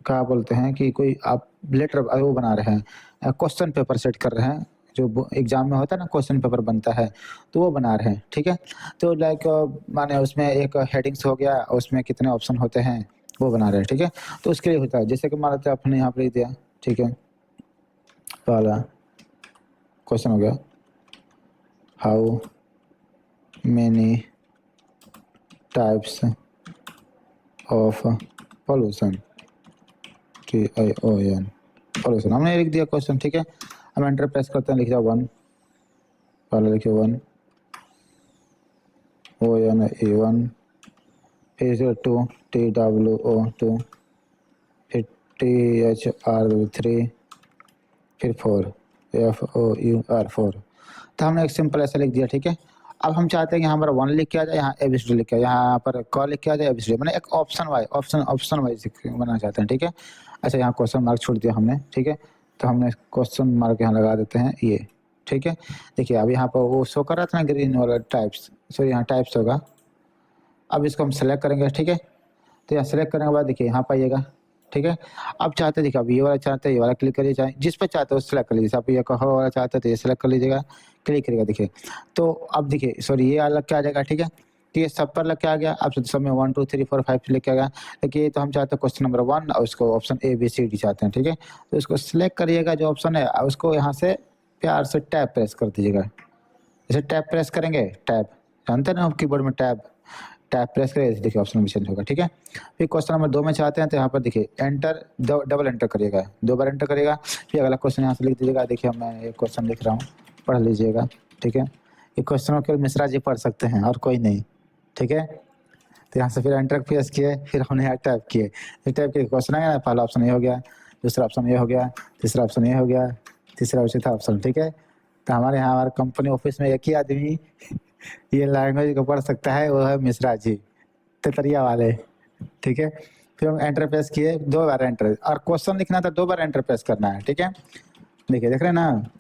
क्या बोलते हैं कि कोई आप लेटर वो बना रहे हैं, क्वेश्चन पेपर सेट कर रहे हैं, जो एग्जाम में होता है ना क्वेश्चन पेपर बनता है, तो वो बना रहे हैं, ठीक है। तो लाइक माने उसमें एक हेडिंग्स हो गया, उसमें कितने ऑप्शन होते हैं वो बना रहे हैं, ठीक है। तो उसके लिए होता है, जैसे कि मान लेते हैं आपने यहाँ पर लिख दिया, ठीक है, पहला क्वेश्चन हो गया, how many types of pollution, TION pollution, हमने लिख दिया क्वेश्चन, ठीक है। हम एंटर प्रेस करते हैं, लिख दिया 1, पहले लिखिए 1 ONE1, फिर 2 TWO2, फिर THR3, फिर 4 FOUR4। तो हमने एक सिंपल ऐसा लिख दिया, ठीक है। अब हम चाहते हैं कि यहाँ पर 1 लिख के आ जाए, यहाँ ABCD लिख के आ जाए, यहाँ पर क लिख के आ जाए ABCD, मैंने एक ऑप्शन वाइज बनाना चाहते हैं, ठीक है। अच्छा यहाँ क्वेश्चन मार्क छोड़ दिया हमने, ठीक है। तो हमने क्वेश्चन मार्क यहाँ लगा देते हैं ये, ठीक है। देखिए अब यहाँ पर वो शो कर रहा था ना ग्रीन वाला टाइप्स, सॉरी यहाँ टाइप्स होगा। अब इसको हम सेलेक्ट करेंगे, ठीक है। तो यहाँ सेलेक्ट करने के बाद देखिए यहाँ पाइएगा, ठीक है। अब चाहते देखिए, अब ये वाला चाहते हैं, ये वाला क्लिक करिए, चाहे जिस पर चाहते हो सेलेक्ट कर लीजिए। आप ये कहो वाला चाहते हैं तो ये सेलेक्ट कर लीजिएगा, क्लिक करिएगा, देखिए। तो अब देखिए सॉरी ये अलग क्या आ जाएगा, ठीक है। तो ये सब पर लग के आ गया। अब सब में 1 2 3 4 5 लिख के आ गया। देखिए ये तो हम चाहते हैं क्वेश्चन नंबर 1 और उसको ऑप्शन ABCD चाहते हैं, ठीक है। तो इसको सिलेक्ट करिएगा जो ऑप्शन है, उसको यहाँ से प्यार से टैब प्रेस कर दीजिएगा। जैसे टैब प्रेस करेंगे, टैब जानते हैं ना आप कीबोर्ड में टैब, टैब प्रेस करिए, देखिए ऑप्शन भी चेंज होगा, ठीक है। फिर क्वेश्चन नंबर 2 में चाहते हैं तो यहाँ पर देखिए एंटर डबल एंटर करिएगा, 2 बार एंटर करिएगा। फिर अगला क्वेश्चन यहाँ से लिख दीजिएगा। देखिए मैं एक क्वेश्चन लिख रहा हूँ, पढ़ लीजिएगा, ठीक है। ये क्वेश्चन केवल मिश्रा जी पढ़ सकते हैं और कोई नहीं, ठीक है। तो यहाँ से फिर एंटर प्रेस किए, फिर हमने यहाँ टाइप किए, फिर टाइप किए क्वेश्चन आएगा ना, पहला ऑप्शन ये हो गया, दूसरा ऑप्शन ये हो गया, तीसरा ऑप्शन ये हो गया, तीसरा और चौथा ऑप्शन, ठीक है। तो हमारे यहाँ हमारे कंपनी ऑफिस में एक ही आदमी ये लैंग्वेज को पढ़ सकता है, वो है मिश्रा जी, तेतरिया वाले, ठीक है। फिर हम एंटर प्रेस किए, 2 बार एंटर, और क्वेश्चन लिखना था 2 बार एंटर प्रेस करना है, ठीक है। देखिए देख रहे हैं ना,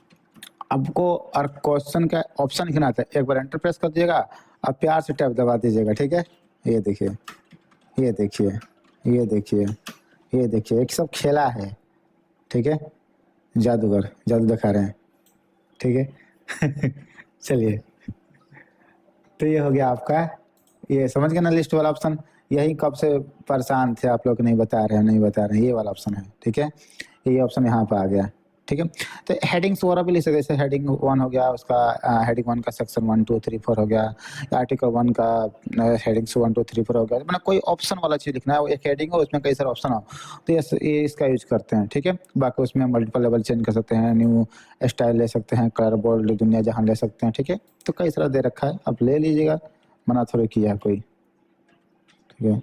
आपको और क्वेश्चन का ऑप्शन लिखना था, एक बार एंटर प्रेस कर दीजिएगा और प्यार से टैब दबा दीजिएगा, ठीक है। ये देखिए, ये देखिए, ये देखिए, ये देखिए, एक सब खेला है, ठीक है। जादूगर जादू दिखा रहे हैं, ठीक है। चलिए, तो ये हो गया आपका, ये समझ गए ना लिस्ट वाला ऑप्शन। यही कब से परेशान थे आप लोग, नहीं बता रहे हैं, नहीं बता रहे हैं, ये वाला ऑप्शन है, ठीक है। ये ऑप्शन यहाँ पे आ गया, ठीक है। तो हेडिंग्स वगैरह भी लिख सकते, जैसे हेडिंग 1 हो गया उसका, हेडिंग 1 का सेक्शन 1 2 3 4 हो गया, आर्टिकल 1 का हेडिंग्स 1 2 3 4 हो गया, मतलब कोई ऑप्शन वाला चीज़ लिखना है, वो एक हेडिंग हो उसमें कई सारे ऑप्शन हो, तो ये इसका यूज करते हैं, ठीक है। बाकी उसमें मल्टीपल लेवल चेंज कर सकते हैं, न्यू स्टाइल ले सकते हैं, कलर बोल्ड दुनिया जहां ले सकते हैं, ठीक है। तो कई सारा दे रखा है, आप ले लीजिएगा, मना थोड़ी किया है कोई, ठीक है।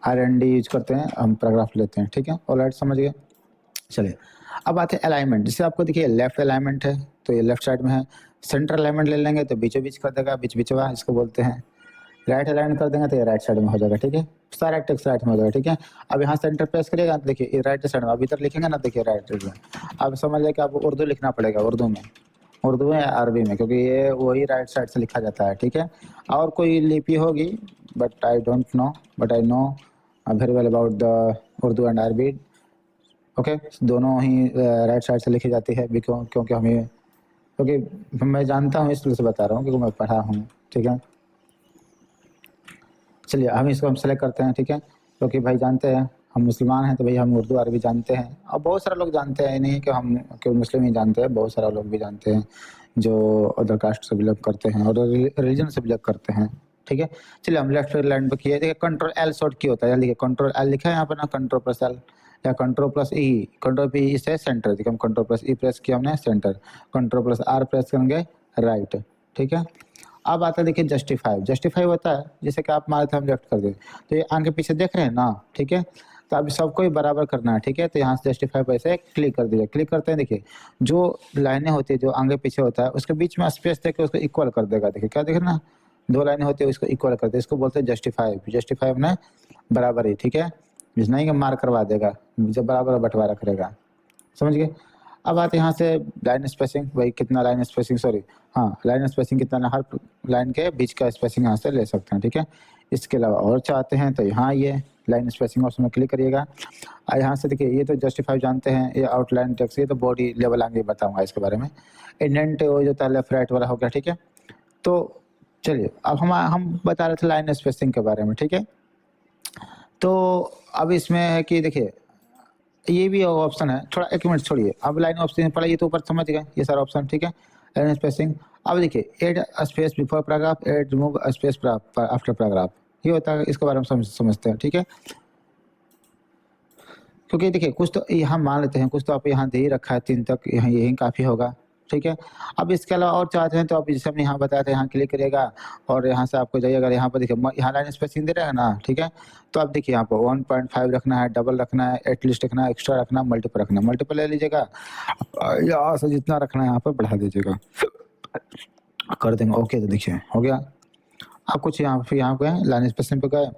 R&D यूज करते हैं हम, पैराग्राफ लेते हैं, ठीक है। ऑलराइट, समझ गए। चलिए, अब आते हैं अलाइनमेंट। जैसे आपको देखिए लेफ्ट अलाइनमेंट है तो ये लेफ्ट साइड में है, सेंटर अलाइनमेंट ले लेंगे तो बीचों बीच कर देगा, बीच बीचवा इसको बोलते हैं। राइट अलाइन कर देंगे तो ये राइट साइड में हो जाएगा, ठीक है। सारा टेक्स्ट राइट में हो जाएगा, ठीक है। अब यहाँ सेंटर प्रेस करिएगा तो देखिए ये राइट साइड में, अब इधर लिखेंगे ना, देखिए राइट साइड में। अब समझ लें कि आपको उर्दू लिखना पड़ेगा, उर्दू में, उर्दू या अरबी में, क्योंकि ये वही राइट साइड से लिखा जाता है, ठीक है। और कोई लिपि होगी but I don't know, but I know very well about the Urdu and अरबी, ओके। दोनों ही राइट साइड से लिखी जाती है, क्योंकि हमें, क्योंकि मैं जानता हूँ इसलिए से बता रहा हूँ, क्योंकि मैं पढ़ा हूँ, ठीक है। चलिए हम इसको हम सेलेक्ट करते हैं, ठीक है। क्योंकि भाई जानते हैं हम मुसलमान हैं, तो भाई हम उर्दू अरबी जानते हैं, और बहुत सारे लोग जानते हैं, नहीं कि हम केवल मुस्लिम ही जानते हैं, बहुत सारे लोग भी जानते हैं जो अदर कास्ट से बिलोंग करते हैं और रिलीजन से बिलोंग करते हैं, ठीक है। चलिए हम लेफ्ट लाइन पर किए, देखिए कंट्रोल एल शॉर्ट की होता है, देखिए कंट्रोल एल लिखा है यहाँ पर ना, कंट्रोल प्लस एल या कंट्रोल प्लस ई, कंट्रोल पी ई से सेंटर, देखिए हम कंट्रोल प्लस ई प्रेस किया हमने centre, control plus are press करेंगे राइट, ठीक है। अब आता है देखिए जस्टिफाई, जस्टिफाई होता है जैसे कि आप मारे थे हम लेफ्ट कर दे, तो ये आगे पीछे देख रहे हैं ना, ठीक है। तो अभी सबको ही बराबर करना है, ठीक है। तो यहाँ से जस्टिफाई पर ऐसे क्लिक कर दीजिए, क्लिक करते हैं, देखिए जो लाइनें होती है जो आगे पीछे होता है उसके बीच में स्पेस देके उसको इक्वल कर देगा, देखिए क्या देख रहे हैं ना, 2 लाइनें होती है उसको इक्वल करते हैं, इसको बोलते हैं जस्टिफाई, जस्टिफाई अपने बराबर ही, ठीक है। नहीं कि मार करवा देगा, जब बराबर बंटवारा करेगा, समझ गए। अब आते यहाँ से लाइन स्पेसिंग, भाई कितना लाइन स्पेसिंग, सॉरी हाँ लाइन स्पेसिंग कितना, हर लाइन के बीच का स्पेसिंग यहाँ से ले सकते हैं, ठीक है। इसके अलावा और चाहते हैं तो यहाँ ये लाइन स्पेसिंग ऑप्शन में क्लिक करिएगा, और यहाँ से देखिए ये तो जस्टिफाई जानते हैं, ये आउटलाइन टेक्स्ट, ये तो बॉडी लेवल आगे बताऊंगा इसके बारे में। इंडेंट वो जो था लेफ्ट राइट वाला हो गया, ठीक है। तो चलिए अब हम बता रहे थे लाइन स्पेसिंग के बारे में, ठीक है। तो अब इसमें है कि देखिए ये भी ऑप्शन है, थोड़ा 1 मिनट छोड़िए, अब लाइन ऑप्शन पहले ये तो ऊपर समझ गए ये सारा ऑप्शन, ठीक है। लाइन स्पेसिंग, अब देखिए add space before paragraph, add remove space after paragraph, ये होता है, इसके बारे में समझते हैं, ठीक है। क्योंकि देखिए कुछ तो यहाँ मान लेते हैं, कुछ तो आप यहाँ दे ही रखा है 3 तक, यहाँ यही काफ़ी होगा, ठीक है। अब इसके अलावा और चाहते हैं तो आप जैसे हमने यहाँ बताया था, यहाँ क्लिक करिएगा और यहाँ से आपको जाइएगा, यहाँ पर देखिए यहाँ लाइन स्पेसिंग दे रहा है ना, ठीक है। तो आप देखिए यहाँ पर 1.5 रखना है, डबल रखना है, एटलीस्ट रखना है, एक्स्ट्रा रखना है, मल्टीपल रखना है, मल्टीपल ले लीजिएगा, यहाँ से जितना रखना है यहाँ पर बढ़ा दीजिएगा, कर देंगे, ओके। तो देखिए हो गया। आप कुछ यहाँ फिर यहाँ पे लाइन स्पेसिंग पे गए,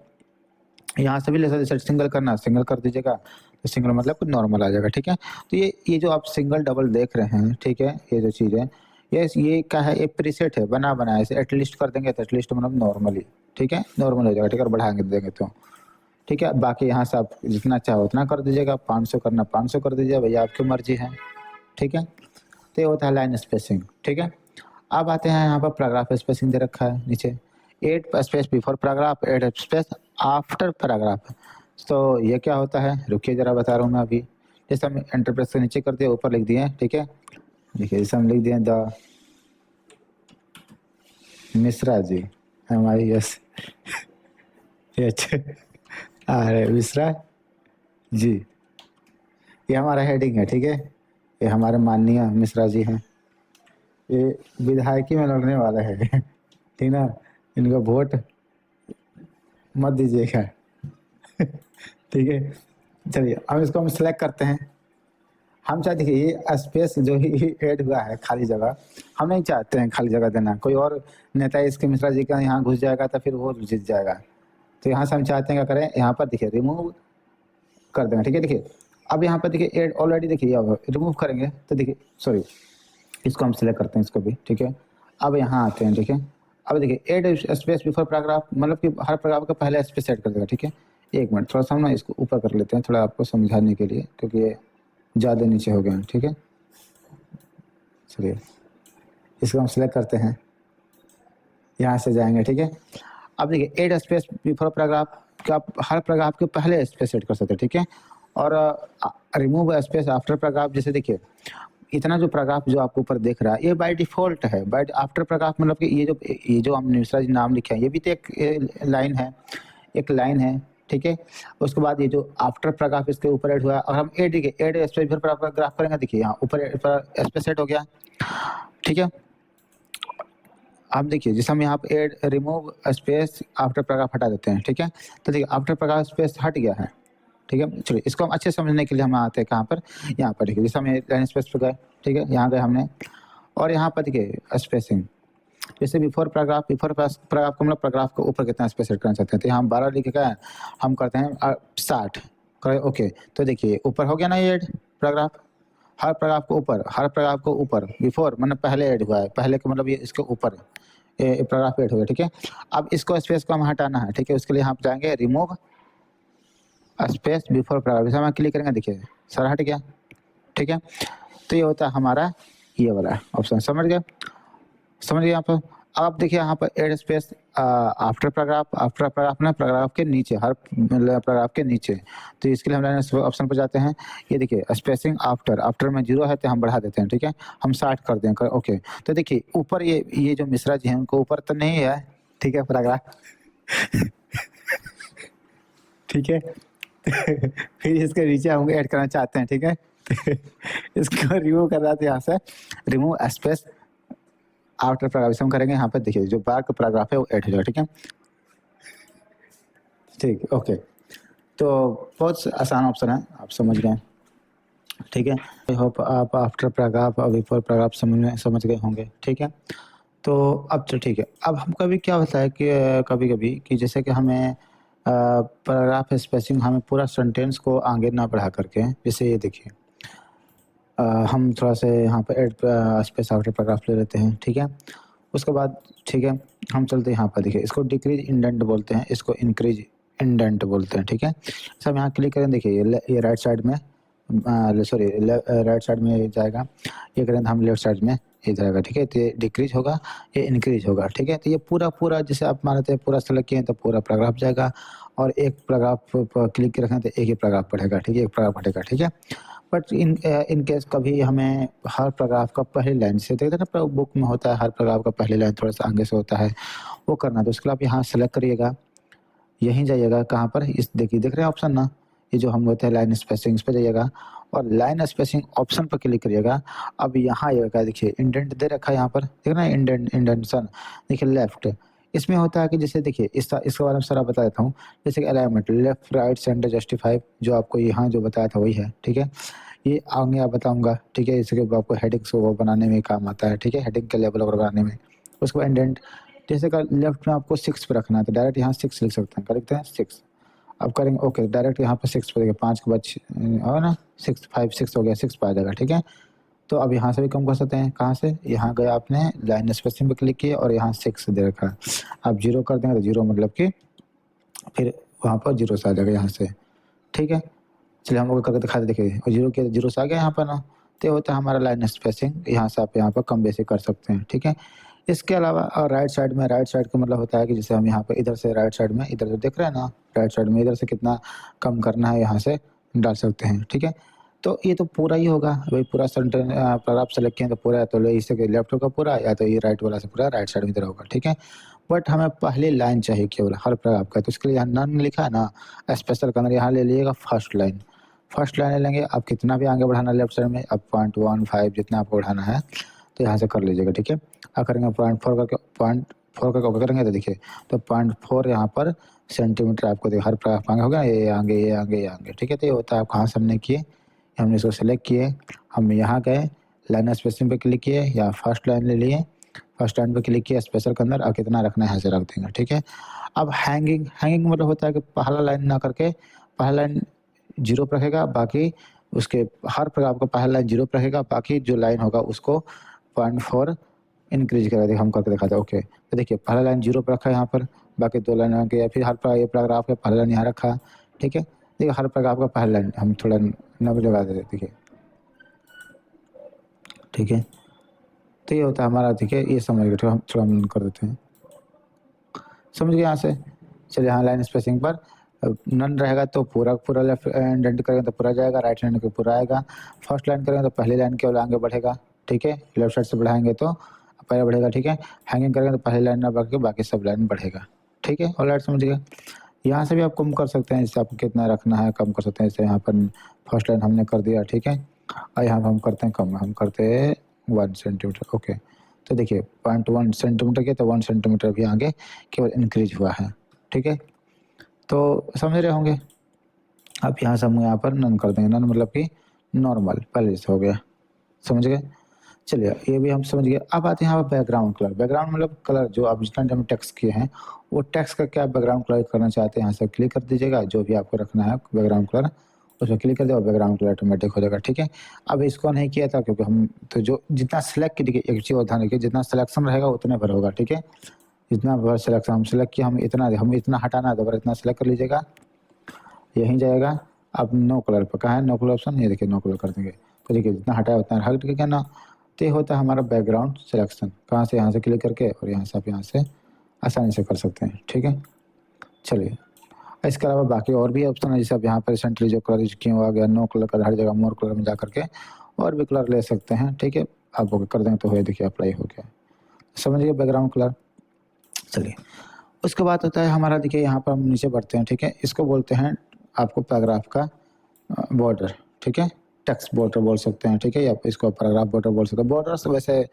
यहाँ से भी ले सकते, सिंगल करना है सिंगल कर दीजिएगा, तो सिंगल मतलब कुछ नॉर्मल आ जाएगा, ठीक है। तो ये जो आप सिंगल डबल देख रहे हैं, ठीक है, ये जो चीज़ है ये क्या है, एक प्रीसेट है, बना बनाया, इसे एटलीस्ट कर देंगे तो एटलीस्ट मतलब नॉर्मली, ठीक है, नॉर्मल हो जाएगा, ठीक है। और बढ़ाएंगे देंगे तो ठीक है। बाकी यहाँ से आप जितना चाहो उतना कर दीजिएगा, 500 करना 500 कर दीजिए, भैया आपकी मर्जी है, ठीक है। तो ये होता है लाइन स्पेसिंग, ठीक है। अब आते हैं यहाँ पर पैराग्राफ स्पेसिंग दे रखा है नीचे, 8 space before paragraph, 8 space after paragraph. तो ये क्या होता है, रुकिए जरा बता रहा हूँ मैं अभी। जैसे हम एंटरप्रेस से नीचे कर दिए, ऊपर लिख दिए, ठीक है। देखिए जैसे हम लिख दिए द मिश्रा जी MIS, ये अच्छे। अरे मिश्रा जी, ये हमारा हेडिंग है, ठीक है। ये हमारे माननीय मिश्रा जी हैं, ये विधायकी में लड़ने वाला है। ठीक ना, इनका वोट मत दीजिएगा। ठीक है, चलिए अब इसको हम सिलेक्ट करते हैं। हम चाहते देखिए ये स्पेस जो ही ऐड हुआ है खाली जगह, हम नहीं चाहते हैं खाली जगह देना। कोई और नेता इसके मिश्रा जी का यहाँ घुस जाएगा तो फिर वो जीत जाएगा। तो यहाँ से हम चाहते हैं क्या करें, यहाँ पर देखिए रिमूव कर देंगे, ठीक है। देखिए अब यहाँ पर देखिए ऐड ऑलरेडी, देखिए अब रिमूव करेंगे तो देखिए सॉरी, इसको हम सिलेक्ट करते हैं इसको भी, ठीक है। अब यहाँ आते हैं, ठीक है। अब देखिए ऐड स्पेस बिफोर पैराग्राफ, मतलब कि हर पैराग्राफ का पहले स्पेस ऐड कर देगा, ठीक है। एक मिनट, थोड़ा सा हम ना इसको ऊपर कर लेते हैं, थोड़ा आपको समझाने के लिए, क्योंकि ये ज़्यादा नीचे हो गए हैं, ठीक है। चलिए इसको हम सिलेक्ट करते हैं, यहाँ से जाएंगे, ठीक है। अब देखिए ऐड स्पेस बिफोर पैराग्राफ का हर पैराग्राफ के पहले स्पेस ऐड कर सकते हैं, ठीक है। और रिमूव स्पेस आफ्टर पैराग्राफ, जैसे देखिए इतना जो पैराग्राफ जो आपको ऊपर देख रहा है ये बाय डिफॉल्ट है। बाय आफ्टर पैराग्राफ मतलब कि ये जो हमने मिश्रा जी नाम लिखे हैं ये भी तो एक लाइन है, एक लाइन है, ठीक है। उसके बाद ये जो आफ्टर पैराग्राफ इसके ऊपर ऐड हुआ, और हम ऐड देखिए ऐड स्पेस बिफोर पैराग्राफ करेंगे, देखिए यहाँ ऊपर स्पेस ऐड हो गया, ठीक है। आप देखिए जैसे हम यहाँ पे add remove space after paragraph हटा देते हैं, ठीक है। तो देखिए आफ्टर पैराग्राफ स्पेस हट गया है, ठीक है। चलिए इसको हम अच्छे समझने के लिए हम आते हैं कहाँ पर, यहाँ पर देखिए जैसे हम लाइन स्पेस पर गए, ठीक है, यहाँ गए हमने, और यहाँ पर देखिए स्पेसिंग, जैसे बिफोर पैराग्राफ पैराग्राफ को मतलब पैराग्राफ के ऊपर कितना स्पेस ऐड करना चाहते हैं, तो यहाँ 12 लिखे का हम करते हैं 60 करें, ओके। तो देखिए ऊपर हो गया ना ये ऐड पैराग्राफ, हर पैराग्राफ को ऊपर, हर पैराग्राफ को ऊपर, बिफोर मतलब पहले ऐड हुआ है, पहले का मतलब ये इसके ऊपर पैराग्राफ ऐड हो गया, ठीक है। अब इसको स्पेस को हम हटाना है, ठीक है। उसके लिए यहाँ पे जाएंगे रिमूव स्पेस बिफोर पैराग्राफ, इसे हम क्लिक करेंगे, देखिए सारा हट गया, ठीक है। तो ये होता है हमारा ये वाला ऑप्शन, समझ गए, समझ गए यहाँ पर। अब देखिए यहाँ पर add space after paragraph, after paragraph ना पैराग्राफ के नीचे, हर पैराग्राफ के नीचे। तो इसके लिए हम ऑप्शन पर जाते हैं, ये देखिए स्पेसिंग आफ्टर, आफ्टर में 0 है तो हम बढ़ा देते हैं, ठीक है। हम 60 कर दें, ओके। तो देखिए ऊपर ये जो मिश्रा जी हैं उनको ऊपर तो नहीं है, ठीक है, पैराग्राफ। ठीक है। फिर इसके नीचे हम ऐड करना चाहते हैं, ठीक है। इसको रिमूव कर रहा था यहाँ से, रिमूव स्पेस आफ्टर पैराग्राफ हम करेंगे, यहाँ पर देखिए जो बार का पैराग्राफ है वो ऐड हो जाएगा, ठीक है। ठीक, ओके। तो बहुत आसान ऑप्शन है, आप समझ गए, ठीक है। आई होप आप आफ्टर पैराग्राफ और बिफोर पैराग्राफ समझ गए होंगे, ठीक है। तो अब तो ठीक है, अब हम कभी क्या होता है कि कभी कभी कि जैसे कि हमें पैराग्राफ स्पेसिंग, हमें पूरा सेंटेंस को आगे ना बढ़ा करके, जैसे ये देखिए हम थोड़ा सा यहाँ पर ऐड स्पेस आफ्टर पैराग्राफ ले लेते हैं, ठीक है। उसके बाद ठीक है हम चलते हैं यहाँ पर, देखिए इसको डिक्रीज इंडेंट बोलते हैं, इसको इंक्रीज इंडेंट बोलते हैं, ठीक है। सब यहाँ क्लिक करें, देखिए ये राइट साइड में, सॉरी राइट साइड में जाएगा, ये करें तो हम लेफ्ट साइड में ये जाएगा, ठीक है। तो ये डिक्रीज होगा, ये इंक्रीज होगा, ठीक है। तो ये पूरा जैसे आप मानते हैं पूरा सेलेक्ट किए तो पूरा पैराग्राफ जाएगा, और एक पैराग्राफ पर क्लिक रखें तो एक ही पैराग्राफ पढ़ेगा, ठीक है, एक पैराग्राफ पढ़ेगा, ठीक है। बट इन केस कभी हमें हर पैराग्राफ का पहली लाइन से देखते हैं ना, बुक में होता है हर पैराग्राफ का पहली लाइन थोड़ा सा आगे से होता है, वो करना। तो उसके लिए आप यहाँ सेलेक्ट करिएगा, यहीं जाइएगा कहाँ पर, इस देखिए देख रहे हैं ऑप्शन ना, ये जो हम होते हैं लाइन स्पेसिंग, इस पर जाइएगा और लाइन स्पेसिंग ऑप्शन पर क्लिक करिएगा। अब यहाँ आइएगा, देखिए इंडेंट दे रखा है यहाँ पर, देख रहे हैं इंडेंशन, देखिए लेफ्ट, इसमें होता है कि जैसे देखिए इसके बारे में सारा बता देता हूँ। जैसे कि alignment left right centre justify, जो आपको यहाँ जो बताया था वही है, ठीक है। ये आगे आप बताऊंगा, ठीक है। इसके बाद आपको हेडिंग्स को बनाने में काम आता है, ठीक है, हेडिंग के लेवल वगैरह बनाने में। उसके बाद इंडेंट, जैसे का लेफ्ट में आपको 6 पे रखना है तो डायरेक्ट यहाँ 6 लिख सकते हैं, कर लिखते हैं 6। अब करेंगे ओके, डायरेक्ट यहाँ पर 6 पे देखिए 5 के बाद और ना 6 5 6 हो गया, 6 पे आ जाएगा, ठीक है। तो अब यहाँ से भी कम कर सकते हैं, कहाँ से, यहाँ गए आपने लाइन स्पेसिंग पे क्लिक किया और यहाँ 6 दे रखा है, आप 0 कर देंगे तो 0 मतलब कि फिर वहाँ पर 0 से आ जाएगा यहाँ से, ठीक है। चलिए हम लोग करके दिखा दे, देखिए और 0 के 0 से आ गया यहाँ पर ना, तो होता है हमारा लाइन स्पेसिंग, यहाँ से आप यहाँ पर कम बेसी कर सकते हैं, ठीक है। इसके अलावा और राइट साइड में, राइट साइड का मतलब होता है कि जैसे हम यहाँ पे इधर से राइट साइड में इधर से देख रहे हैं ना, राइट साइड में इधर से कितना कम करना है यहाँ से डाल सकते हैं, ठीक है। तो ये तो पूरा ही होगा भाई, पूरा सेंटेंस पैराग्राफ सेलेक्ट किए तो पूरा, तो इसे लेफ्ट होगा पूरा, या तो ये राइट वाला से पूरा राइट साइड में इधर होगा, ठीक है। बट हमें पहली लाइन चाहिए केवल हर पैराग्राफ का, तो इसके लिए यहाँ नन लिखा है ना स्पेशल के अंदर, यहाँ ले लीजिएगा फर्स्ट लाइन। फर्स्ट लाइन ले लेंगे, आप कितना भी आगे बढ़ाना लेफ्ट साइड में, अब 0.15 जितना आपको बढ़ाना है तो यहाँ से कर लीजिएगा, ठीक है। अब करेंगे 0.4 करके, 0.4 करके ओके करेंगे तो देखिए, तो 0.4 यहाँ पर सेंटीमीटर आपको देखिए हर पैराग्राफ आगे हो गया, ये आगे ये आगे ये आगे, ठीक है। तो ये होता है आप कहाँ से हमने किए, हमने इसको सेलेक्ट किए, हम यहाँ गए लाइन स्पेसिंग पे क्लिक किए या फर्स्ट लाइन ले लिए, फर्स्ट लाइन पे क्लिक किया स्पेशल के अंदर, और कितना रखना है यहाँ से रख देंगे, ठीक है। अब हैंगिंग, हैंगिंग मतलब होता है कि पहला लाइन ना करके पहला लाइन 0 पे रखेगा, बाकी उसके हर पैराग्राफ का पहला लाइन 0 पे रखेगा, बाकी जो लाइन होगा उसको 0.4 इंक्रीज करा देगा। हम करके दिखाते हैं, ओके। तो देखिए पहला लाइन 0 पे रखा है यहाँ पर, बाकी 2 लाइन आगे, या फिर हर ये पैराग्राफ का पहला लाइन यहाँ रखा, ठीक है। देखिए हर पैराग्राफ का पहला लाइन हम थोड़ा 9 लगा देते, देखिए, ठीक है। तो ये होता है हमारा, ठीक है, ये समझ गए, हम थोड़ा हम कर देते हैं, समझ गए यहाँ से। चलिए यहाँ लाइन स्पेसिंग पर नन रहेगा तो पूरा पूरा लेफ्ट हैंड करेंगे तो पूरा जाएगा, राइट हैंड के पूरा आएगा। फर्स्ट लाइन करेंगे तो पहली लाइन केवल आगे बढ़ेगा, ठीक है, लेफ्ट साइड से बढ़ाएंगे तो पहले बढ़ेगा, ठीक है। हैंगिंग करेंगे तो पहली लाइन ना बढ़ के बाकी सब लाइन बढ़ेगा, ठीक है। ऑलराइट, समझ गए। यहाँ से भी आप कम कर सकते हैं, इससे आपको कितना रखना है कम कर सकते हैं। इससे यहाँ पर फर्स्ट लाइन हमने कर दिया, ठीक है, और यहाँ पर हम करते हैं कम, हम करते हैं 1 सेंटीमीटर, ओके। तो देखिए 0.1 सेंटीमीटर के, तो 1 सेंटीमीटर भी आगे केवल इंक्रीज हुआ है, ठीक है। तो समझ रहे होंगे। अब यहाँ से हम यहाँ पर नन कर देंगे, नन मतलब कि नॉर्मल पहले से हो गया, समझ गए। चलिए ये भी हम समझ गए। अब आते हैं यहाँ पर बैकग्राउंड कलर। बैकग्राउंड मतलब कलर जो आप जितना टाइम टेक्स्ट किए हैं वो टेक्स्ट का क्या बैकग्राउंड कलर करना चाहते हैं, यहाँ से क्लिक कर दीजिएगा, जो भी आपको रखना है बैकग्राउंड कलर उस पर क्लिक कर दिया और बैकग्राउंड कलर ऑटोमेटिक हो जाएगा, ठीक है। अब इसको नहीं किया था क्योंकि हम तो जो जितना सेलेक्ट कीजिए, एक चीज़ और ध्यान रखिए, जितना सिलेक्शन रहेगा उतने भर होगा, ठीक है। जितना भर सिलेक्शन हम सेलेक्ट किया, हम इतना हटाना है तो इतना सेलेक्ट कर लीजिएगा, यहीं जाएगा। अब नो कलर पर कहाँ है, नो कलर ऑप्शन, ये देखिए नो कलर कर देंगे, तो देखिए जितना हटाया उतना हट गया ना। तो ये होता है हमारा बैकग्राउंड सिलेक्शन, कहाँ से, यहाँ से क्लिक करके, और यहाँ से आप यहाँ से आसानी से कर सकते हैं, ठीक है। चलिए इसके अलावा बाकी और भी ऑप्शन है, जैसे आप यहाँ पर रिसेंटली जो कलर यूज किए हुआ गया, नो कलर का हर जगह मोर कलर में जा करके और भी कलर ले सकते हैं, ठीक है। आप ओके कर देंगे तो ये देखिए अप्लाई हो गया, समझिए बैकग्राउंड कलर। चलिए उसके बाद होता है हमारा, देखिए यहाँ पर हम नीचे बढ़ते हैं, ठीक है। इसको बोलते हैं आपको पैराग्राफ का बॉर्डर, ठीक है, टेक्स्ट बॉर्डर बोल सकते हैं, ठीक है, या इसको पैराग्राफ बॉर्डर बोल सकते हैं। बॉर्डर से वैसे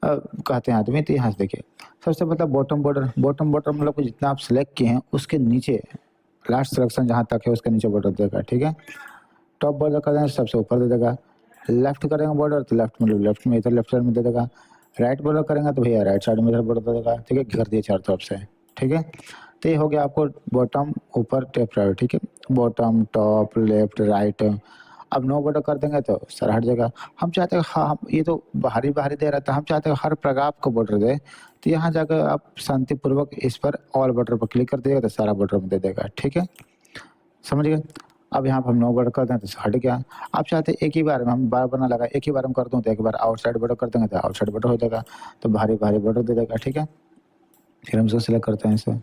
कहते हैं आदमी, तो यहाँ से देखिए सबसे मतलब बॉटम बॉर्डर, बॉटम बॉर्डर मतलब कि जितना आप सेलेक्ट किए हैं उसके नीचे लास्ट सिलेक्शन जहाँ तक है उसके नीचे बॉर्डर देगा, ठीक है। टॉप बॉर्डर कर देंगे सबसे ऊपर दे देगा, लेफ्ट करेंगे बॉर्डर तो लेफ्ट मतलब लेफ्ट में इधर लेफ्ट साइड में दे देगा, राइट बॉर्डर करेंगे तो भैया राइट साइड में इधर बॉर्डर दे देगा, ठीक है, घेर दिए चारों तरफ से, ठीक है। तो ये हो गया आपको बॉटम ऊपर टेप राइट, ठीक है, बॉटम टॉप लेफ्ट राइट। अब नो बॉर्डर कर देंगे तो सर हट जाएगा। हम चाहते हैं हाँ ये तो बाहरी बाहरी दे रहा था, हम चाहते हैं हर पैराग्राफ को बॉर्डर दे, तो यहाँ जाकर आप शांतिपूर्वक इस पर ऑल बॉर्डर पर क्लिक कर दिएगा तो सारा बॉर्डर में दे देगा, ठीक है, समझ गए। अब यहाँ पर हम नो बॉर्डर कर दें तो हट गया। आप चाहते हैं एक ही बार में, हम बार बार ना लगा, एक ही बार हम कर दूँ तो एक बार आउटसाइड बॉर्डर कर देंगे तो आउटसाइड बॉर्डर हो जाएगा, तो भारी भारी बॉर्डर दे देगा, ठीक है। फिर हम इसको सिलेक्ट करते हैं, इसे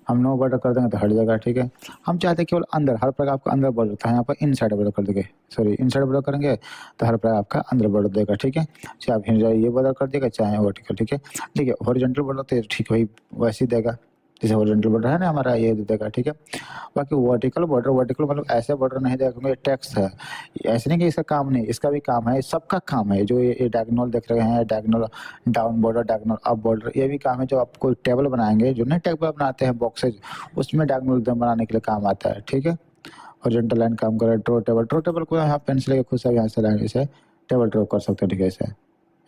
हम नो बॉर्डर कर देंगे तो हट जाएगा, ठीक है। हम चाहते हैं केवल अंदर, हर प्रकार आपका अंदर बॉर्डर था, यहाँ पर इन साइड बॉर्डर कर देंगे, सॉरी इन साइड बॉर्डर करेंगे तो हर प्रकार आपका अंदर बॉर्डर देगा, ठीक है। चाहे आप हिंजा ये बॉर्डर कर देगा चाहे वर्टिकल, ठीक है। देखिए हॉरिजॉन्टल बॉर्डर तो ठीक वही वैसे ही देगा जैसे हॉरिजॉन्टल बॉर्डर है ना हमारा, ये दे देगा, ठीक है। बाकी वर्टिकल बॉर्डर, वर्टिकल मतलब ऐसे बॉर्डर नहीं देगा क्योंकि टेक्स्ट है, ऐसे नहीं कि इसका काम नहीं, इसका भी काम है, सबका काम है। जो ये डायगोनल देख रहे हैं, diagonal down border, diagonal up border, ये भी काम है। जो आप कोई टेबल बनाएंगे, जो नहीं टेबल बनाते हैं बॉक्सेज, उसमें डायगोनल बनाने के लिए काम आता है, ठीक है। हॉरिजॉन्टल लाइन काम करे, ड्रॉ टेबल, ड्रॉ टेबल को यहाँ पेंसिल लेके खुद से यहाँ से लाइन से टेबल ड्रॉ कर सकते हैं, ठीक है। ऐसे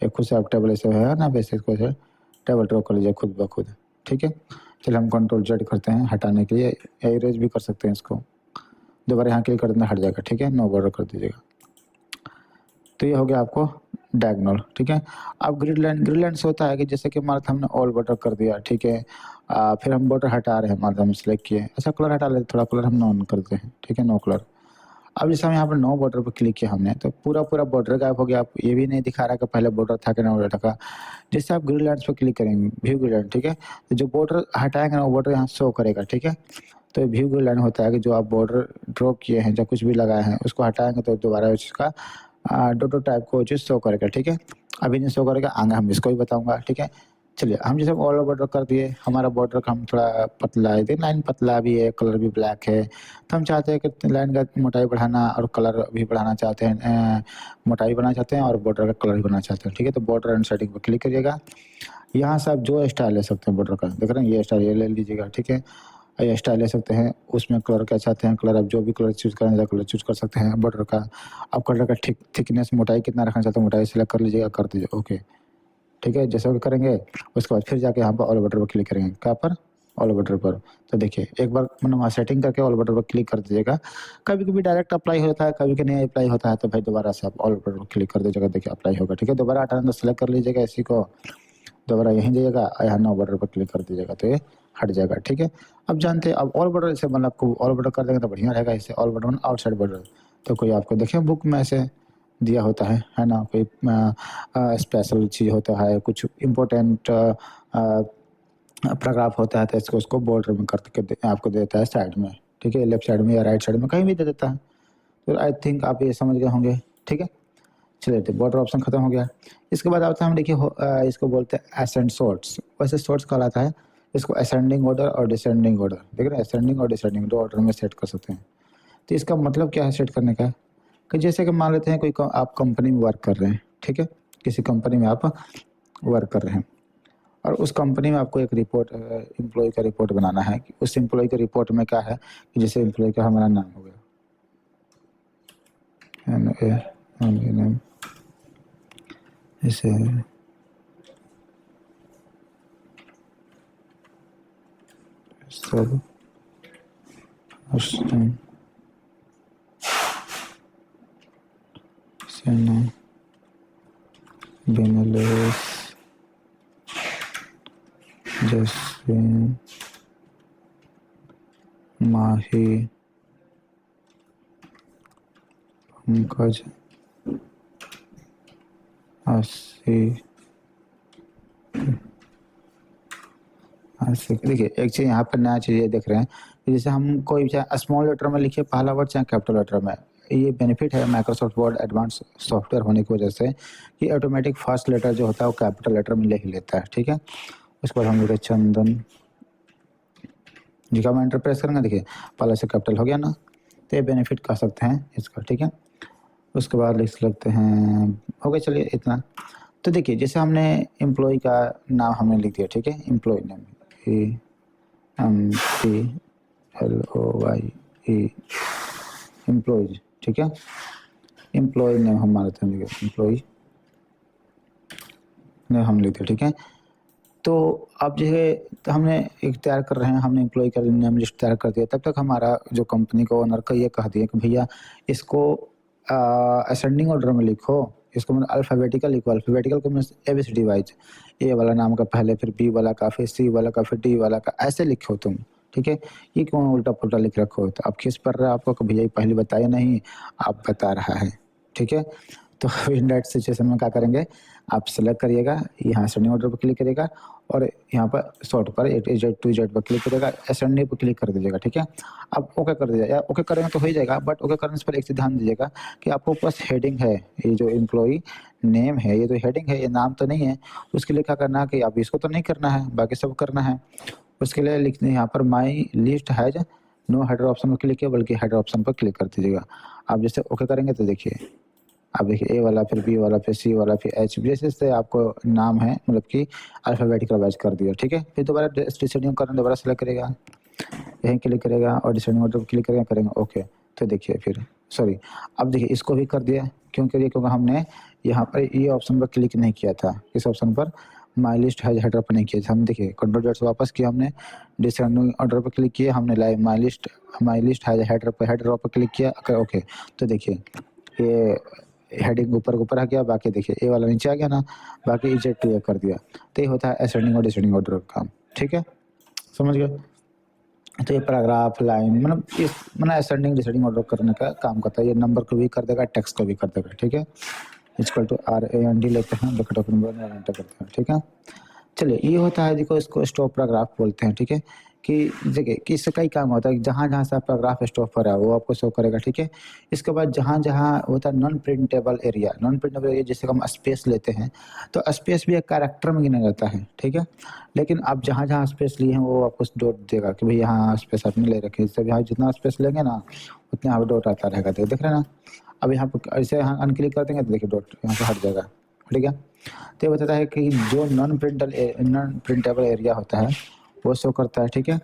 एक खुद से आप टेबल ऐसे है ना, वैसे इसको ऐसे टेबल ड्रॉ कर लीजिए खुद ब खुद, ठीक है। चलिए हम कंट्रोल जेड करते हैं हटाने के लिए, इरेज भी कर सकते हैं इसको, दोबारा यहाँ क्लिक कर देना हट जाएगा, ठीक है, नो बॉर्डर कर दीजिएगा। तो ये हो गया आपको डायगोनल, ठीक है। अब ग्रिड लाइन, ग्रिड लाइन से होता है कि जैसे कि मान हमने ऑल बॉर्डर कर दिया, ठीक है। फिर हम बॉर्डर हटा रहे हैं, मान हम सेलेक्ट किए, अच्छा कलर हटा लेते, थोड़ा कलर हम नॉन करते हैं, ठीक है, नो कलर। अब जैसे हम यहाँ पर नो बॉर्डर पर क्लिक किया हमने, तो पूरा पूरा बॉर्डर गायब हो गया। आप ये भी नहीं दिखा रहा कि पहले बॉर्डर था कि ना बॉर्डर था। जैसे आप ग्रिड लाइन्स पर क्लिक करेंगे, व्यू ग्रिड लाइन, ठीक है, तो जो बॉर्डर हटाएंगे ना वो बॉर्डर यहाँ शो करेगा, ठीक है। तो व्यू ग्रिड लाइन होता है कि जो आप बॉर्डर ड्रॉ किए हैं, जो कुछ भी लगाए हैं, उसको हटाएंगे तो दोबारा उसका डोडो टाइप को चीज़ शो करेगा, ठीक है। अभी नहीं शो करेगा, आगे हम इसको भी बताऊंगा, ठीक है। चलिए हम जैसे ऑल ओवर बॉर्डर कर दिए, हमारा बॉर्डर का हम थोड़ा पतला है, देखिए लाइन पतला भी है, कलर भी ब्लैक है, तो हम चाहते हैं कि लाइन का मोटाई बढ़ाना और कलर भी बढ़ाना चाहते हैं, मोटाई बढ़ाना चाहते हैं और बॉर्डर का कलर भी बढ़ाना चाहते हैं, ठीक है। तो बॉर्डर एंड सेटिंग पर क्लिक करिएगा। यहाँ से आप जो स्टाइल ले सकते हैं बॉर्डर का, देख रहे हैं ये स्टाइल ये ले लीजिएगा, ठीक है। ये स्टाइल ले सकते हैं, उसमें कलर क्या चाहते हैं, कलर आप जो भी कलर चूज़ करना चाहते हैं कलर चूज़ कर सकते हैं। बॉर्डर का आप कलर का थिकनेस मोटाई कितना रखना चाहते हैं, मोटाई सेलेक्ट कर लीजिएगा, कर दीजिए ओके, ठीक है। जैसा भी करेंगे उसके बाद फिर जाके यहाँ पर ऑल बटन पर क्लिक करेंगे, कहाँ पर, ऑल बटन पर। तो देखिए एक बार मतलब वहाँ सेटिंग करके ऑल बटन पर क्लिक कर दीजिएगा। कभी कभी डायरेक्ट अप्लाई होता है, कभी कभी नहीं अप्लाई होता है, तो भाई दोबारा से आप ऑल बटन पर क्लिक कर दीजिएगा, देखिए अप्लाई होगा, ठीक है। दोबारा हटाना तो सेलेक्ट कर लीजिएगा इसी को, दोबारा यहीं जाइएगा, यहाँ नो बटन पर क्लिक कर दीजिएगा तो ये हट जाएगा, ठीक है। अब जानते हैं अब ऑल बटन से मतलब आपको ऑल बटन कर देंगे तो बढ़िया रहेगा। इससे ऑल बटन आउटसाइड बटन, तो कोई आपको देखिए बुक में ऐसे दिया होता है ना, कोई स्पेशल चीज़ होता है, कुछ इम्पोर्टेंट पैराग्राफ होता है, तो इसको उसको बॉर्डर में करके आपको देता है साइड में, ठीक है, लेफ्ट साइड में या राइट साइड में कहीं भी दे देता है। तो आई थिंक आप ये समझ गए होंगे, ठीक है। चलिए तो बॉर्डर ऑप्शन खत्म हो गया। इसके बाद आता है हम देखिए इसको बोलते हैं असेंड सॉर्ट्स, वैसे सॉर्ट्स कहलाता है इसको, असेंडिंग ऑर्डर और डिसेंडिंग ऑर्डर, देख रहे हैं, असेंडिंग और डिसेंडिंग दो ऑर्डर में सेट कर सकते हैं। तो इसका मतलब क्या है सेट करने का, कि जैसे कि मान लेते हैं कोई आप कंपनी में वर्क कर रहे हैं, ठीक है, किसी कंपनी में आप वर्क कर रहे हैं और उस कंपनी में आपको एक रिपोर्ट एम्प्लॉय का रिपोर्ट बनाना है। कि उस एम्प्लॉय के रिपोर्ट में क्या है कि जैसे एम्प्लॉय का हमारा नाम हो गया नाम, जैसे सब बिमलेश जैसे माही पंकज आशिक, देखिए एक चीज़ यहाँ पर नया चीज़ ये देख रहे हैं कि जैसे हम कोई चाहे स्मॉल लेटर में लिखिए पहला वर्ड चाहे कैपिटल लेटर में, ये बेनिफिट है माइक्रोसॉफ्ट वर्ड एडवांस सॉफ्टवेयर होने की वजह से कि ऑटोमेटिक फर्स्ट लेटर जो होता है वो कैपिटल लेटर में लिख लेता है, ठीक है। उसके बाद हम लिखे चंदन जी का हम एंटर प्रेस करेंगे, देखिए पहले से कैपिटल हो गया ना, तो ये बेनिफिट कह सकते हैं इसका, ठीक है। उसके बाद लिख सकते हैं, हो गया चलिए इतना। तो देखिए जैसे हमने एम्प्लॉय का नाम हमने लिख दिया, ठीक है, एम्प्लॉय नेम EMPLOYE एम्प्लॉयज, ठीक है, एम्प्लॉय नेम हम मानते हैं, एम्प्लॉय नेम हम लिखते हैं, ठीक है। तो अब जो है तो हमने एक तैयार कर रहे हैं, हमने एम्प्लॉय का नेम लिस्ट तैयार कर दिया, तब तक हमारा जो कंपनी का ओनर का ये कह दिया कि भैया इसको असेंडिंग ऑर्डर में लिखो, इसको मतलब अल्फ़ाबेटिकल लिखो, अल्फ़ाबेटिकल को मीन्स ABCD वाइज, ए वाला नाम का पहले, फिर बी वाला का, फिर सी वाला का, फिर डी वाला का, ऐसे लिखो तुम, ठीक है। ये क्यों उल्टा पुल्टा लिख रखो हो, तो अब खीस पड़ रहा है आपको कि भैया ये पहले बताया नहीं, आप बता रहा है, ठीक है। तो इन दैट सिचुएशन में क्या करेंगे, आप सेलेक्ट करिएगा, यहाँ असेंडिंग ऑर्डर पर क्लिक करिएगा और यहाँ पर सॉर्ट पर A to Z पर क्लिक करिएगा, असेंडिंग पर क्लिक कर दीजिएगा, ठीक है। अब ओके कर दीजिएगा, ओके करेंगे तो हो ही जाएगा, बट ओके करने से पहले एक चीज़ ध्यान दीजिएगा कि आपको पास हेडिंग है, ये जो एम्प्लॉय नेम है, ये जो हेडिंग है, ये नाम तो नहीं है, उसके लिए क्या करना है कि आप इसको तो नहीं करना है, बाकी सब करना है। उसके लिए लिखते हैं यहाँ पर my list has no header option पर क्लिक किया, बल्कि हेडर ऑप्शन पर क्लिक कर दीजिएगा। आप जैसे ओके करेंगे तो देखिए, अब देखिए ए वाला, फिर बी वाला, फिर सी वाला, फिर एच, जैसे जैसे आपको नाम है मतलब कि अल्फ़ाबेटिकल वाइज कर दिया, ठीक है। फिर दोबारा डिसेंडिंग करना, दोबारा सेलेक्ट करेगा, यहीं क्लिक करेगा और डिसेंडिंग ऑर्डर पर क्लिक करेगा, करेंगे ओके। तो देखिए फिर सॉरी, अब देखिए इसको भी कर दिया, क्यों करिए, क्योंकि हमने यहाँ पर ये ऑप्शन पर क्लिक नहीं किया था, इस ऑप्शन पर माई लिस्ट हैज हेडर पर नहीं किया था। हम देखिए कंट्रोल जेड से वापस किया, हमने डिसेंडिंग ऑर्डर पर क्लिक किया, हमने live my list has header पर क्लिक किया, ओके। तो देखिए ये हेडिंग ऊपर ऊपर आ गया, बाकी देखिए ए वाला नीचे आ गया ना, बाकी Z to A कर दिया। तो ये होता है असेंडिंग और डिसेंडिंग ऑर्डर का काम, ठीक है, समझ गए। तो ये पैराग्राफ लाइन मतलब इस मतलब असेंडिंग डिसेंडिंग ऑर्डर करने का काम करता है, ये नंबर को भी कर देगा, टेक्स्ट को भी कर देगा, ठीक है। इक्वल टू RAND लेते हैं, ब्रैकेट ओपन एंटर करते हैं, ठीक है। चलिए ये होता है, देखो इसको स्टॉप पैराग्राफ बोलते हैं, ठीक है, कि देखिए कि इससे कई काम होता है, जहाँ-जहाँ से आपका ग्राफ स्टॉप हो रहा है वो आपको शो करेगा, ठीक है? इसके बाद जहाँ-जहाँ होता है नॉन प्रिंटेबल एरिया जैसे हम स्पेस लेते हैं, तो स्पेस भी एक कैरेक्टर में गिना जाता है, ठीक है? लेकिन आप जहाँ-जहाँ स्पेस लिए हैं वो आपको डॉट देगा कि भई यहाँ स्पेस आपने ले रखी है, जैसे यहाँ जितना स्पेस लेंगे ना, उतना यहाँ पे डॉट आता रहेगा, तो देख रहे हैं ना? अब यहाँ पे ऐसे यहाँ अनक्लिक कर देंगे तो देखिए डॉट यहाँ पे हट जाएगा, ठीक है? तो ये बताता है कि जो नॉन प्रिंटेबल एरिया होता है, वो शो करता है, ठीक है?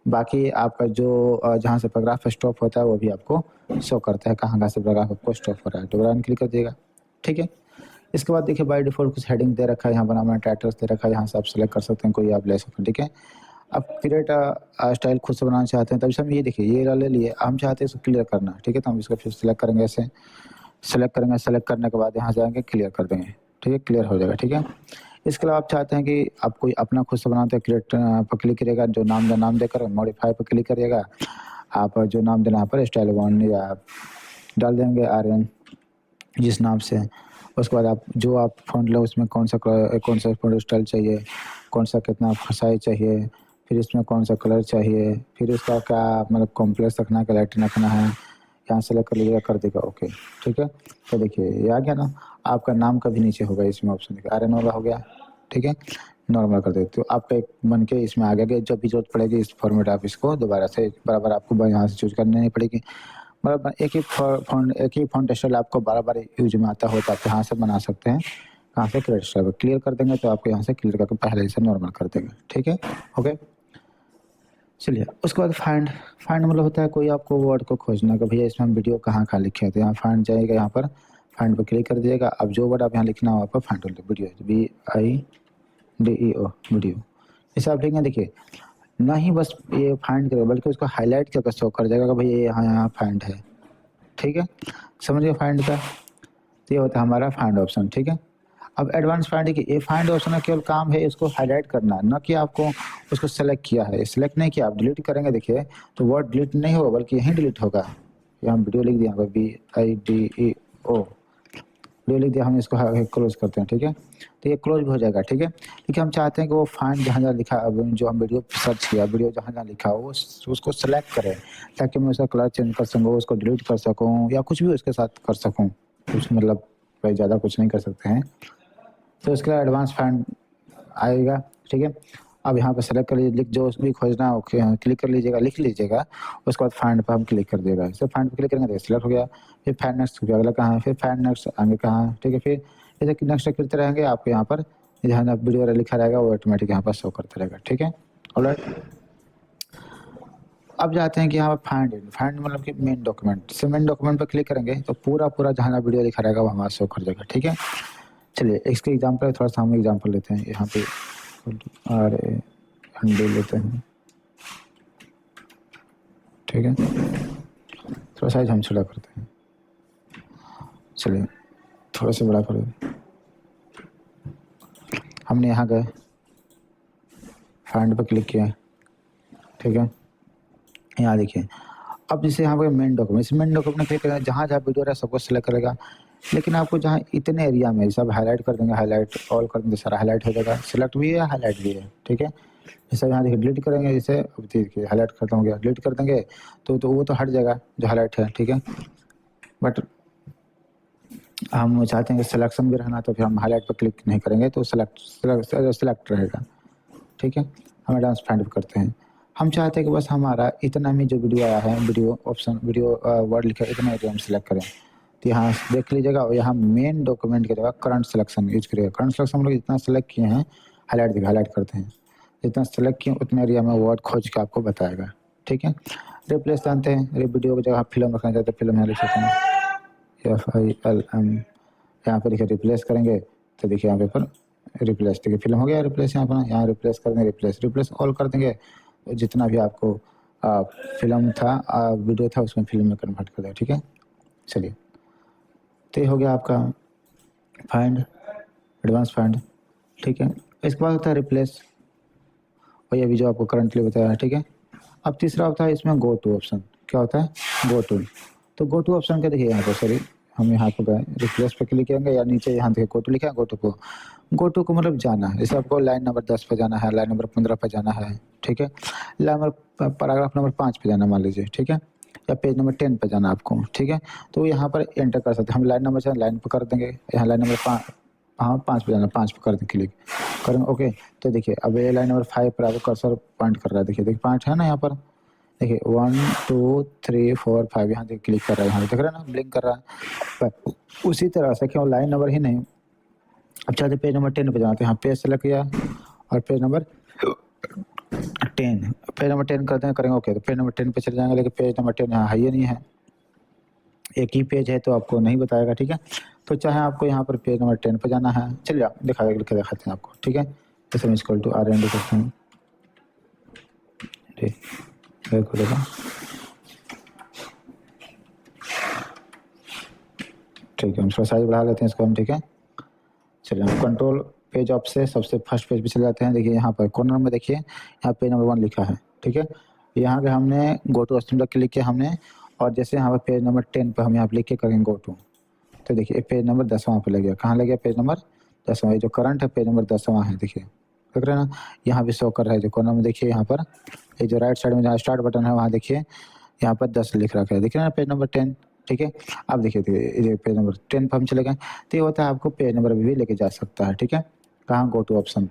बाकी आपका जो जहाँ से पैराग्राफ स्टॉप होता है वो भी आपको शो करता है, कहाँ-कहाँ से पैराग्राफ आपको स्टॉप हो रहा है, दोबारा क्लिक कर दिएगा, ठीक है? इसके बाद देखिए बाय डिफ़ॉल्ट कुछ हेडिंग दे रखा है, यहाँ पर अपना टाइटल्स दे रखा है, यहाँ से आप सेलेक्ट कर सकते हैं, कोई आप ले सकते हैं, ठीक है? आप क्रिएट स्टाइल खुद से बनाना चाहते हैं, तब इसमें ये देखिए ये वाला ले लिए, हम चाहते हैं इसको क्लियर करना, ठीक है? तो हम इसको फिर सेलेक्ट करेंगे ऐसे, सेलेक्ट करने के बाद यहाँ जाएँगे क्लियर कर देंगे, ठीक है? क्लियर हो जाएगा, ठीक है? इसके अलावा आप चाहते हैं कि आप कोई अपना खुद से बनाते हैं, क्रिएट पर क्लिक करिएगा, जो नाम देकर मॉडिफाई पर क्लिक करिएगा, आप जो नाम देना है यहाँ पर स्टाइल 1 या डाल देंगे आर्यन जिस नाम से। उसके बाद आप फ़ॉन्ट लो उसमें कौन सा फ़ॉन्ट स्टाइल चाहिए, कौन सा कितना साइज़ चाहिए, फिर इसमें कौन सा कलर चाहिए, फिर इसका क्या मतलब कॉम्प्लेक्स रखना है कि लाइट रखना है, यहाँ सेलेक्ट कर लीजिएगा, कर देगा ओके, ठीक है? तो देखिए ये आ गया ना, आपका नाम का भी नीचे होगा इसमें ऑप्शन देखिए आर्यन वाला हो गया, ठीक है? नॉर्मल कर देते हो आपका एक बन के इसमें आ गया कि जब भी ज़रूरत पड़ेगी इस फॉर्मेट आप इसको दोबारा से बराबर आपको यहाँ से चूज़ करनी नहीं पड़ेगी। मतलब एक ही फ़ॉन्ट स्टाइल आपको बार-बार यूज़ में आता हो तो आप यहाँ से बना सकते हैं। कहाँ से क्रिएट स्टाइल क्लियर कर देंगे तो आपको यहाँ से क्लियर करके पहले से नॉर्मल कर देंगे, ठीक है? ओके। चलिए उसके बाद फाइंड मतलब होता है कोई आपको वर्ड को खोजना कि भैया इसमें हम वीडियो कहाँ लिखे हैं, तो यहाँ फाइंड जाइएगा, यहाँ पर फाइंड पे क्लिक कर दीजिएगा। अब जो वर्ड आप यहाँ लिखना हो आपको फाइंड वीडियो VIDEO वीडियो, जैसे आप लिखेंगे देखिए ना ही बस ये फाइंड करेगा बल्कि उसको हाईलाइट करके शो कर देगा कि भई ये यहाँ फाइंड है, ठीक है? समझ गए फाइंड का? तो ये होता है हमारा फाइंड ऑप्शन, ठीक है? अब एडवांस फाइंड देखिए ये फाइंड ऑप्शन का केवल काम है इसको हाईलाइट करना, ना कि आपको उसको सेलेक्ट किया है, सेलेक्ट नहीं किया, आप डिलीट करेंगे देखिए तो वर्ड डिलीट नहीं होगा बल्कि यहीं डिलीट होगा। यहाँ वीडियो लिख दिया VIDEO वीडियो लिख दिया, हम इसको क्लोज करते हैं, ठीक है? तो ये क्लोज भी हो जाएगा, ठीक है? देखिए हम चाहते हैं कि वो फाइंड जहाँ-जहाँ लिखा अब जो हम वीडियो सर्च किया, वीडियो जहाँ-जहाँ लिखा हो उसको सेलेक्ट करें ताकि मैं उसका कलर चेंज कर सकूँ, उसको डिलीट कर सकूँ या कुछ भी उसके साथ कर सकूँ। कुछ मतलब भाई ज़्यादा कुछ नहीं कर सकते हैं। तो इसके लिए एडवांस फाइंड आएगा, ठीक है? अब यहाँ पे सेलेक्ट कर लीजिए, जो भी खोजना है ओके क्लिक कर लीजिएगा, लिख लीजिएगा, उसके बाद फाइंड पे हम क्लिक कर दिएगा। जैसे फाइंड पे क्लिक करेंगे तो सिलेक्ट हो गया, फिर फाइंड नेक्स्ट फिर अगला कहाँ है, फिर फाइंड नेक्स्ट आगे कहाँ है, ठीक है? फिर जैसे कि नेक्स्ट करते रहेंगे आपको यहाँ पर जहाँ जहाँ वीडियो वाला लिखा रहेगा वो ऑटोमेटिक यहाँ पर शो करता रहेगा, ठीक है? ऑलराइट। अब जाते हैं कि यहाँ पर फाइंड मतलब कि मेन डॉक्यूमेंट, जैसे मेन डॉक्यूमेंट पर क्लिक करेंगे तो पूरा जहाँ जहाँ वीडियो लिखा रहेगा वो हमारा शो कर देगा, ठीक है? चलिए इसके एग्जाम्पल थोड़ा सा हम एग्जाम्पल लेते हैं यहाँ पे अंडे लेते हैं, ठीक है? थोड़ा साइज हम छोटा करते हैं, चलिए थोड़ा सा बड़ा कर दें। हमने यहाँ गए फाइंड पर क्लिक किया, ठीक है? यहाँ देखिए अब जैसे यहाँ पे मेन डॉक्यूमेंट क्लिक करेंगे, जहाँ जहाँ वीडियो रहा सबको सेलेक्ट करेगा, लेकिन आपको जहाँ इतने एरिया में सब हाईलाइट कर देंगे, हाईलाइट ऑल कर देंगे, सारा हाईलाइट हो जाएगा, सेलेक्ट भी है हाईलाइट भी है, ठीक है? जैसे यहाँ देखिए डिलीट करेंगे, जैसे अब देखिए हाईलाइट खत्म हो गया, डिलीट कर देंगे तो वो तो हट जाएगा जो हाईलाइट है, ठीक है? बट हम चाहते हैं कि सिलेक्शन भी रहना तो फिर हम हाईलाइट पर क्लिक नहीं करेंगे तो सेलेक्ट रहेगा, ठीक है? हम एडवांस फाइंड करते हैं, हम चाहते हैं कि बस हमारा इतना में जो वीडियो आया है वीडियो वर्ड लिखा है इतना एरिया हम सेलेक्ट करें, तो यहाँ देख लीजिएगा और यहाँ मेन डॉक्यूमेंट की जगह करंट सिलेक्शन यूज करिएगा। करंट सिलेक्शन हम लोग जितना सेलेक्ट किए हैं हाईलाइट करते हैं, जितना सेलेक्ट किए उतने एरिया में वर्ड खोज के आपको बताएगा, ठीक है? रिप्लेस जानते हैं, वीडियो की जगह फिल्म रखना चाहते हैं, फिल्म यहाँ लिख सकते हैं FILM, यहाँ पर देखिए रिप्लेस करेंगे तो देखिए यहाँ पर रिप्लेस, देखिए फिल्म हो गया रिप्लेस, यहाँ रिप्लेस कर देंगे, रिप्लेस ऑल कर देंगे, जितना भी आपको फिल्म था वीडियो था उसमें फिल्म में कन्वर्ट कर देगा, ठीक है? चलिए तो ये हो गया आपका फाइंड, एडवांस फाइंड, ठीक है? इसके बाद होता है रिप्लेस, वही अभी जो आपको करंटली बताया, ठीक है? अब तीसरा होता है इसमें गो टू ऑप्शन, क्या होता है गो टू, तो गो टू ऑप्शन का देखिए यहाँ पर सॉरी हम यहाँ पर गए रिप्लेस पे क्लिक करेंगे या नीचे यहाँ देखिए गो टू लिखा है, गो टू को मतलब जाना है, जैसे आपको लाइन नंबर 10 पे जाना है, लाइन नंबर 15 पे जाना है, ठीक ठीक है। लाइन नंबर पैराग्राफ नंबर 5 पे जाना मान लीजिए, ठीक है, या पेज नंबर 10 पे जाना आपको, ठीक है। तो यहाँ पर एंटर कर सकते हैं हम, लाइन नंबर चाहे लाइन पे कर देंगे, यहाँ लाइन नंबर 5, हाँ 5 पे जाना, 5 पे कर दें क्लिक करेंगे, ओके। तो देखिए अब ये लाइन नंबर 5 पर आपको कर्सर पॉइंट कर रहा है, देखिए 5 है ना यहाँ पर, देखिए 1 2 3 4 5 यहाँ देखिए क्लिक कर रहा है, यहाँ देख रहे हैं ना ब्लिंक कर रहा है। पर उसी तरह से क्यों लाइन नंबर ही नहीं, अब चाहते पेज नंबर 10 पे जाना, तो यहाँ पेज सेलेक्ट किया और पेज नंबर 10, पेज नंबर 10 करते हैं, करेंगे ओके। तो पेज नंबर 10 पे चले जाएंगे, लेकिन पेज नंबर 10 यहाँ है ही नहीं है, एक ही पेज है तो आपको नहीं बताएगा, ठीक है। तो चाहे आपको यहाँ पर पेज नंबर 10 पे जाना है, चलिए आप दिखाते हैं आपको, ठीक है। जैसे हम इक्वल टू RN लिख सकते हैं, ठीक है, ठीक है, हम थोड़ा साइज बढ़ा लेते हैं इसको हम, ठीक है। चलिए हम कंट्रोल पेज ऑफ से सबसे फर्स्ट पेज पे चले जाते हैं, देखिए यहाँ पर कॉर्नर में देखिए यहाँ पेज नंबर 1 लिखा है, ठीक है। यहाँ पे हमने गो टू असेंबली क्लिक किया हमने, और जैसे यहाँ पर पेज नंबर 10 पर हम यहाँ क्लिक के करेंगे गो टू, तो देखिए पेज नंबर 10वां पे लग गया, कहाँ लग गया पेज नंबर 10वां, जो करंट है पेज नंबर 10वां है, देखिए देख रहे हैं ना, यहाँ भी शो कर रहा है, जो कॉर्नर में देखिए यहाँ पर ये जो राइट साइड में जहाँ स्टार्ट बटन है वहाँ देखिए यहाँ पर 10 लिख रखा है, देखिए ना पेज नंबर 10, ठीक है। अब देखिए ये पेज नंबर 10 पर हम चले गए, तो ये होता है आपको पेज नंबर भी लेके जा सकता है, ठीक है। कहाँ गो टू ऑप्शन,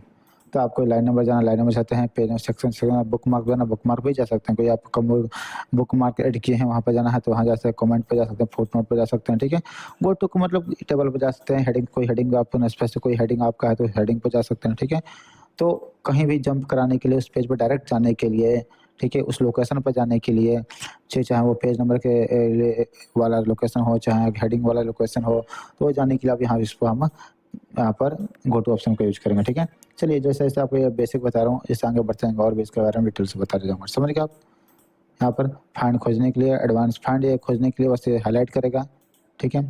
तो आपको लाइन नंबर जाना, लाइन नंबर चाहते हैं, page number section book mark जाना, बुक मार्क भी जा सकते हैं, कोई आप बुक मार्क एड किए हैं वहाँ पर जाना है तो वहाँ जा सकते हैं, कमेंट पे जा सकते हैं, फुट नोट पे जा सकते हैं, ठीक है। गो टू को मतलब टेबल पे जा सकते हैं, हेडिंग कोई हेडिंग आपको स्पेसिफिक कोई हेडिंग आपका है तो हेडिंग पे जा सकते हैं, ठीक है। तो कहीं भी जंप कराने के लिए, उस पेज पर डायरेक्ट जाने के लिए, ठीक है, उस लोकेशन पर जाने के लिए, चाहे वो पेज नंबर के वाला लोकेशन हो, चाहे हेडिंग वाला लोकेशन हो, तो वो जाने के लिए आप यहाँ इसको हम यहाँ पर गो टू ऑप्शन का यूज करेंगे, ठीक है। चलिए जैसे जैसे आपको ये बेसिक बता रहा हूँ, इससे आगे बढ़ते हैं और भी इसके बारे में डिटेल से बता जाऊँगा, समझ गए आप। यहाँ पर फाइंड खोजने के लिए, एडवांस फाइंड ये खोजने के लिए बस ये हाईलाइट करेगा, ठीक है।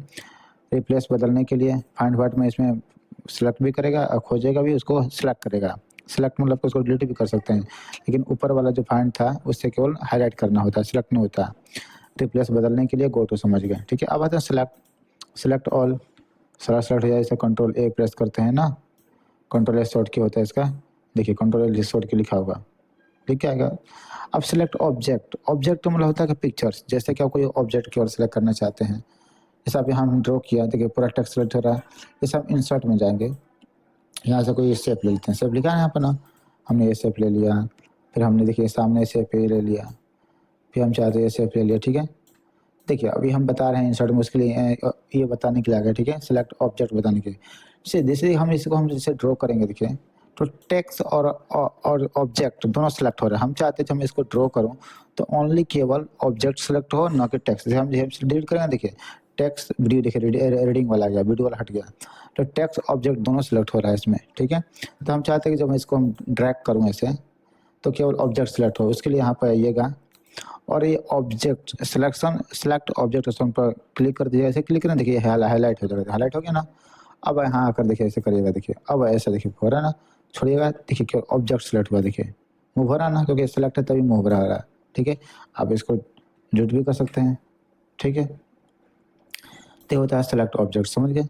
रिप्लेस बदलने के लिए फाइंड वर्ड में इसमें सेलेक्ट भी करेगा और खोजेगा भी, उसको सेलेक्ट करेगा, सेलेक्ट मतलब उसको डिलीट भी कर सकते हैं, लेकिन ऊपर वाला जो फाइंड था उससे केवल हाईलाइट करना होता है, सेलेक्ट नहीं होता। रिप्लेस बदलने के लिए गो टू समझ गए, ठीक है। अब आते हैं सेलेक्ट ऑल, सारा सेलेक्ट हो जाए, इसे कंट्रोल A प्रेस करते हैं ना, कंट्रोल S शॉर्ट की होता है इसका, देखिए कंट्रोल L शॉर्ट की लिखा होगा, ठीक है आएगा। अब सिलेक्ट ऑब्जेक्ट, ऑब्जेक्ट मतलब होता है कि पिक्चर्स, जैसे कि आप कोई ऑब्जेक्ट की ओर सेलेक्ट करना चाहते हैं, जैसे आप यहाँ हम ड्रॉ किया, देखिए पूरा टेक्स्ट सेलेक्ट हो रहा है। जैसे आप इंसर्ट में जाएंगे, यहाँ से कोई शेप ले लेते हैं, शेप लिखा है यहाँ पर ना, हमने ये शेप ले लिया, फिर हमने देखिए सामने शेप ये ले लिया, फिर हम चाहते हैं ये शेप ले लिया, ठीक है। देखिए अभी हम बता रहे हैं इंसर्ट में, उसके लिए ये बताने के लिए आ गया, ठीक है, सिलेक्ट ऑब्जेक्ट बताने के लिए। जैसे हम इसको हम जैसे ड्रॉ करेंगे, देखिए तो टेक्स्ट और ऑब्जेक्ट दोनों सेलेक्ट हो रहा है। हम चाहते थे हम इसको ड्रॉ करूं तो ओनली केवल ऑब्जेक्ट सेलेक्ट हो, ना कि टेक्स्ट। जैसे हम डिलीट करेंगे, देखिए टेक्स्ट वीडियो, देखिए रीडिंग वाला आ गया, वीडियो वाला हट गया, तो टेक्स्ट ऑब्जेक्ट दोनों सेलेक्ट हो रहा है इसमें, ठीक है। तो हम चाहते हैं कि जब मैं इसको हम ड्रैग करूँ ऐसे, तो केवल ऑब्जेक्ट सेलेक्ट हो, उसके लिए यहाँ पर आइएगा और ये ऑब्जेक्ट सेलेक्ट ऑब्जेक्ट ऑप्शन पर क्लिक कर दीजिए, ऐसे क्लिक करें, देखिए हाईलाइट हो जाएगा, हाईलाइट हो गया ना। अब यहाँ आकर देखिए ऐसे करिएगा, देखिए अब ऐसा देखिए हो रहा है ना, छोड़िएगा, देखिए क्या ऑब्जेक्ट सेलेक्ट हुआ, देखिए मूव हो रहा है ना, क्योंकि सेलेक्ट है तभी मूव रहा है, ठीक है। आप इसको डिलीट भी कर सकते हैं, ठीक है। तो होता है सेलेक्ट ऑब्जेक्ट, समझ गए।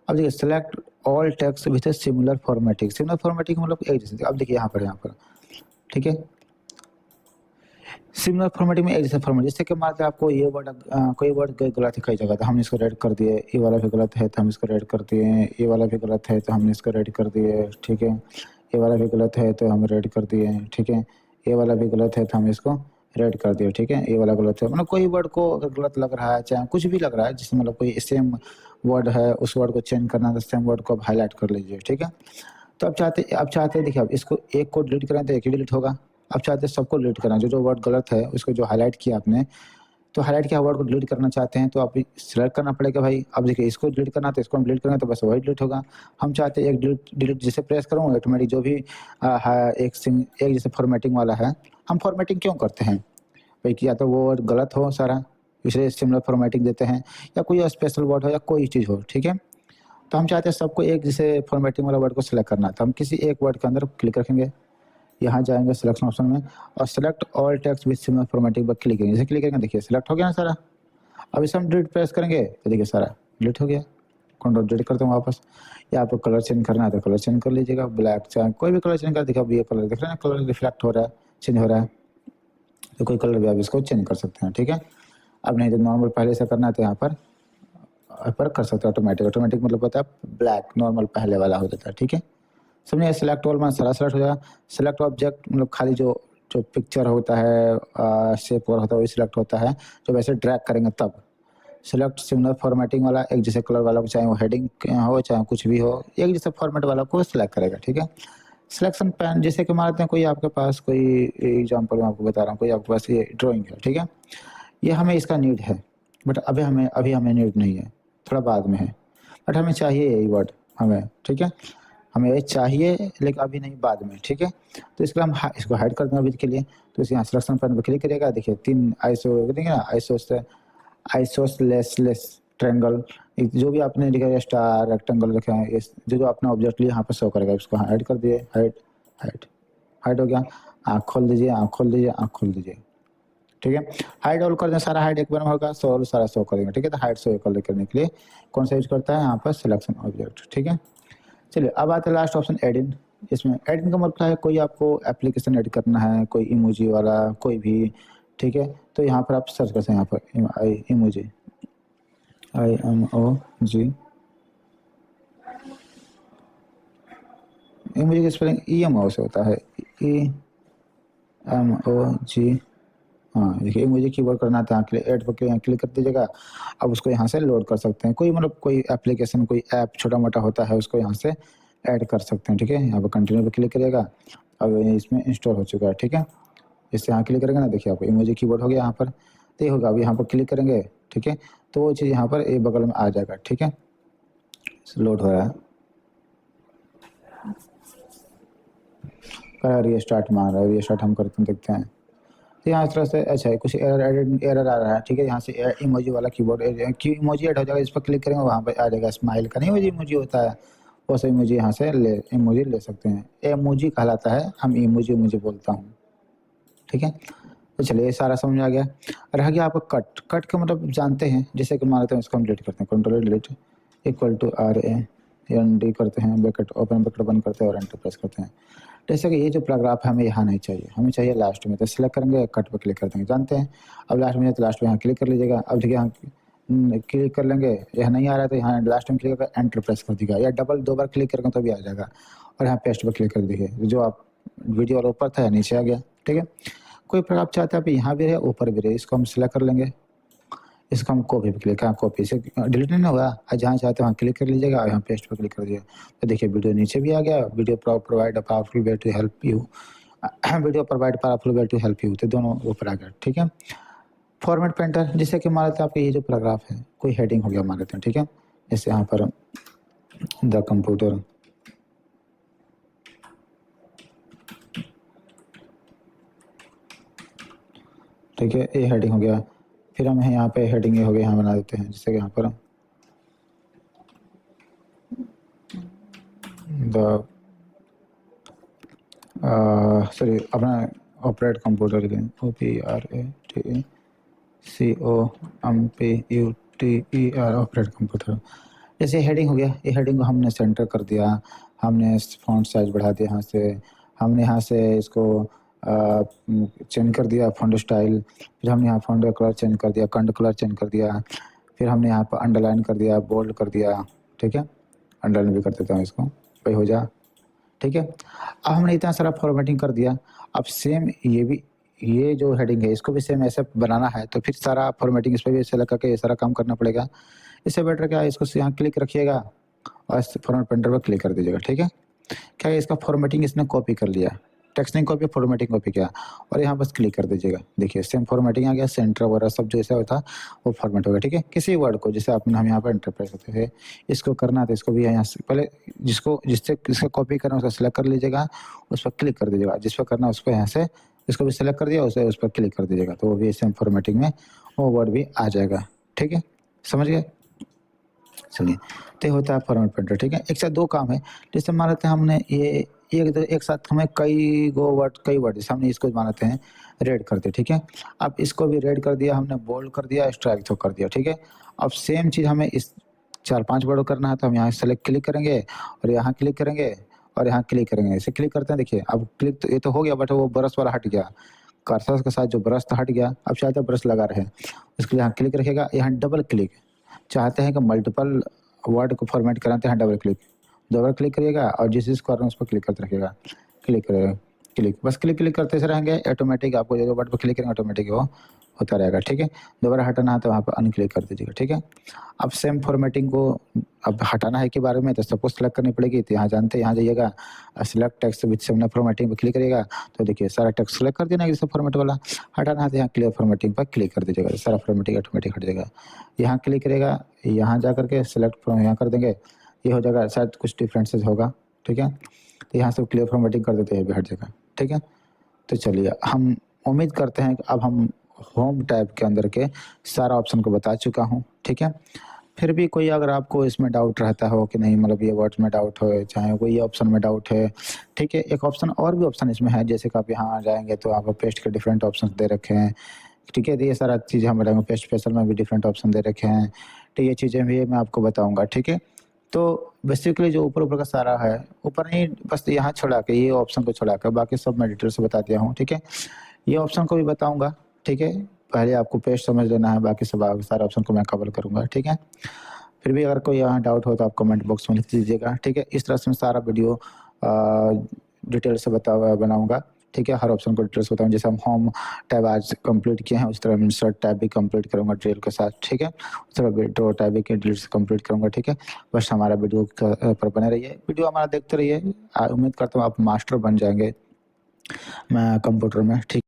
अब देखिए select all text with similar formatting, similar formatting मतलब एक जैसे, अब देखिए यहाँ पर ठीक है, सिमिलर फॉर्मेटिंग में एक जैसा फॉर्मेट, जैसे कि मान लीजिए आपको ये वर्ड कोई वर्ड गलत है कई जगह, तो हमने इसको रेड कर दिए, ये वाला भी गलत है तो हम इसको रेड कर दिए, ये वाला भी गलत है तो हमने इसको रेड कर दिए, ठीक है। ये वाला भी गलत है तो हम रेड कर दिए, ठीक है। ये वाला भी गलत है तो हम इसको रेड कर दिए, ठीक है। ये वाला गलत है, मतलब कोई वर्ड को अगर गलत लग रहा है, चाहे कुछ भी लग रहा है, जिससे मतलब कोई सेम वर्ड है, उस वर्ड को चेंज करना है तो सेम वर्ड को आप हाईलाइट कर लीजिए, ठीक है। तो अब चाहते हैं देखिए, अब इसको एक को डिलीट करें तो एक ही डिलीट होगा। अब चाहते हैं सबको डिलीट करना, जो वर्ड गलत है उसको जो हाईलाइट किया आपने, तो हाईलाइट किया वर्ड को डिलीट करना चाहते हैं तो आप सिलेक्ट करना पड़ेगा भाई। अब देखिए इसको डिलीट करना तो इसको डिलीट करना, तो बस वही डिलीट होगा। हम चाहते हैं एक डिलीट जिसे प्रेस करूँ ऑटोमेटिक जो भी एक जैसे फॉर्मेटिंग वाला है, हम फॉर्मेटिंग क्यों करते हैं भाई, कि या तो वो वर्ड गलत हो सारा, इसलिए सिमिलर फॉर्मेटिंग देते हैं, या कोई स्पेशल वर्ड हो या कोई चीज़ हो, ठीक है। तो हम चाहते हैं सबको एक जैसे फॉर्मेटिंग वाला वर्ड को सिलेक्ट करना, तो हम किसी एक वर्ड के अंदर क्लिक रखेंगे, यहाँ जाएंगे सिलेक्शन ऑप्शन में और select all text with similar formatting पर क्लिक करेंगे, जैसे क्लिक करेंगे देखिए सेलेक्ट हो गया ना सारा। अब इसे हम डिलीट प्रेस करेंगे तो देखिए सारा डिलीट हो गया, कंट्रोल डिलीट करते हैं वापस। या आपको कलर चेंज करना है तो कलर चेंज कर लीजिएगा, ब्लैक चाहे कोई भी कलर चेंज कर, देखिए अब ये कलर दिख रहा है ना, कलर रिफ्लेक्ट हो रहा है, चेंज हो रहा है, तो कोई कलर भी आप इसको चेंज कर सकते हैं, ठीक है। अब नहीं तो नॉर्मल पहले से करना है तो यहाँ पर कर सकते हैं ऑटोमेटिक। ऑटोमेटिक मतलब होता है ब्लैक, नॉर्मल पहले वाला हो जाता है, ठीक है। समझिए, सेलेक्ट ऑल में सारा सेलेक्ट हो जाएगा। सेलेक्ट ऑब्जेक्ट मतलब खाली जो जो पिक्चर होता है, शेप और होता है वही सिलेक्ट होता है, जब वैसे ड्रैग करेंगे तब। सेलेक्ट सिमिलर फॉर्मेटिंग वाला एक जैसे कलर वाला को, चाहे वो हेडिंग हो चाहे कुछ भी हो, एक जैसे फॉर्मेट वाला को सिलेक्ट करेगा, ठीक है। सिलेक्शन पैन जैसे कि मानते हैं कोई आपके पास कोई एग्जांपल मैं आपको बता रहा हूँ, कोई आपके पास ये ड्राइंग है, ठीक है। ये हमें इसका नीड है, बट अभी हमें नीड नहीं है, थोड़ा बाद में है, बट हमें चाहिए यही वर्ड हमें, ठीक है। हमें ये चाहिए लेकिन अभी नहीं, बाद में, ठीक है। तो इसके लिए हम इसको हाइड कर देंगे अभी के लिए। तो इसे यहाँ सिलेक्शन पैन पर क्लिक करिएगा, देखिए 3 आइसो देंगे ना, आइसोसलेस ट्रायंगल, जो भी आपने लिखा है, स्टार रेक्टेंगल रखे हैं, ये जो जो आपने ऑब्जेक्ट लिया यहाँ पर शो करेगा। इसको हाइड कर दिए, हाइड हो गया। आँख खोल दीजिए, आँख खोल दीजिए, आँख खोल दीजिए, ठीक है। हाइड ऑल कर दें, सारा हाइड एक बार में होगा, सो सारा शो करेंगे, ठीक है। तो हाइड शो करने के लिए कौन सा यूज करता है यहाँ पर, सिलेक्शन ऑब्जेक्ट, ठीक है। चलिए अब आते हैं लास्ट ऑप्शन एडिन। इसमें एडिन का मतलब है कोई आपको एप्लीकेशन ऐड करना है, कोई इमोजी वाला कोई भी, ठीक है। तो यहाँ पर आप सर्च करते हैं, यहाँ पर इमोजी, IMOG, इमोजी का स्पेलिंग EMO से होता है, EMOG। हाँ देखिए, इमोजी कीवर्ड करना था, ऐड पर यहाँ क्लिक कर दीजिएगा। अब उसको यहाँ से लोड कर सकते हैं, कोई मतलब कोई एप्लीकेशन कोई ऐप छोटा मोटा होता है उसको यहाँ से ऐड कर सकते हैं, ठीक है। यहाँ पर कंटिन्यू पर क्लिक करिएगा, अब इसमें इंस्टॉल हो चुका है, ठीक है। इससे यहाँ क्लिक करेंगे ना, देखिए आपको इमोजी कीवर्ड हो गया यहाँ पर, तो ये होगा। अब यहाँ पर क्लिक करेंगे, ठीक है, तो वो चीज़ यहाँ पर एक बगल में आ जाएगा, ठीक है। लोड हो रहा है, रीस्टार्ट मार रहा है, रीस्टार्ट हम करते हैं, देखते हैं। तो यहाँ इस तरह से अच्छा है, कुछ एरर आ रहा है, ठीक है। यहाँ से इमोजी वाला कीबोर्ड इमोजी ऐड हो जाएगा, इस पर क्लिक करेंगे वहाँ पर आ जाएगा स्माइल का, नहीं इमोजी होता है वो सही इमोजी, यहाँ से इमोजी ले सकते हैं। इमोजी कहलाता है, हम इमोजी मुझे बोलता हूँ, ठीक है। तो चलिए ये सारा समझ आ गया। रह गया आपका कट का मतलब जानते हैं, जैसे कि मान लेते हैं इसको हम डिलीट करते हैं, control delete equal to RAND करते हैं, ब्रैकेट ओपन ब्रैकेट बंद करते हैं और एंटर प्रेस करते हैं। जैसे कि ये जो पैराग्राफ है हमें यहाँ नहीं चाहिए, हमें चाहिए लास्ट में, तो सिलेक्ट करेंगे, कट पर क्लिक कर देंगे, जानते हैं। अब लास्ट में तो लास्ट में यहाँ क्लिक कर लीजिएगा। अब देखिए यहाँ क्लिक कर लेंगे, यहाँ नहीं आ रहा है तो यहाँ लास्ट में क्लिक कर एंटर प्रेस कर दीजिएगा, या दो बार क्लिक करेंगे तो भी आ जाएगा। और यहाँ पेस्ट पर क्लिक कर दीजिए, जो आप वीडियो वाला ऊपर था या नीचे आ गया, ठीक है। कोई प्रकार आप चाहते हैं आप यहाँ भी रहे ऊपर भी रहे, इसको हम सिलेक्ट कर लेंगे, इसको हम कॉपी पे क्लिक, कॉपी से डिलीट नहीं होगा, जहाँ चाहते हैं वहाँ क्लिक कर लीजिएगा और यहाँ पेस्ट पर क्लिक कर दीजिएगा। तो देखिए वीडियो नीचे भी आ गया, video provide powerful way to help you, video provide powerful way to help you, तो दोनों ऊपर आ गया, ठीक है। फॉर्मेट पेंटर, जैसे कि मान लेते हैं आपके ये जो पैराग्राफ है कोई हेडिंग हो गया मान लेते हैं, ठीक है। जैसे यहाँ पर द कंप्यूटर, ठीक है, ये हेडिंग हो गया। फिर हम यहाँ पे हेडिंग हो गया, यहाँ बना देते हैं, जैसे कि यहाँ पर द सॉरी अपना operate computer OPRATCOMPUTER operate computer. जैसे हेडिंग हो गया, ये हेडिंग को हमने सेंटर कर दिया, हमने फॉन्ट साइज बढ़ा दिया, यहाँ से हमने यहाँ से इसको चेंज कर दिया फॉन्ट स्टाइल, फिर हमने यहाँ फॉन्ट का कलर चेंज कर दिया, कंड कलर चेंज कर दिया, फिर हमने यहाँ पर अंडरलाइन कर दिया, बोल्ड कर दिया, ठीक है। अंडरलाइन भी कर देता हूँ इसको, भाई हो जा, ठीक है। अब हमने इतना सारा फॉर्मेटिंग कर दिया, अब सेम ये जो हेडिंग है इसको भी सेम ऐसे बनाना है, तो फिर सारा फॉर्मेटिंग इस पर भी ऐसे लगा के ये सारा काम करना पड़ेगा। इससे बेटर क्या है, इसको यहाँ क्लिक रखिएगा और फॉर्मेट पेंटर पर क्लिक कर दीजिएगा, ठीक है। क्या है, इसका फॉर्मेटिंग इसने कॉपी कर लिया, टेक्स्ट नहीं कॉपी, फॉर्मेटिंग कॉपी किया, और यहाँ बस क्लिक कर दीजिएगा, देखिए सेम फॉर्मेटिंग आ गया, सेंटर वगैरह सब जैसा होता वो फॉर्मेट होगा, ठीक है। किसी वर्ड को जैसे अपने हम यहाँ पर एंटर प्रेस करते थे, इसको करना तो इसको भी यहाँ से पहले जिससे कॉपी करना उसका सेलेक्ट कर लीजिएगा, उस पर क्लिक कर दीजिएगा, जिस पर करना उसको यहाँ से इसको भी सेलेक्ट कर दिया, उस पर क्लिक कर दीजिएगा, तो वो भी सेम फॉर्मेटिंग में वो वर्ड भी आ जाएगा, ठीक है, समझ गए। चलिए, तो होता है फॉर्मेट पेंटर, ठीक है। एक साथ दो काम है, जैसे मान लेते हैं हमने ये एक साथ हमें कई वर्ड जैसे हमने इसको मान लेते हैं रेड कर दिया, ठीक है। अब इसको भी रेड कर दिया हमने, बोल्ड कर दिया, स्ट्राइक थ्रो कर दिया, ठीक है। अब सेम चीज़ हमें इस 4-5 वर्ड करना है, तो हम यहाँ सेलेक्ट क्लिक करेंगे और यहाँ क्लिक करेंगे और यहाँ क्लिक करेंगे। इसे क्लिक करते हैं, देखिए अब क्लिक तो ये तो हो गया, बट वो ब्रश वाला हट गया, कर्सर के साथ जो ब्रश था हट गया। अब चाहते हैं ब्रश लगा रहे, इसके लिए यहाँ क्लिक रखिएगा। यहाँ डबल क्लिक, चाहते हैं कि मल्टीपल वर्ड को फॉर्मेट कराते हैं, डबल क्लिक करिएगा और जिस चीज़ को कर रहे हैं उस पर क्लिक करते रखिएगा। क्लिक करेगा, क्लिक, बस क्लिक करते से रहेंगे, ऑटोमेटिक आपको जो वर्ड पर क्लिक करेंगे ऑटोमेटिक वो होता रहेगा। ठीक है, दोबारा हटाना है तो वहाँ पर अनक्लिक कर दीजिएगा। ठीक है, अब सेम फॉर्मेटिंग को अब हटाना है के बारे में तो सबको सेलेक्ट करनी पड़ेगी। तो यहाँ जानते हैं, यहाँ जाइएगा, select text with similar formatting पर क्लिक करिएगा तो देखिए सारा टेक्स्ट सेलेक्ट कर देना है जैसे फॉर्मेट वाला। हटाना है तो यहाँ क्लियर फॉर्मेटिंग पर क्लिक कर दीजिएगा, तो सारा फॉर्मेटिंग ऑटोमेटिक हट जाएगा। यहाँ क्लिक करेगा, यहाँ जा करके सेलेक्ट फ्रॉम यहाँ कर देंगे, ये हो जाएगा, शायद कुछ डिफरेंसेस होगा। ठीक है, तो यहाँ से क्लियर फॉर्मेटिंग कर देते हैं, भी हट जाएगा। ठीक है, तो चलिए हम उम्मीद करते हैं कि अब हम होम टैब के अंदर के सारा ऑप्शन को बता चुका हूँ। ठीक है, फिर भी कोई अगर आपको इसमें डाउट रहता हो कि नहीं, मतलब ये वर्ड्स में डाउट हो, चाहे कोई ऑप्शन में डाउट है, ठीक है, एक ऑप्शन और भी ऑप्शन इसमें है, जैसे कि आप यहाँ आ जाएंगे तो आप पेस्ट के डिफरेंट ऑप्शन दे रखे हैं। ठीक है, तो ये सारा चीज़ें हम बताएंगे, पेस्ट स्पेशल में भी डिफरेंट ऑप्शन दे रखे हैं, तो ये चीज़ें भी मैं आपको बताऊँगा। ठीक है, तो बेसिकली जो ऊपर का सारा है, ऊपर नहीं, बस यहाँ छोड़ा के, ये ऑप्शन को छोड़ा कर बाकी सब मैं डिटेल से बता दिया हूँ। ठीक है, ये ऑप्शन को भी बताऊँगा। ठीक है, पहले आपको पेस्ट समझ लेना है, बाकी सब सारे ऑप्शन को मैं कवर करूँगा। ठीक है, फिर भी अगर कोई यहाँ डाउट हो तो आप कमेंट बॉक्स में लिख दीजिएगा। ठीक है, इस तरह से मैं सारा वीडियो डिटेल से बनाऊँगा। ठीक है, हर ऑप्शन को डिटेल से बताऊँ, जैसे हम होम टैब आज कंप्लीट किए हैं उस तरह इंसर्ट टैब भी कंप्लीट करूँगा ड्रिल के साथ। ठीक है, उस तरह विंडो टैब भी ड्रिल से कंप्लीट करूँगा। ठीक है, बस हमारा वीडियो पर बने रहिए, वीडियो हमारा देखते रहिए। उम्मीद करता हूँ आप मास्टर बन जाएंगे मैं कंप्यूटर में। ठीक।